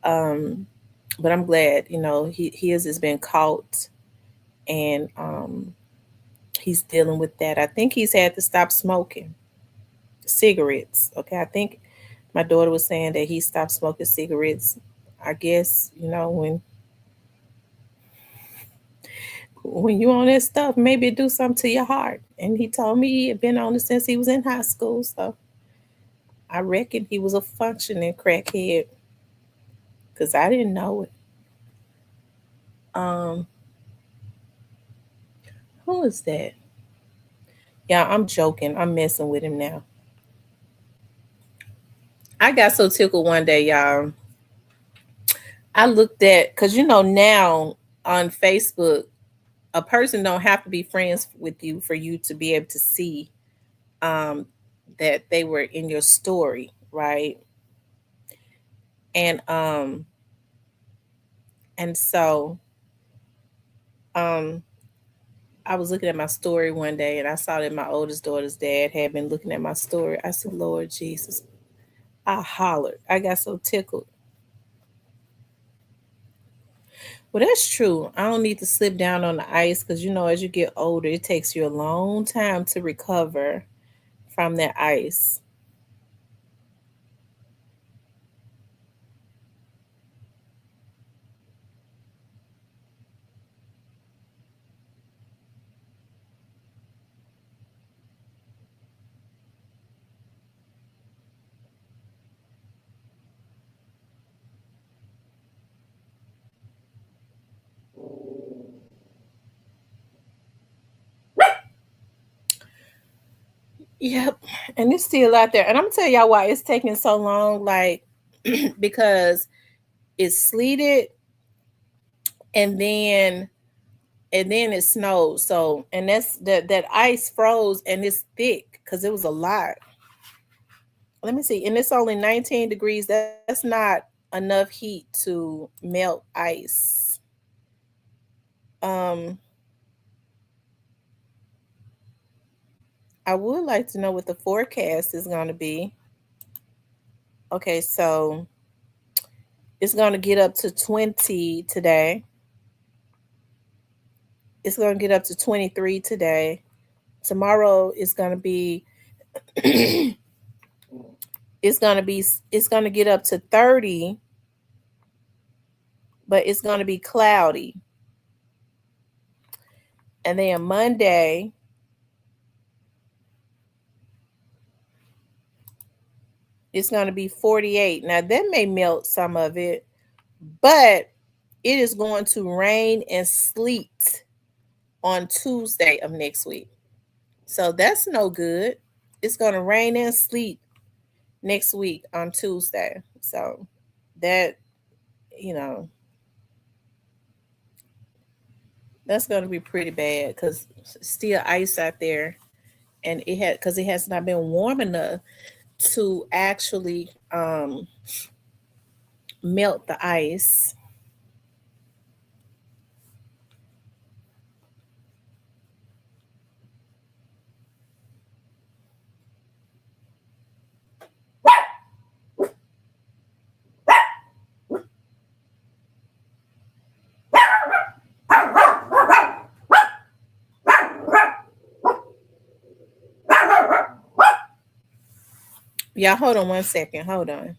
But I'm glad, his has been caught, and, he's dealing with that. I think he's had to stop smoking. cigarettes. Okay, I think my daughter was saying that he stopped smoking cigarettes. I guess, when you on that stuff, maybe it do something to your heart. And he told me he had been on it since he was in high school. So I reckon he was a functioning crackhead because I didn't know it. Um, who is that? Yeah, I'm joking. I'm messing with him now. I got so tickled one day, y'all. I looked at because now on Facebook, a person don't have to be friends with you for you to be able to see um, that they were in your story, right? And so um, I was looking at my story one day, and I saw that my oldest daughter's dad had been looking at my story. I said, "Lord Jesus!" I hollered. I got so tickled. Well, that's true. I don't need to slip down on the ice because as you get older, it takes you a long time to recover from that ice. Yep. And it's still out there. And I'm gonna tell y'all why it's taking so long, like because it's sleeted and then it snowed. So and that ice froze and it's thick because it was a lot. Let me see. And it's only 19 degrees. That's not enough heat to melt ice. Um, I would like to know what the forecast is gonna be. Okay, so it's gonna get up to 20 today. It's gonna get up to 23 today. Tomorrow is gonna be it's gonna get up to 30, but it's gonna be cloudy. And then Monday, it's gonna be 48. Now that may melt some of it, but it is going to rain and sleet on Tuesday of next week. So that's no good. It's gonna rain and sleet next week on Tuesday. So that, you know, that's going to be pretty bad because still ice out there, and it has not been warm enough to actually melt the ice. Yeah, hold on one second. Hold on.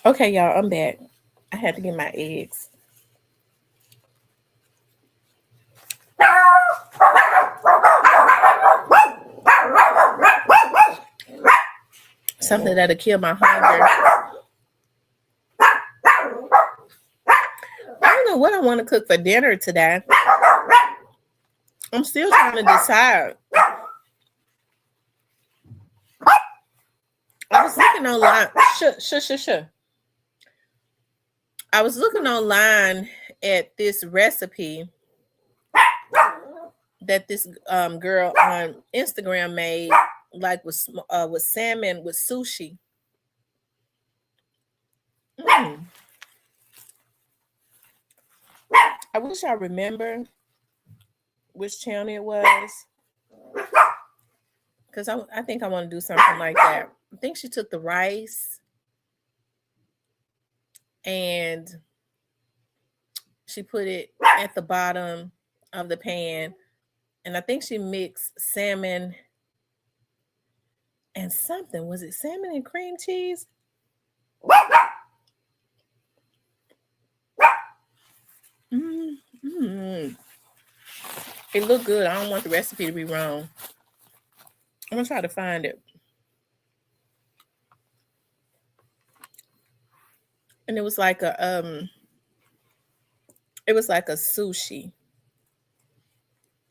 Okay, y'all, I'm back. I had to get my eggs. Something that'll kill my hunger. I don't know what I want to cook for dinner today. I'm still trying to decide. I was looking online. Shush. I was looking online at this recipe that this girl on Instagram made, like with salmon with sushi. I wish I remember which channel it was, because I think I want to do something like that. I think she took the rice and she put it at the bottom of the pan, and I think she mixed salmon and something. Was it salmon and cream cheese? Mm-hmm. It looked good. I don't want the recipe to be wrong. I'm gonna try to find it. And it was like a sushi.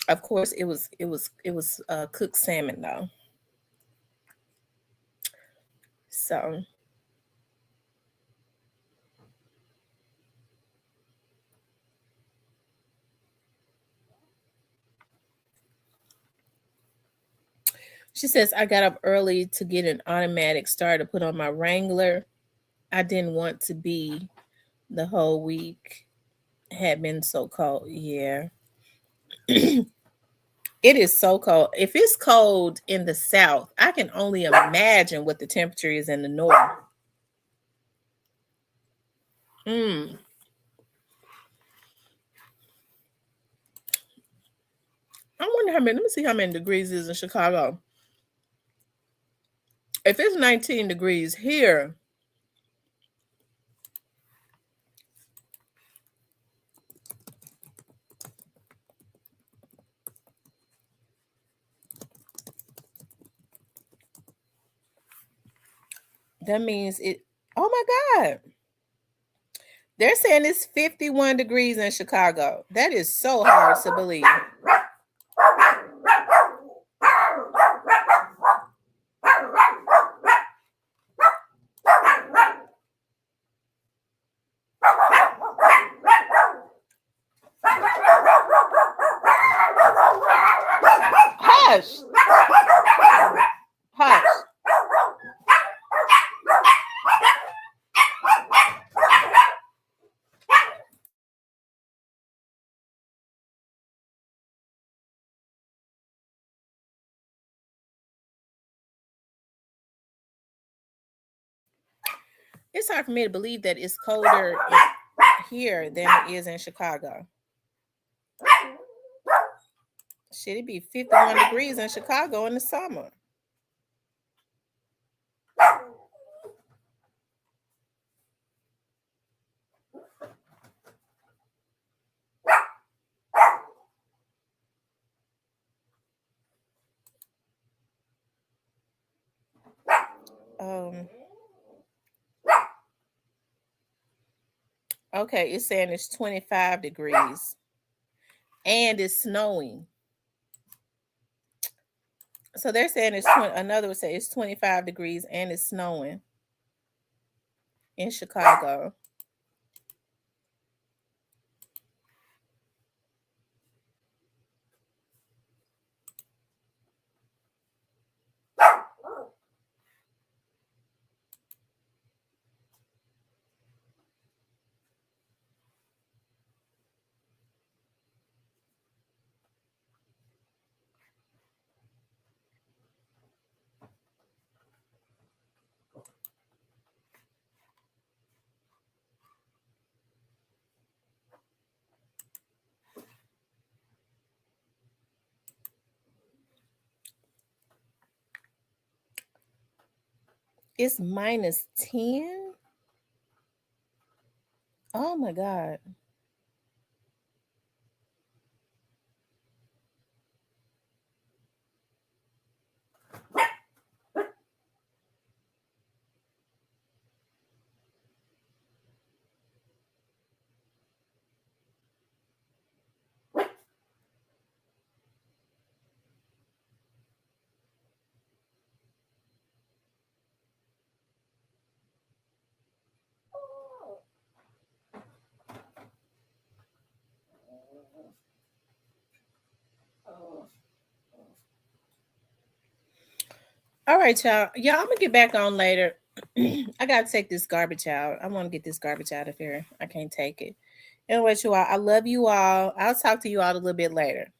Of course, it was cooked salmon though. So she says, I got up early to get an automatic start to put on my Wrangler. I didn't want to be the whole week. Had been so cold. Yeah. It is so cold. If it's cold in the south, I can only imagine what the temperature is in the north. I wonder how many, let me see how many degrees it is in Chicago. If it's 19 degrees here, that means it, oh my God. They're saying it's 51 degrees in Chicago. That is so hard to believe. Hush. Hush. It's hard for me to believe that it's colder here than it is in Chicago. Should it be 51 degrees in Chicago in the summer? Okay, it's saying it's 25 degrees and it's snowing. So they're saying it's another would say it's 25 degrees and it's snowing in Chicago. It's -10. Oh my God. All right, y'all. Y'all, I'm gonna get back on later. I gotta take this garbage out. I want to get this garbage out of here. I can't take it. Anyway, you all, I love you all. I'll talk to you all a little bit later.